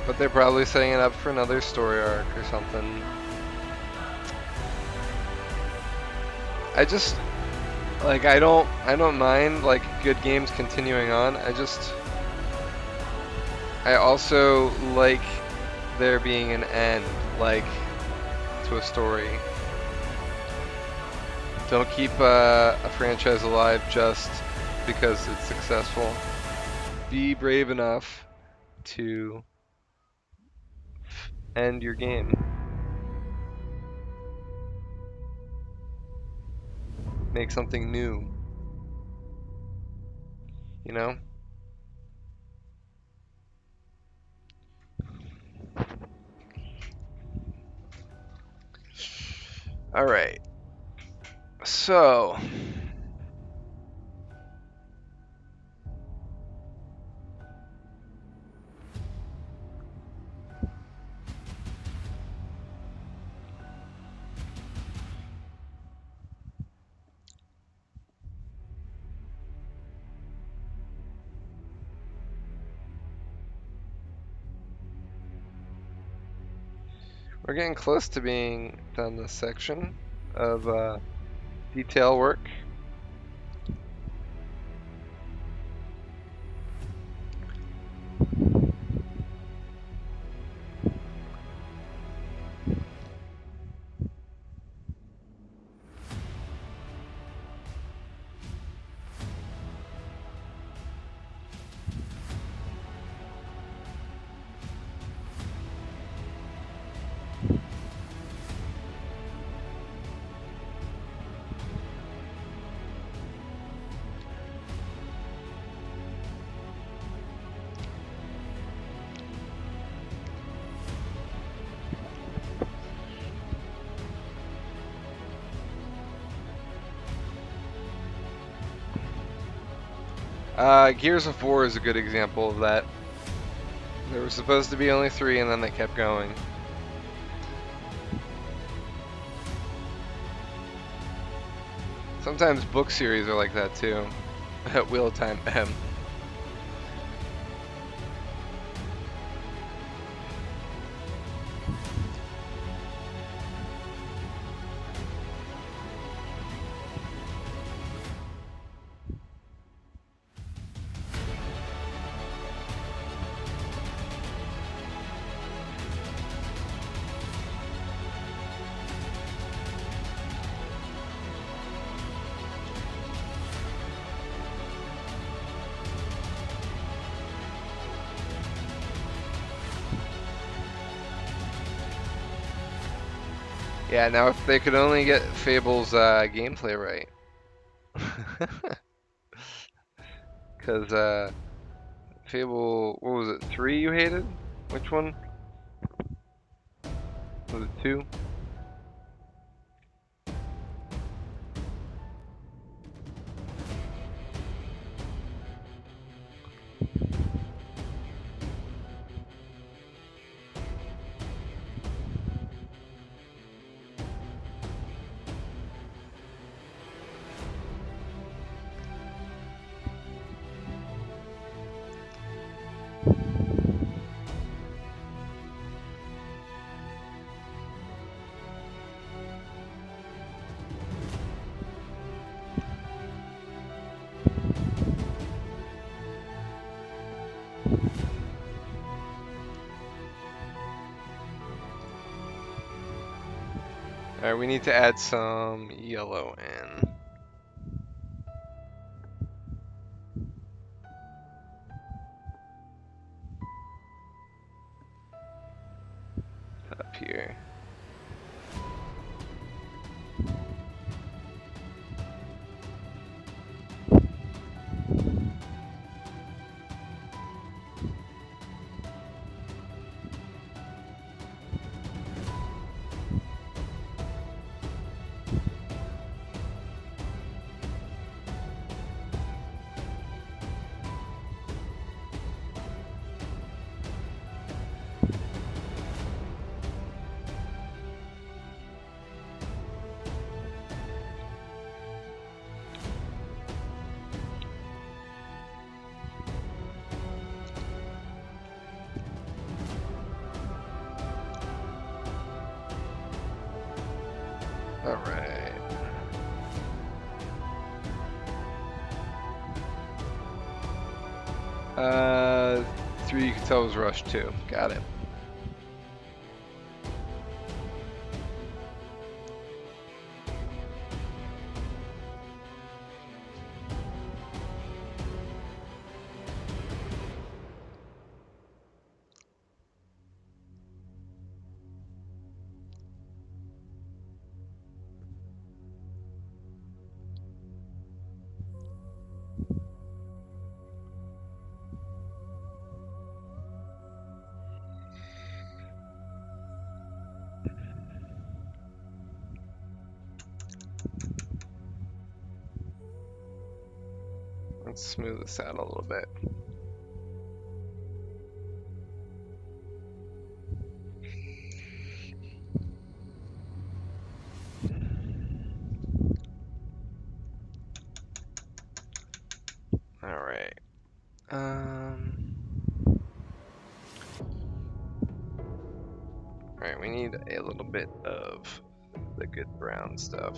A: But they're probably setting it up for another story arc or something. I just like I don't mind like good games continuing on. I also like there being an end, like to a story. Don't keep a franchise alive just because it's successful. Be brave enough to end your game. Make something new. You know? Alright. So, we're getting close to being done this section of detail work. Gears of War is a good example of that. There were supposed to be only 3 and then they kept going. Sometimes book series are like that too. Wheel of Time M. Yeah, now if they could only get Fable's gameplay right. Because Fable, what was it, 3 you hated? Which one? Was it 2? Alright, we need to add some yellow in. Up here. All right. Uh, 3 you can tell was rush 2. Got it. Let's smooth this out a little bit. All right. All right. We need a little bit of the good brown stuff.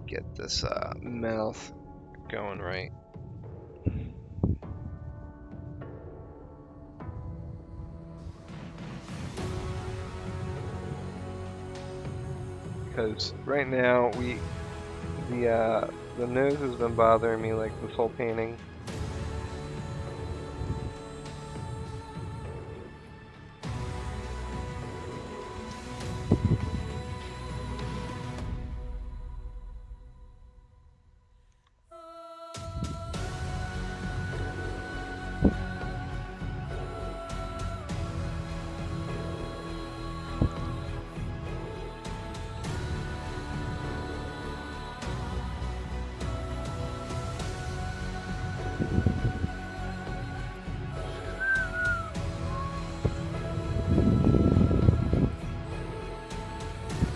A: Get this mouth going right. Because right now the nose has been bothering me like this whole painting.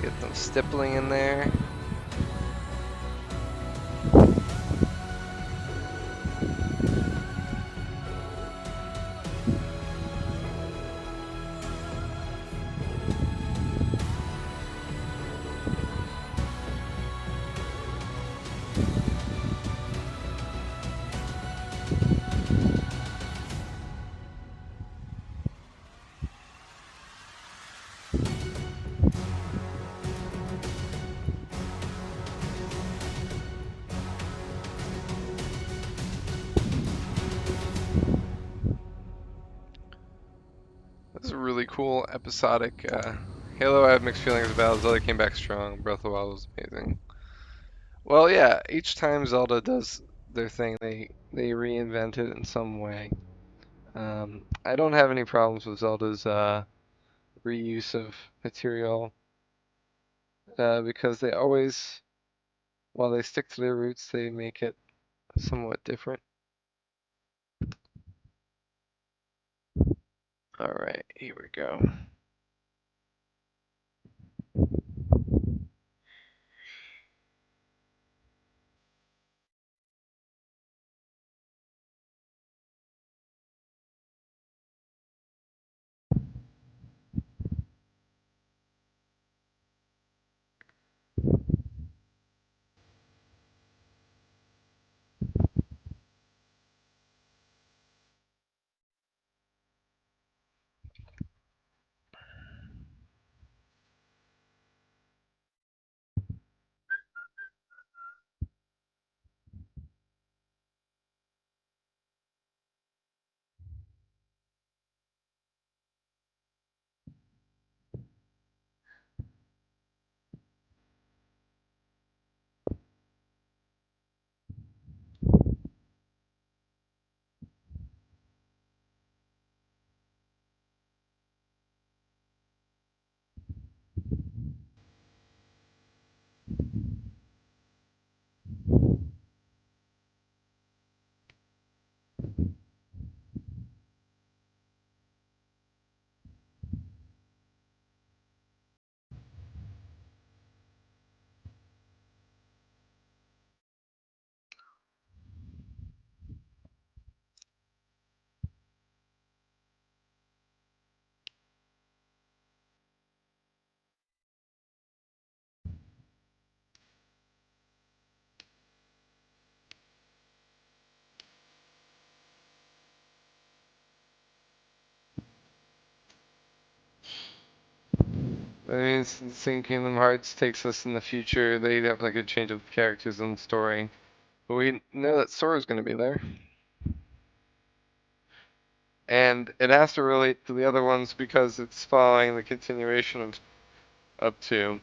A: Get some stippling in there. This is a really cool episodic. Halo I have mixed feelings about. Zelda came back strong. Breath of the Wild was amazing. Well, yeah, each time Zelda does their thing, they reinvent it in some way. I don't have any problems with Zelda's reuse of material because they always, while they stick to their roots, they make it somewhat different. All right, here we go. I mean, since Kingdom Hearts takes us in the future, they have like a change of characters in the story. But we know that Sora's gonna be there. And it has to relate to the other ones because it's following the continuation of up to.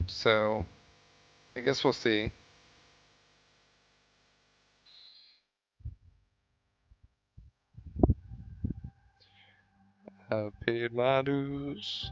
A: So, I guess we'll see. I've paid my dues.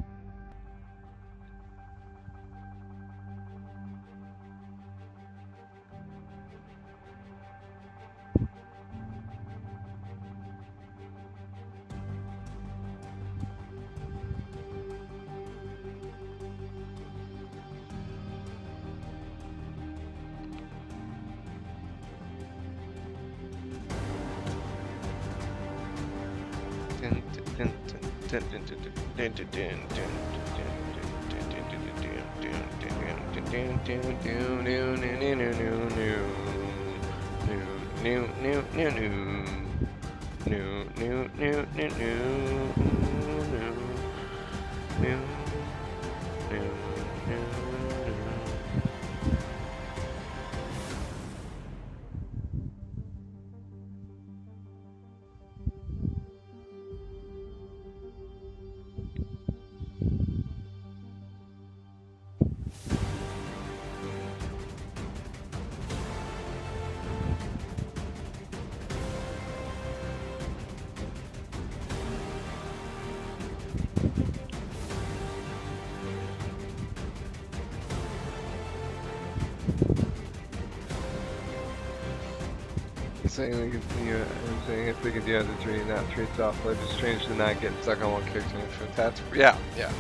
A: Saying they continue, I'm saying if they could do other three, not trade off, but it's strange to not get stuck on one character and for tats. Yeah, yeah.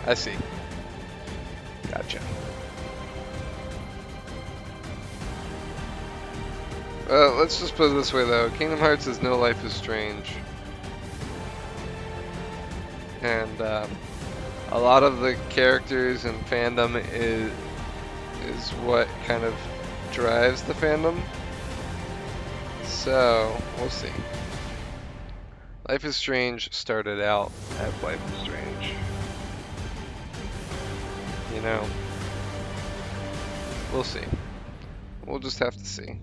A: I see. Gotcha. Let's just put it this way though. Kingdom Hearts is no Life is Strange. And a lot of the characters and fandom is what kind of drives the fandom. So, we'll see. Life is Strange started out as Life is Strange. You know, we'll see. We'll just have to see.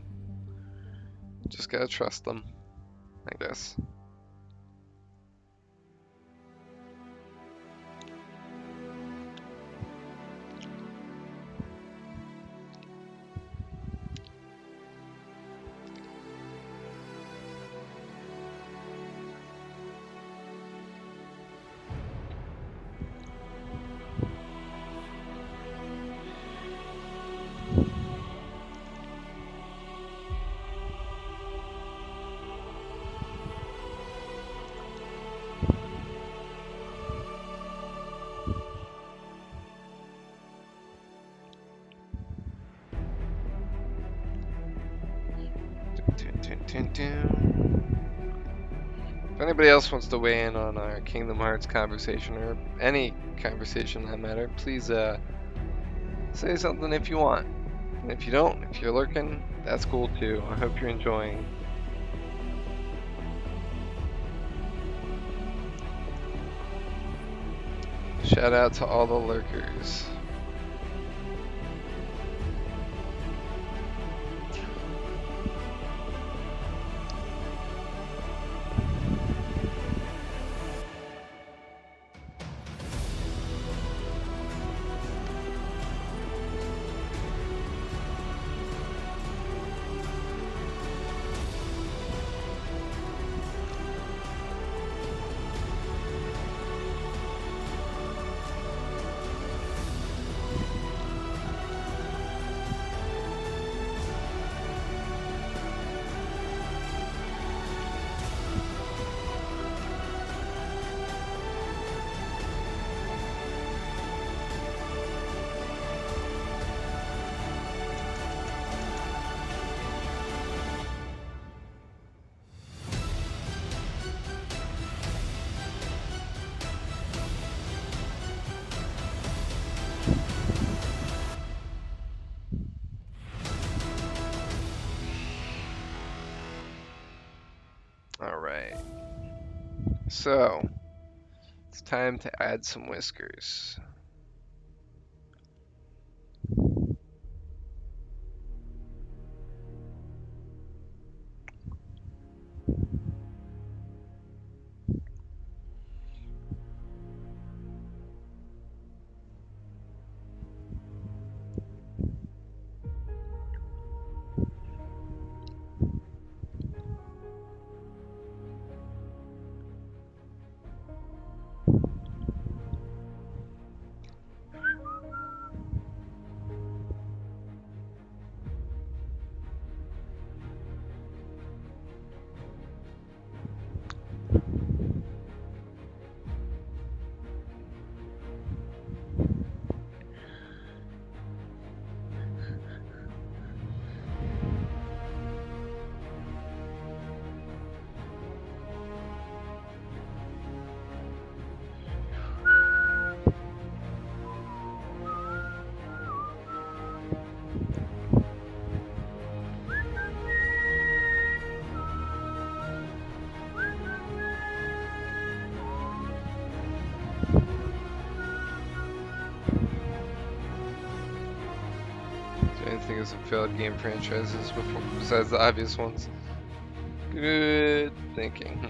A: Just gotta trust them, I guess. If anybody else wants to weigh in on our Kingdom Hearts conversation, or any conversation that matter, please say something if you want. And if you don't, if you're lurking, that's cool too. I hope you're enjoying. Shout out to all the lurkers. Alright. So, it's Time to add some whiskers. Anything as a failed game franchises before, besides the obvious ones? Good thinking.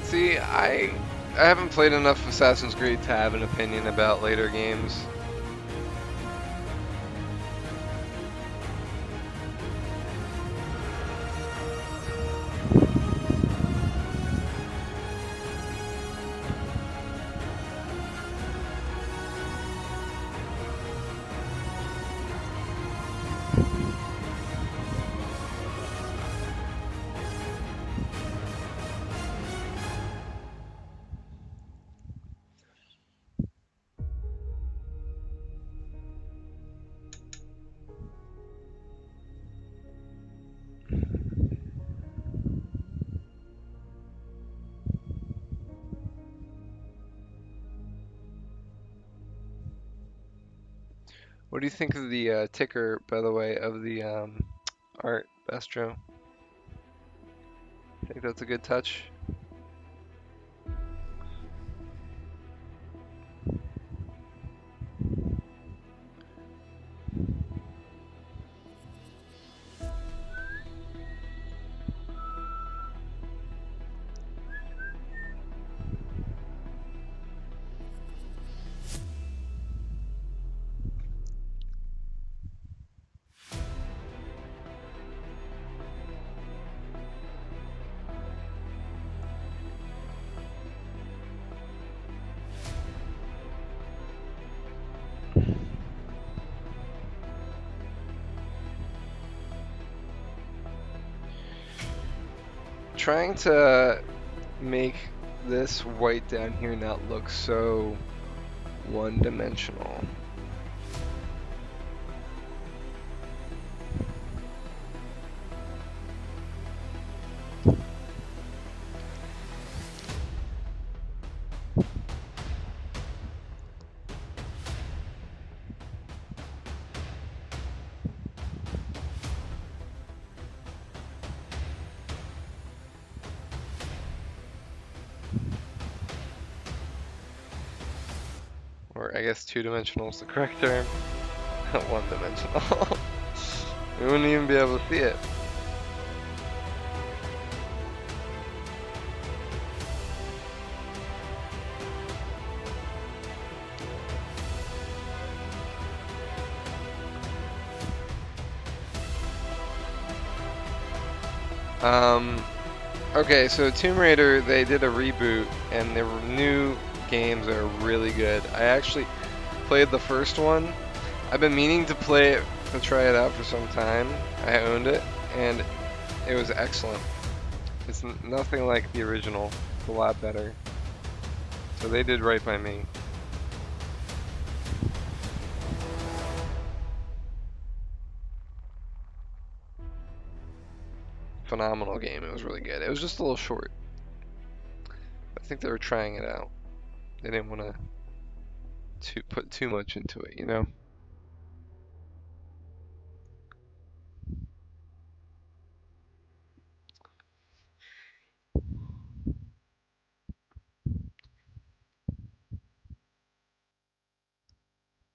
A: See, I haven't played enough Assassin's Creed to have an opinion about later games. What do you think of the ticker, by the way, of the art, Bestro? Think that's a good touch? Trying to make this white down here not look so one-dimensional. Or I guess two-dimensional is the correct term. One-dimensional. We wouldn't even be able to see it. Okay, so Tomb Raider, they did a reboot, and the new games are really good. I actually played the first one. I've been meaning to play it to try it out for some time. I owned it, and it was excellent. It's nothing like the original. It's a lot better. So they did right by me. Phenomenal game. It was really good. It was just a little short. I think they were trying it out. They didn't want to put too much into it, you know?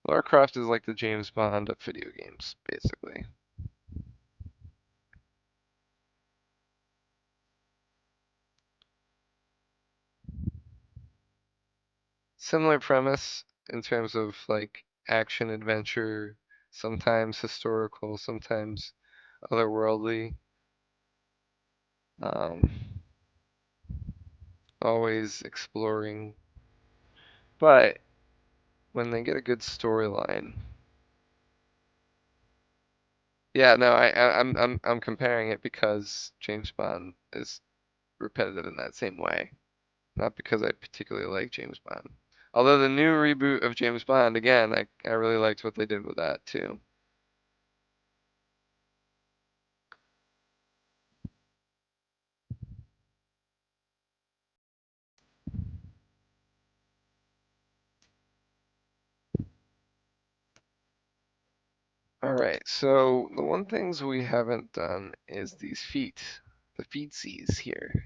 A: Lara Croft is like the James Bond of video games, basically. Similar premise in terms of like action adventure, sometimes historical, sometimes otherworldly. Um, always exploring. But when they get a good storyline, yeah, no, I'm comparing it because James Bond is repetitive in that same way, not because I particularly like James Bond. Although the new reboot of James Bond, again, I really liked what they did with that too. All right, so the one things we haven't done is these feet, the feetsies here.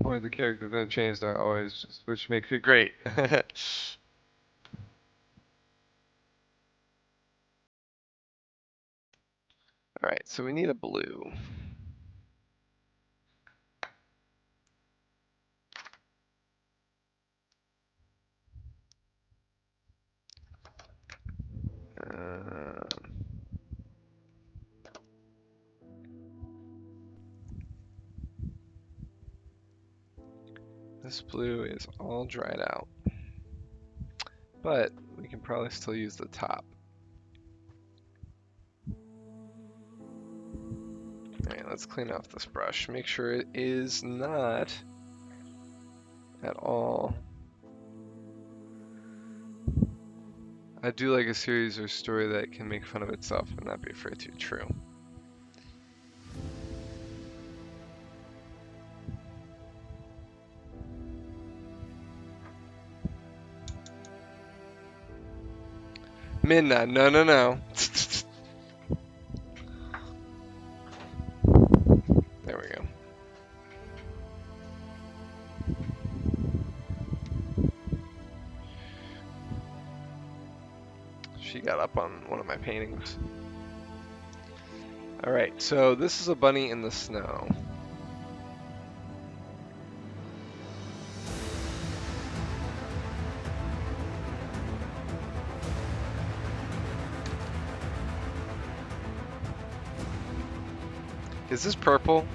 A: Or the characters that changed are always just, which makes it great. All right, so we need a blue. Uh, this blue is all dried out, but we can probably still use the top. All right, let's clean off this brush. Make sure it is not at all. I do like a series or story that can make fun of itself and not be afraid to. True. Minna, no, no, no. There we go. She got up on one of my paintings. All right, so this is a bunny in the snow. Is this purple?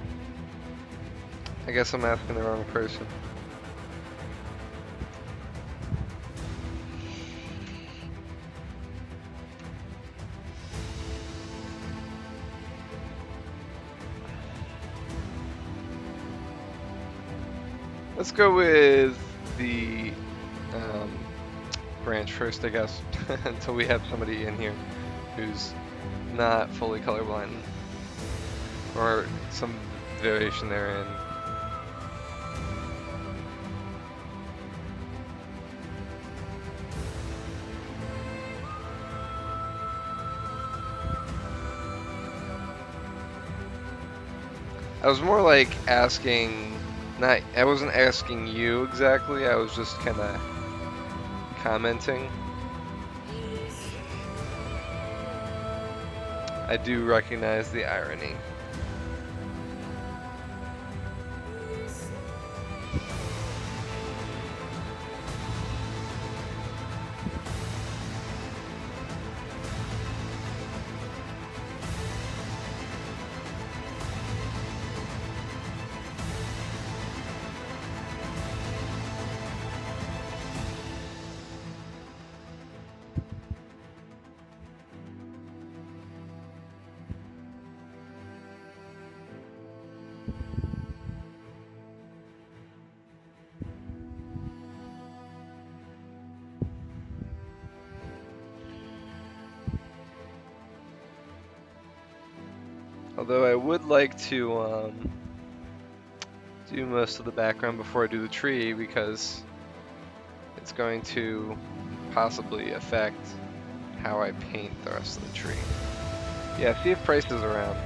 A: I guess I'm asking the wrong person. Let's go with the branch first, I guess, until we have somebody in here who's not fully colorblind or some variation therein. I was more like asking, not, I wasn't asking you exactly, I was just kind of commenting. I do recognize the irony. Although I would like to do most of the background before I do the tree because it's going to possibly affect how I paint the rest of the tree. Yeah, see if Price is around.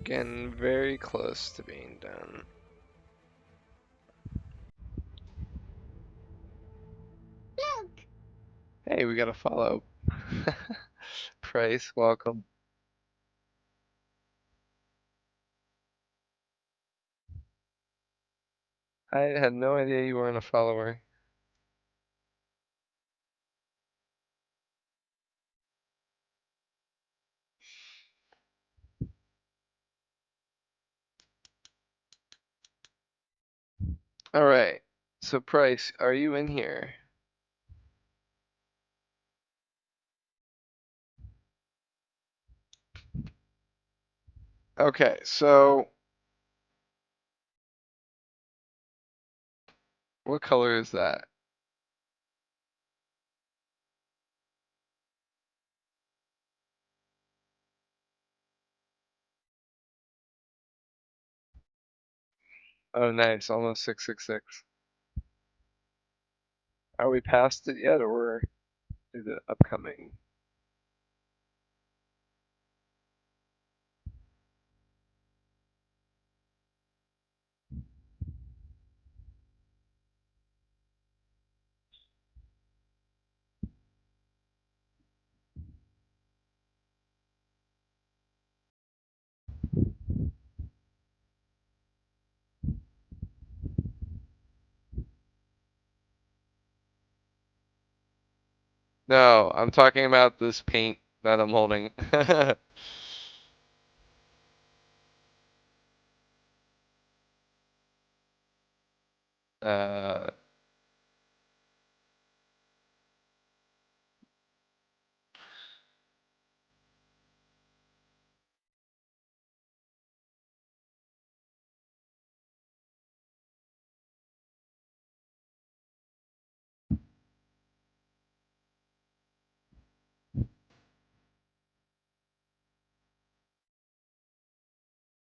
A: Again, very close to being done. Hey, we got a follow. Price, welcome. I had no idea you weren't a follower. All right. So Price, are you in here? Okay, so what color is that? Oh, nice, almost 666. Are we past it yet, or is it upcoming? No, I'm talking about this paint that I'm holding. Uh,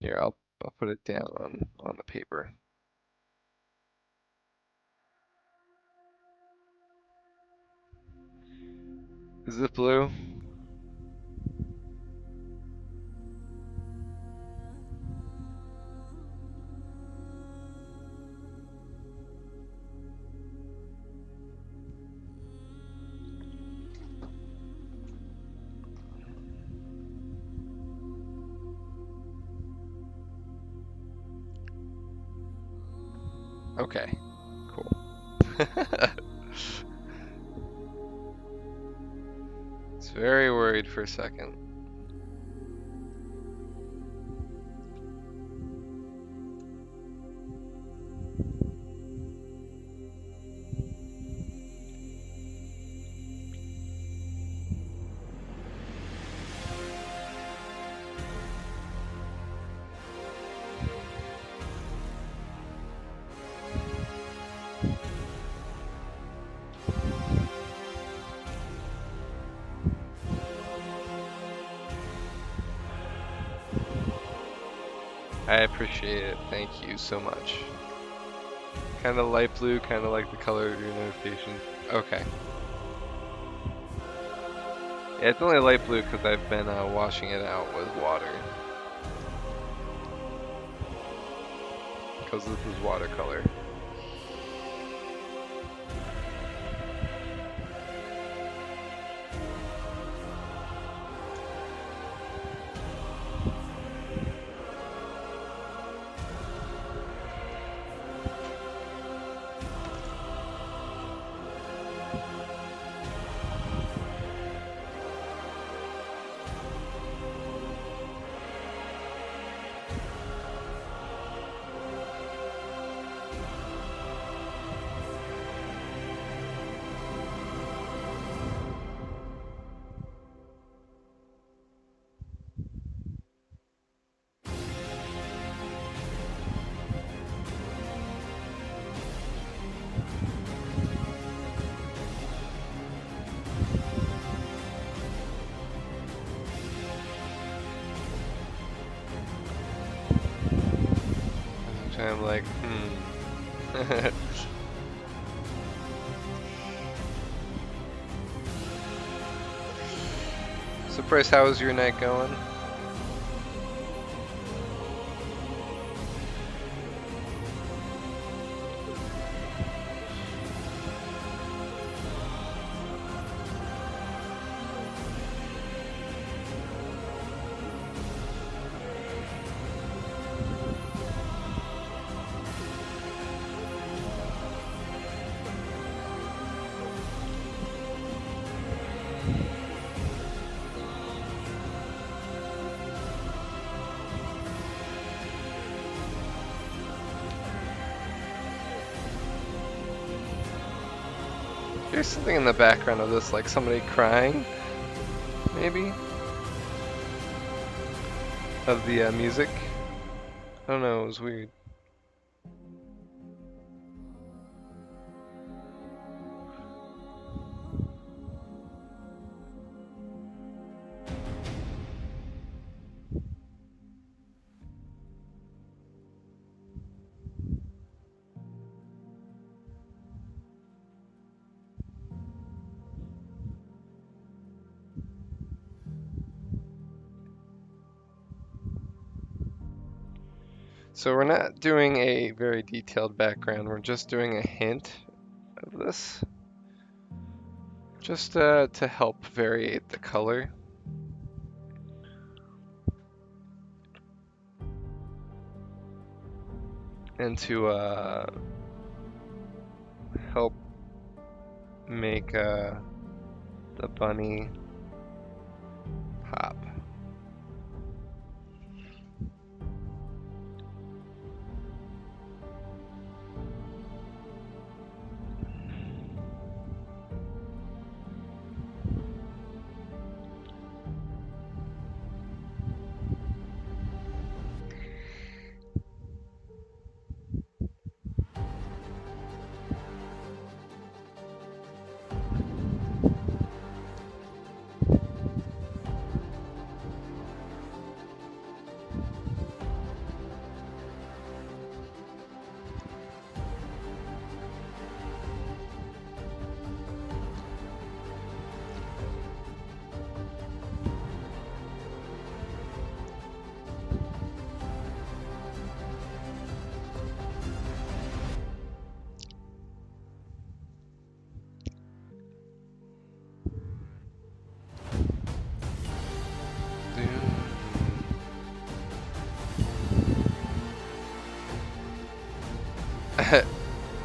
A: Here, I'll put it down on the paper. Is it blue? Okay, cool. It's very worried for a second. I appreciate it. Thank you so much. Kind of light blue, kind of like the color of your notification. Okay. Yeah, it's only light blue because I've been washing it out with water. Because this is watercolor. And I'm like, So Bryce, how was your night going? There's something in the background of this, like somebody crying, maybe? Of the music? I don't know, it was weird. So we're not doing a very detailed background, we're just doing a hint of this. Just to help variate the color. And to help make the bunny pop.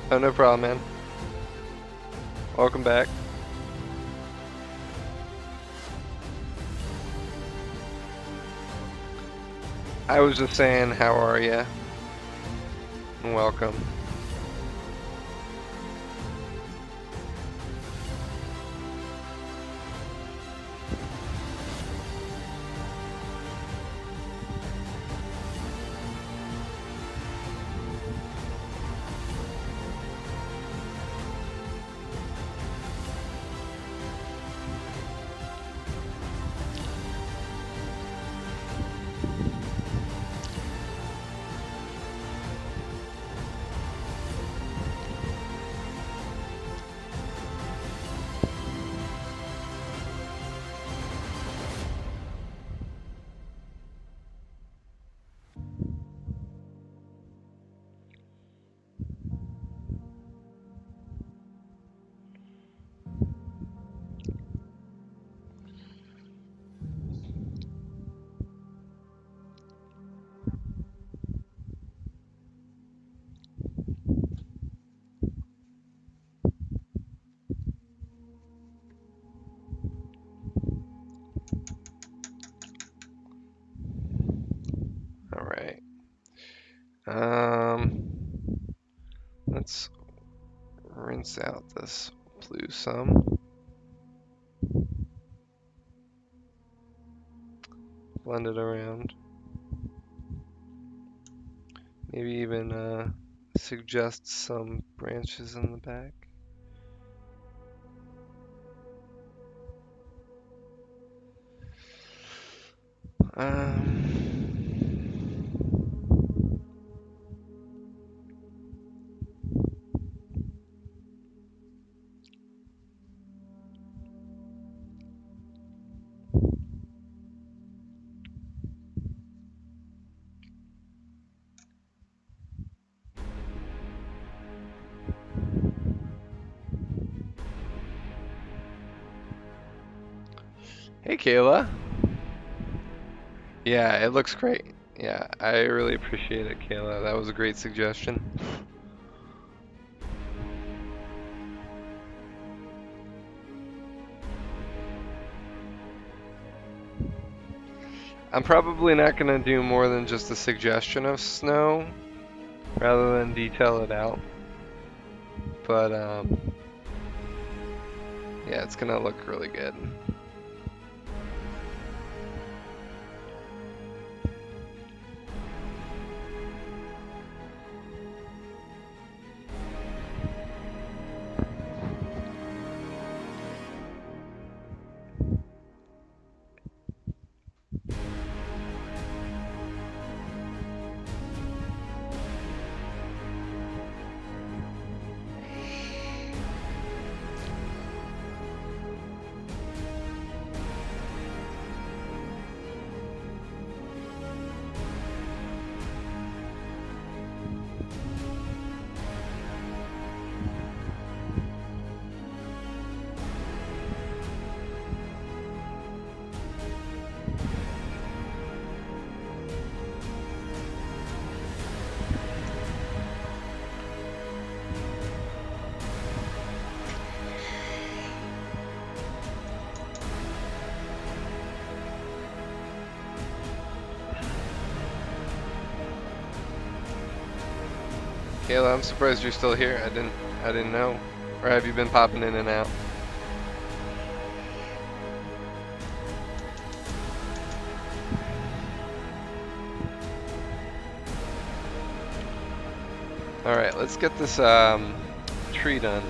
A: Oh, no problem, man. Welcome back. I was just saying, how are ya? And welcome. All right. Let's rinse out this blue some. Blend it around. Maybe even suggest some branches in the back. Hey, Kayla. Yeah, it looks great. Yeah, I really appreciate it, Kayla. That was a great suggestion. I'm probably not going to do more than just a suggestion of snow rather than detail it out. But yeah, it's going to look really good. Kayla, I'm surprised you're still here. I didn't know. Or have you been popping in and out? All right, let's get this tree done.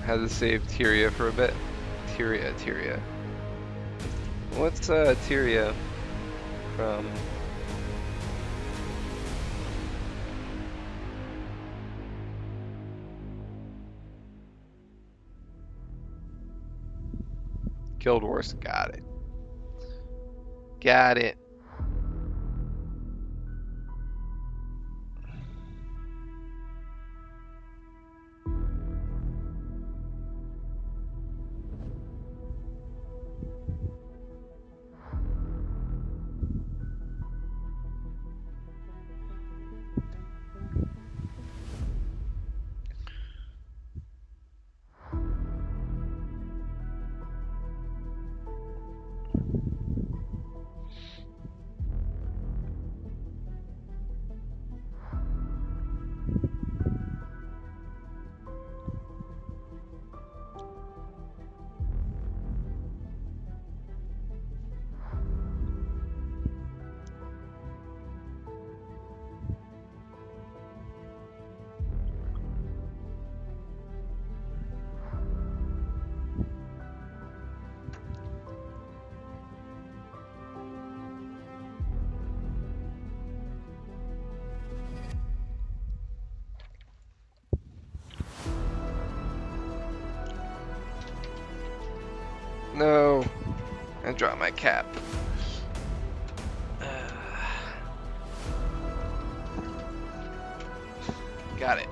A: Had to save Tyria for a bit. Tyria. What's Tyria from? Guild Wars. Got it. Got it. No, I dropped my cap. Got it.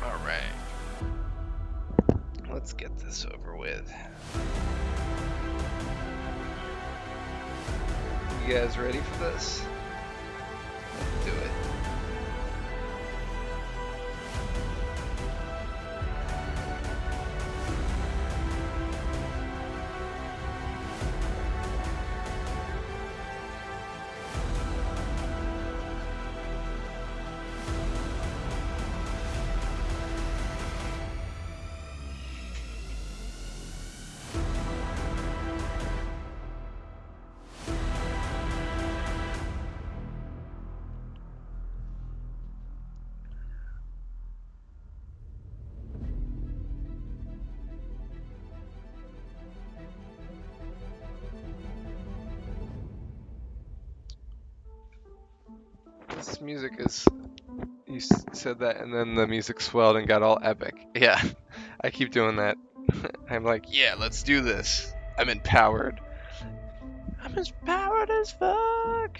A: Alright. Let's get this over with. You guys ready for this? Let's do it. This music is. You said that, and then the music swelled and got all epic. Yeah, I keep doing that. I'm like, yeah, let's do this. I'm empowered. I'm as powered as fuck.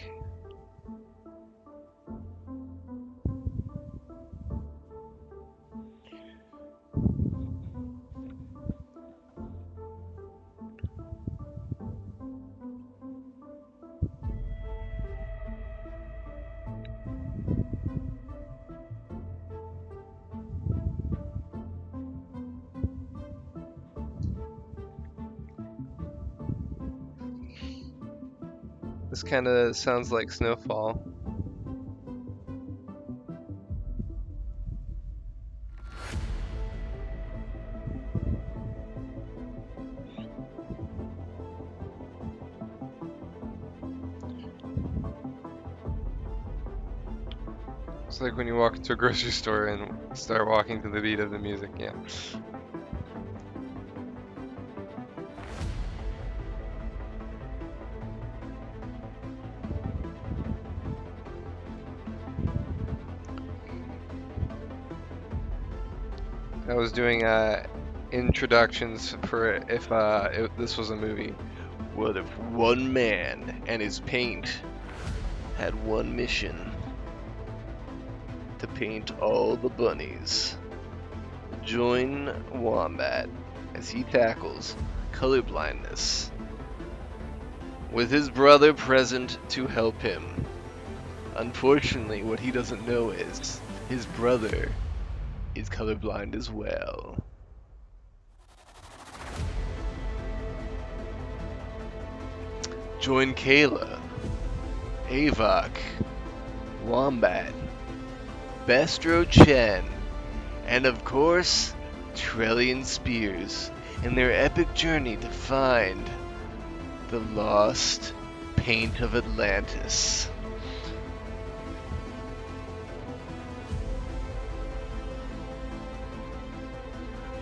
A: This kind of sounds like snowfall. It's like when you walk into a grocery store and start walking to the beat of the music, yeah. I was doing introductions for if this was a movie. What if one man and his paint had one mission? To paint all the bunnies. Join Wombat as he tackles color blindness, with his brother present to help him. Unfortunately, what he doesn't know is his brother is colorblind as well. Join Kayla, Avok, Wombat, Bestro Chen, and of course, Trellian Spears in their epic journey to find the lost paint of Atlantis.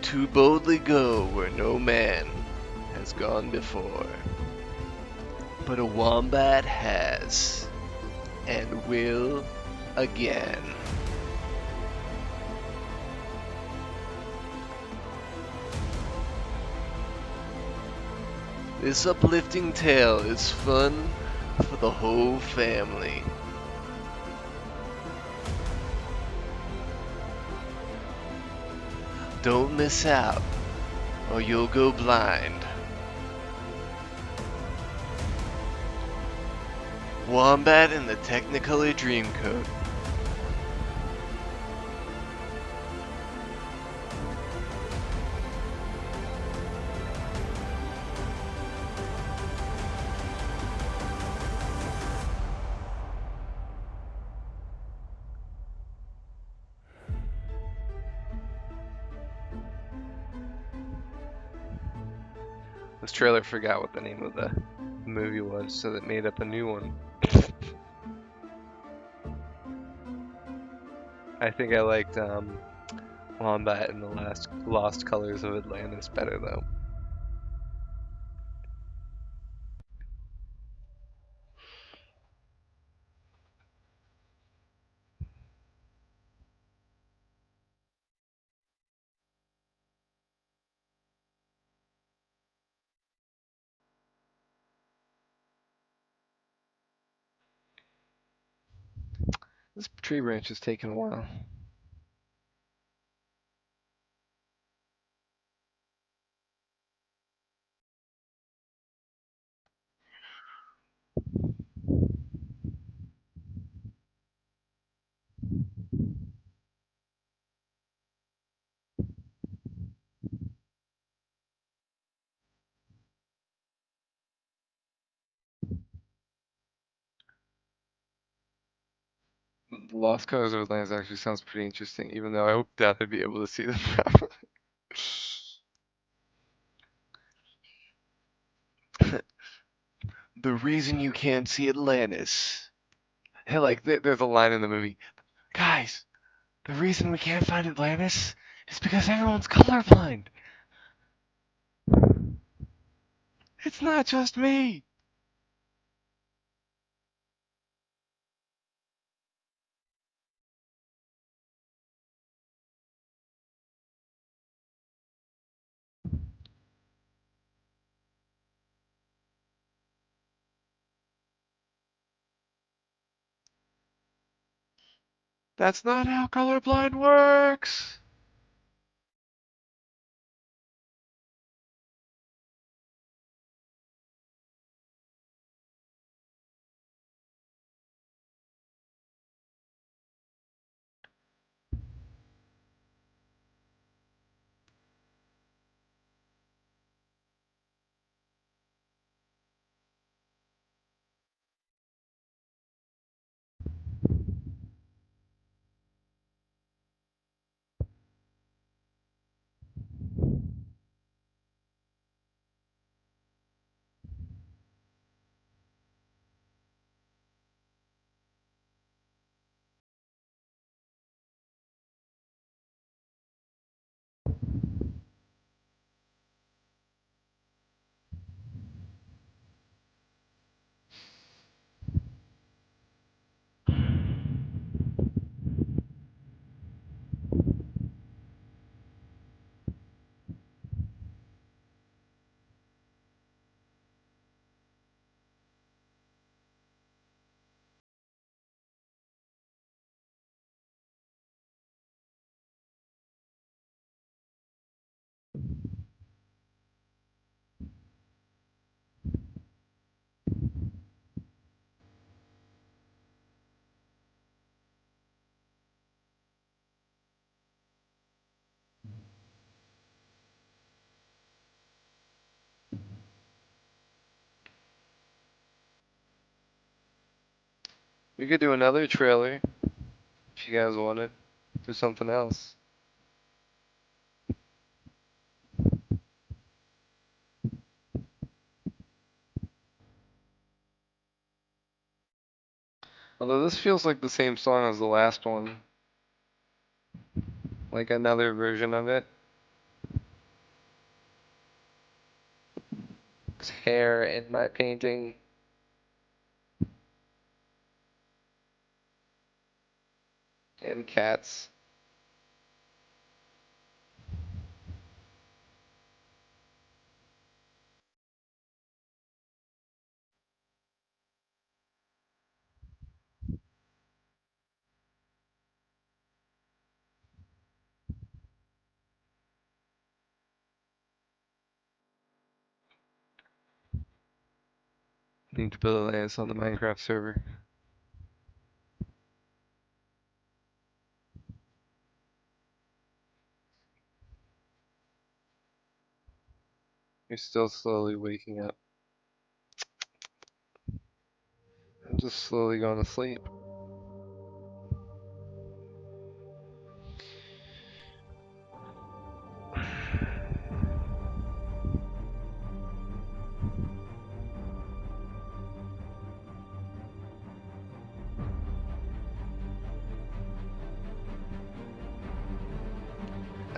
A: To boldly go where no man has gone before, but a wombat has and will again. This uplifting tale is fun for the whole family. Don't miss out, or you'll go blind. Wombat in the Technicolor Dreamcoat. This trailer forgot what the name of the movie was, so it made up a new one. I think I liked Wombat and the last Lost Colors of Atlantis better though. This tree branch is taking a while. The Lost Colors of Atlantis actually sounds pretty interesting, even though I hope that I'd be able to see them properly. The reason you can't see Atlantis. Hey, like, there's a line in the movie. Guys, the reason we can't find Atlantis is because everyone's colorblind. It's not just me. That's not how colorblind works. We could do another trailer if you guys wanted for something else. Although this feels like the same song as the last one. Like another version of it. It's Hare in my painting. And cats. Need to build a lance on the Minecraft server. You're still slowly waking up. I'm just slowly going to sleep.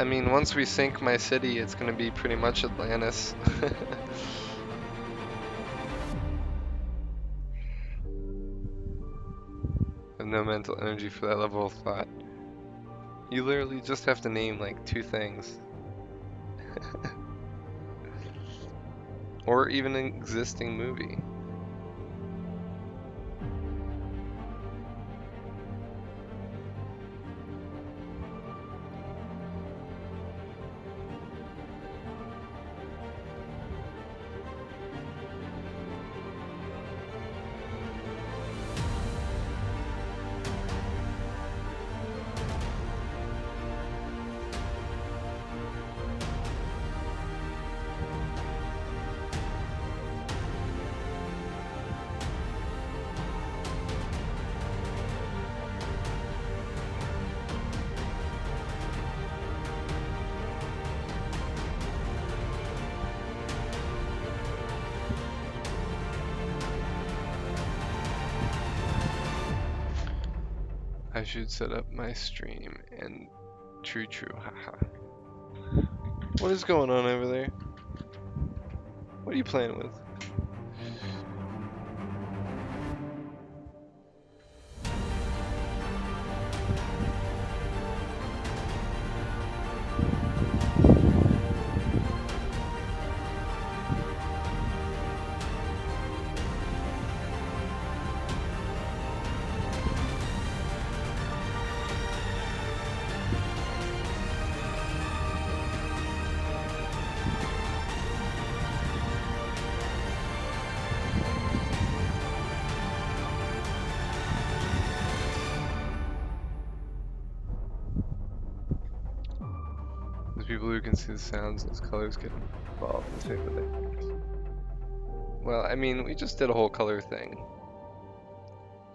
A: I mean, once we sink my city, it's gonna be pretty much Atlantis. I have no mental energy for that level of thought. You literally just have to name like 2 things. Or even an existing movie. I should set up my stream and true, haha. What is going on over there? What are you playing with? There's people who can see the sounds as colors get involved in the shape of it. Well, I mean, we just did a whole color thing.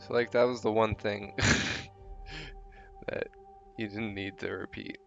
A: So like that was the one thing that you didn't need to repeat.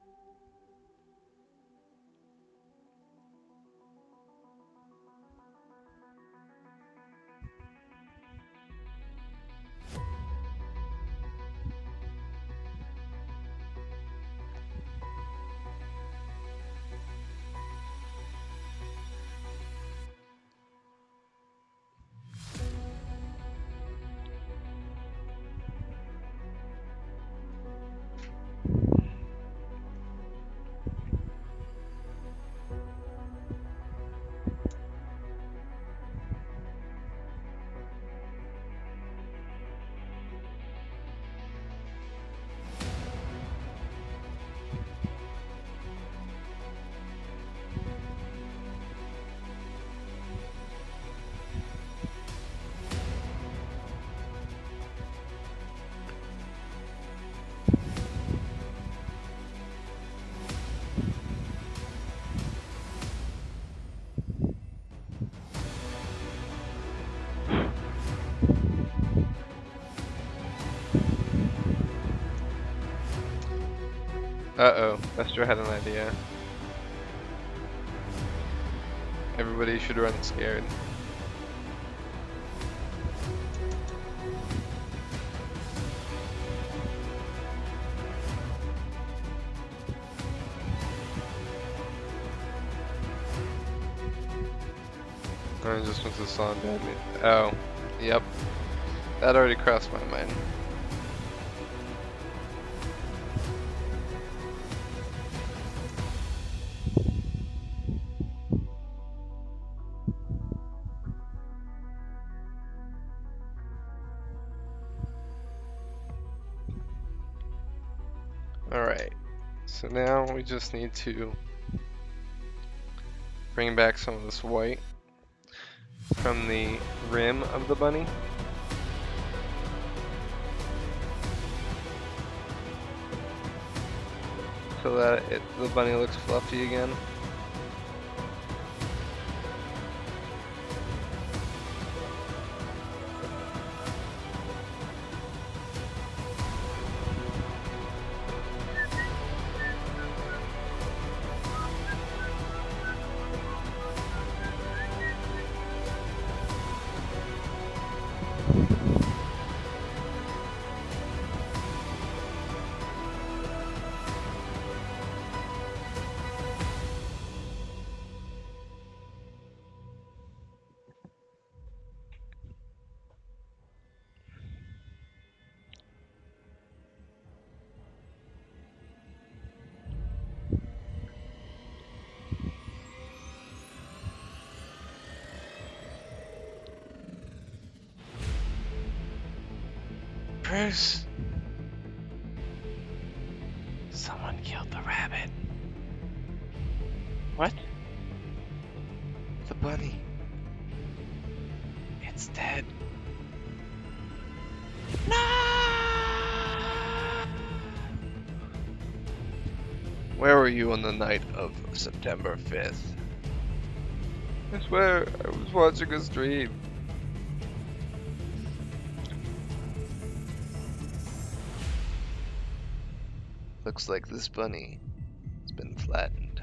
A: Uh-oh, Esther had an idea. Everybody should run scared. I just went to the song bad me. Oh, yep. That already crossed my mind. Alright, so now we just need to bring back some of this white from the rim of the bunny. So that the bunny looks fluffy again. Bruce! Someone killed the rabbit.
B: What?
A: The bunny. It's dead. Where were you on the night of September 5th? I swear, I was watching a stream. Looks like this bunny has been flattened.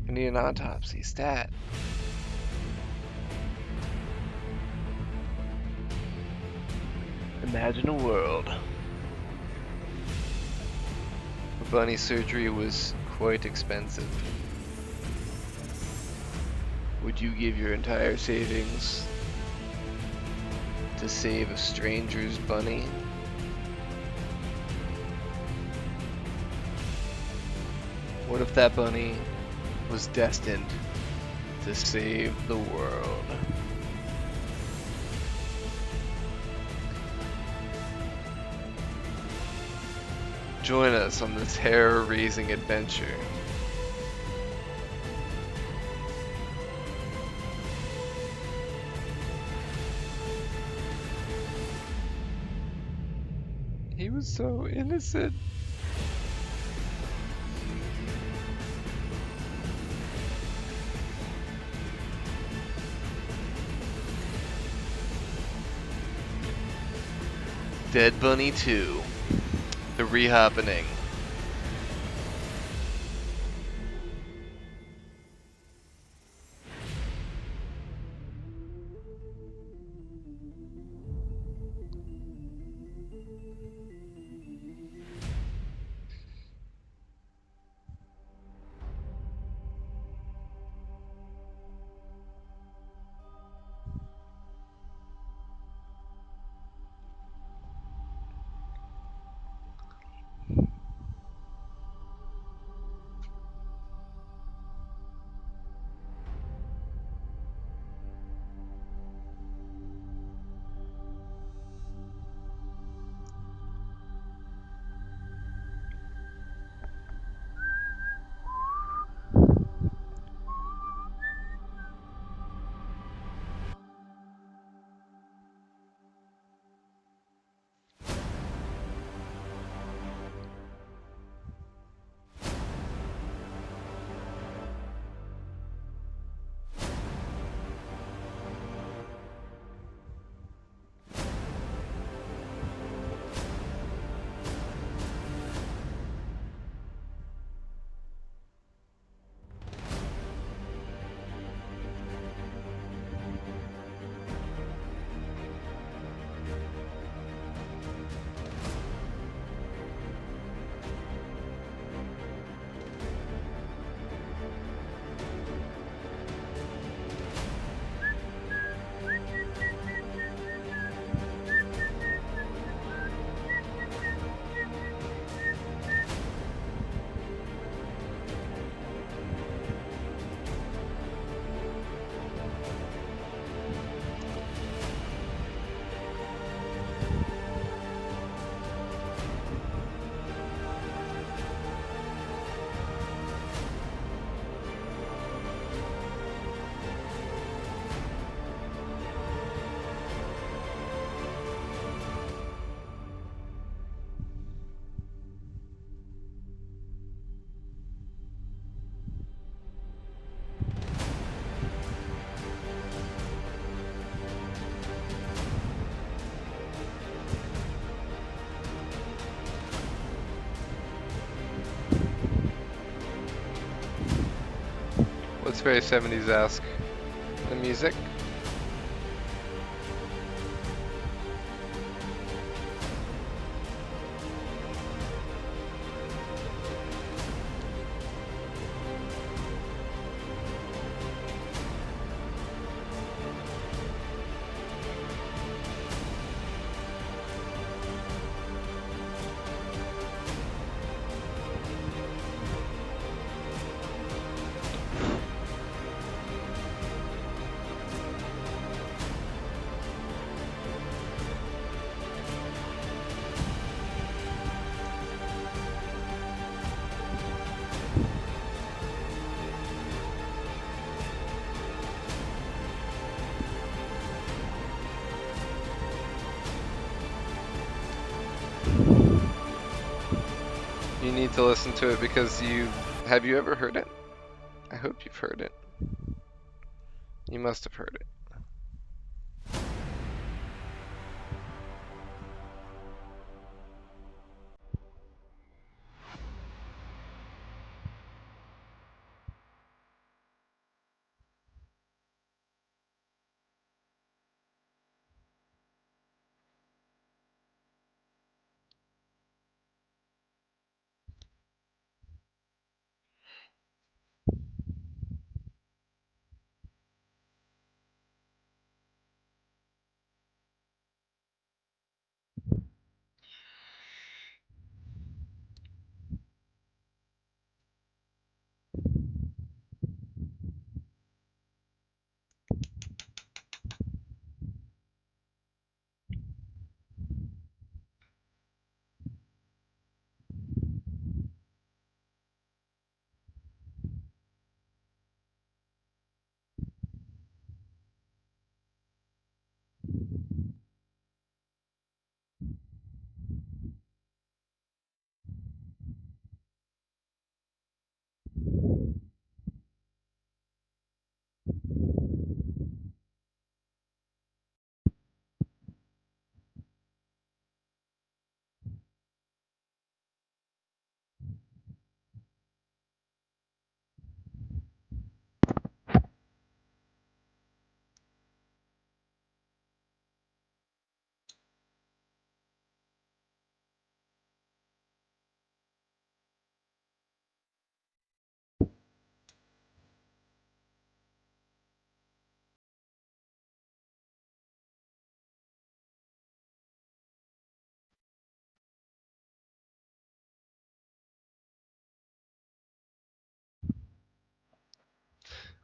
A: I need an autopsy stat.
B: Imagine a world.
A: The bunny surgery was quite expensive. Would you give your entire savings to save a stranger's bunny? What if that bunny was destined to save the world? Join us on this hair-raising adventure. He was so innocent. Dead Bunny 2. The Rehappening. What's very 70s-esque? The music? need to listen to it because have you ever heard it? I hope you've heard it. You must have heard it.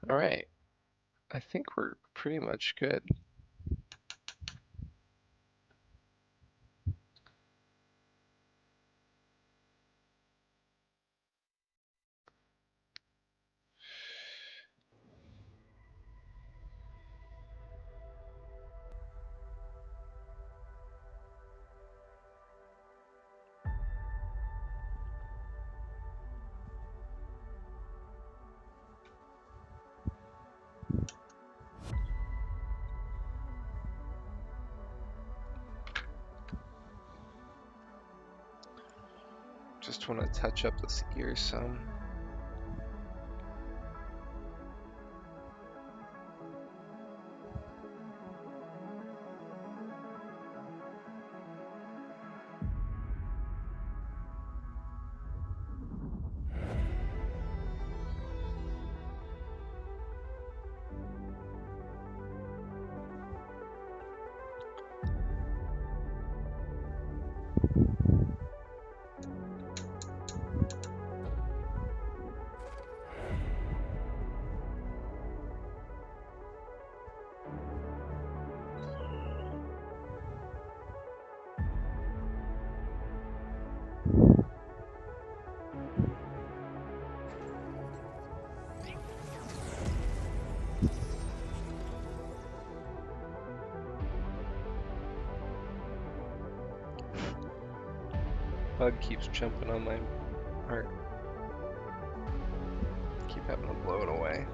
A: All right. I think we're pretty much good. Just want to touch up this ear some. Bug keeps jumping on my art. Keep having to blow it away.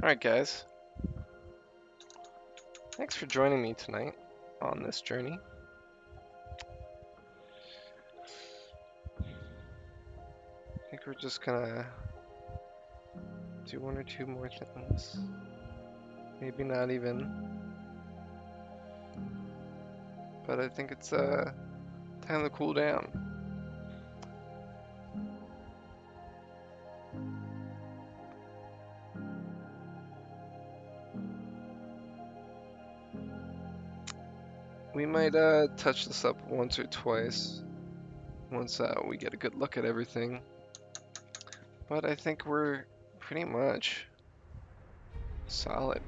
A: Alright, guys. Thanks for joining me tonight on this journey. I think we're just gonna do one or two more things. Maybe not even. But I think it's time to cool down. We might touch this up once or twice once we get a good look at everything. But I think we're pretty much solid.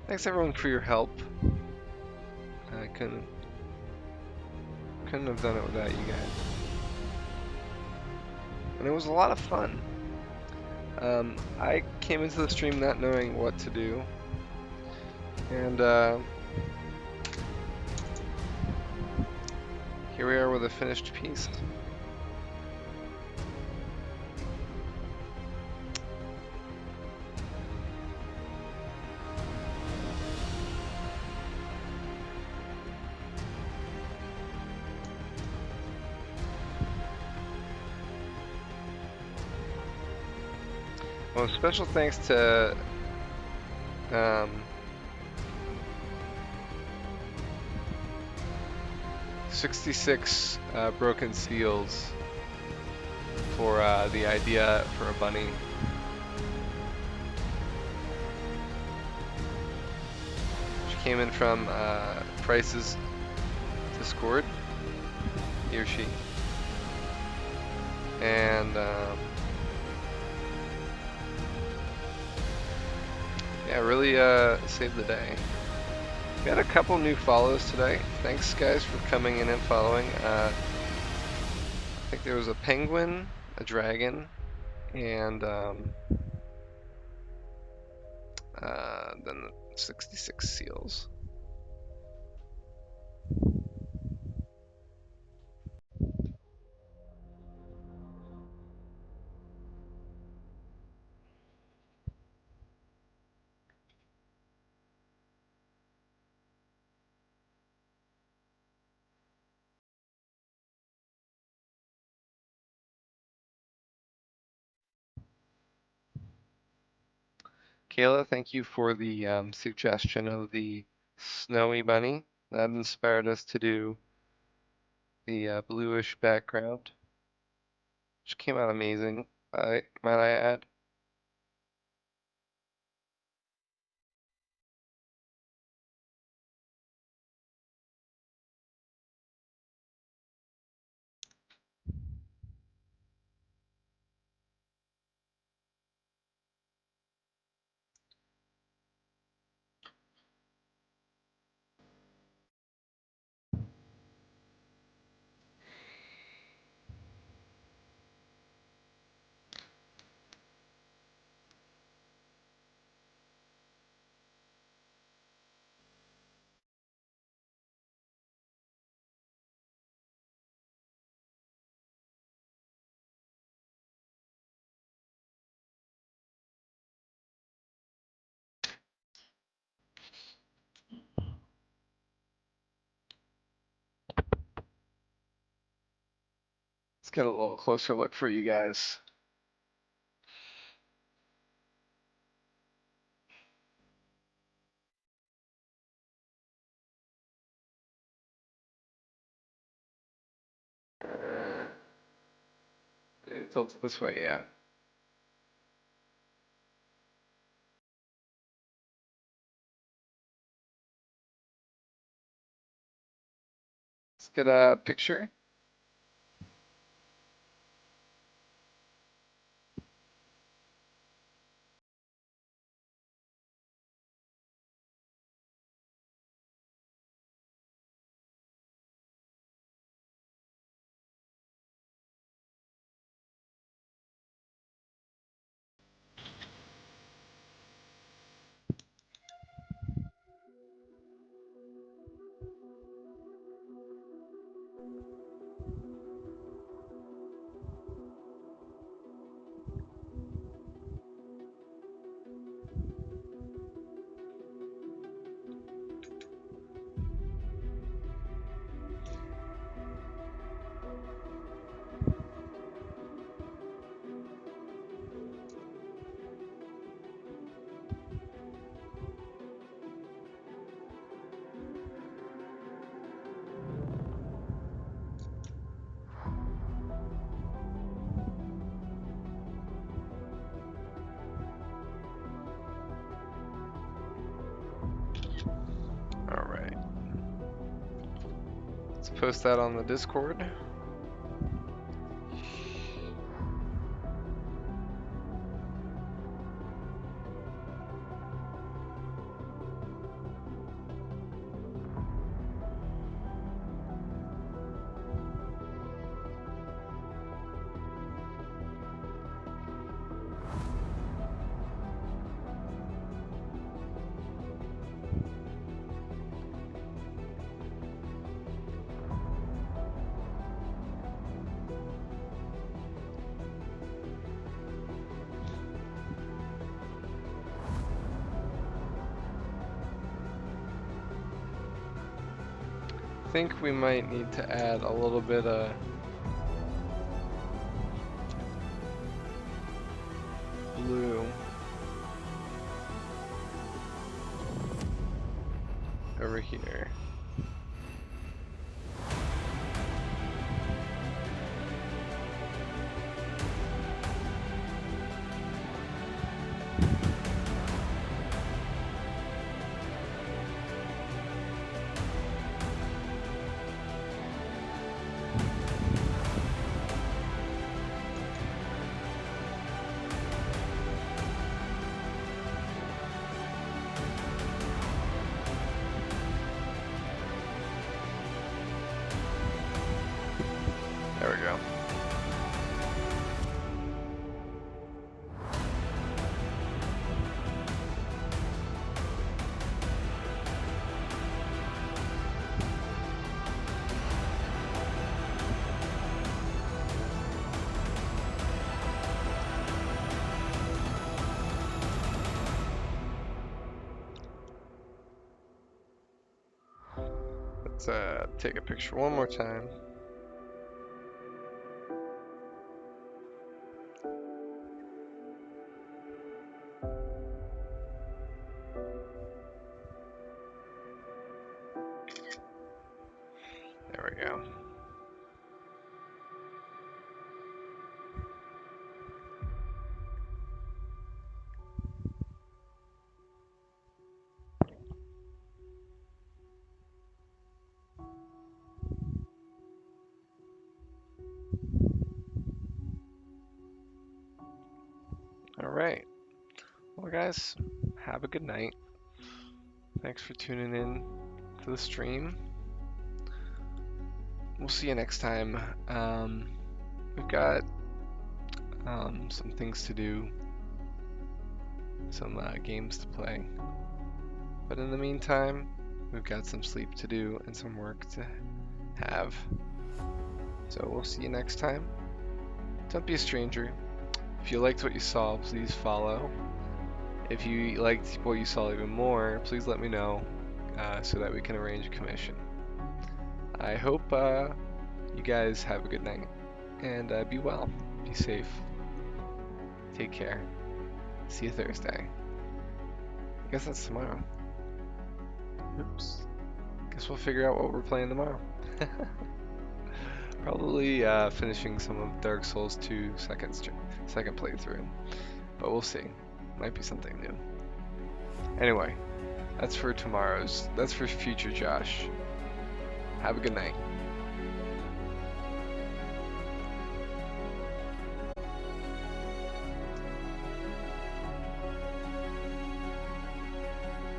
A: Thanks everyone for your help. I couldn't have done it without you guys. And it was a lot of fun. I came into the stream not knowing what to do. And here we are with a finished piece. Well, special thanks to 66 Broken Seals for the idea for a bunny. Which came in from Price's Discord, he or she. And yeah, really saved the day. We had a couple new follows today. Thanks guys for coming in and following. I think there was a penguin, a dragon, and then 66 seals. Kayla, thank you for the suggestion of the snowy bunny. That inspired us to do the bluish background, which came out amazing, might I add. Let's get a little closer look for you guys. It tilts this way, yeah. Let's get a picture. All right. Let's post that on the Discord. I think we might need to add a little bit of blue over here. There we go. Let's take a picture one more time. There we go. All right. Well, guys, have a good night. Thanks for tuning in to the stream. We'll see you next time. We've got some things to do, some games to play. But in the meantime, we've got some sleep to do and some work to have. So we'll see you next time. Don't be a stranger. If you liked what you saw, please follow. If you liked what you saw even more, please let me know so that we can arrange a commission. I hope you guys have a good night and be well, be safe, take care. See you Thursday. I guess that's tomorrow. Oops. Guess we'll figure out what we're playing tomorrow. Probably finishing some of Dark Souls 2 second playthrough, but we'll see. Might be something new. Anyway, that's for future Josh. Have a good night.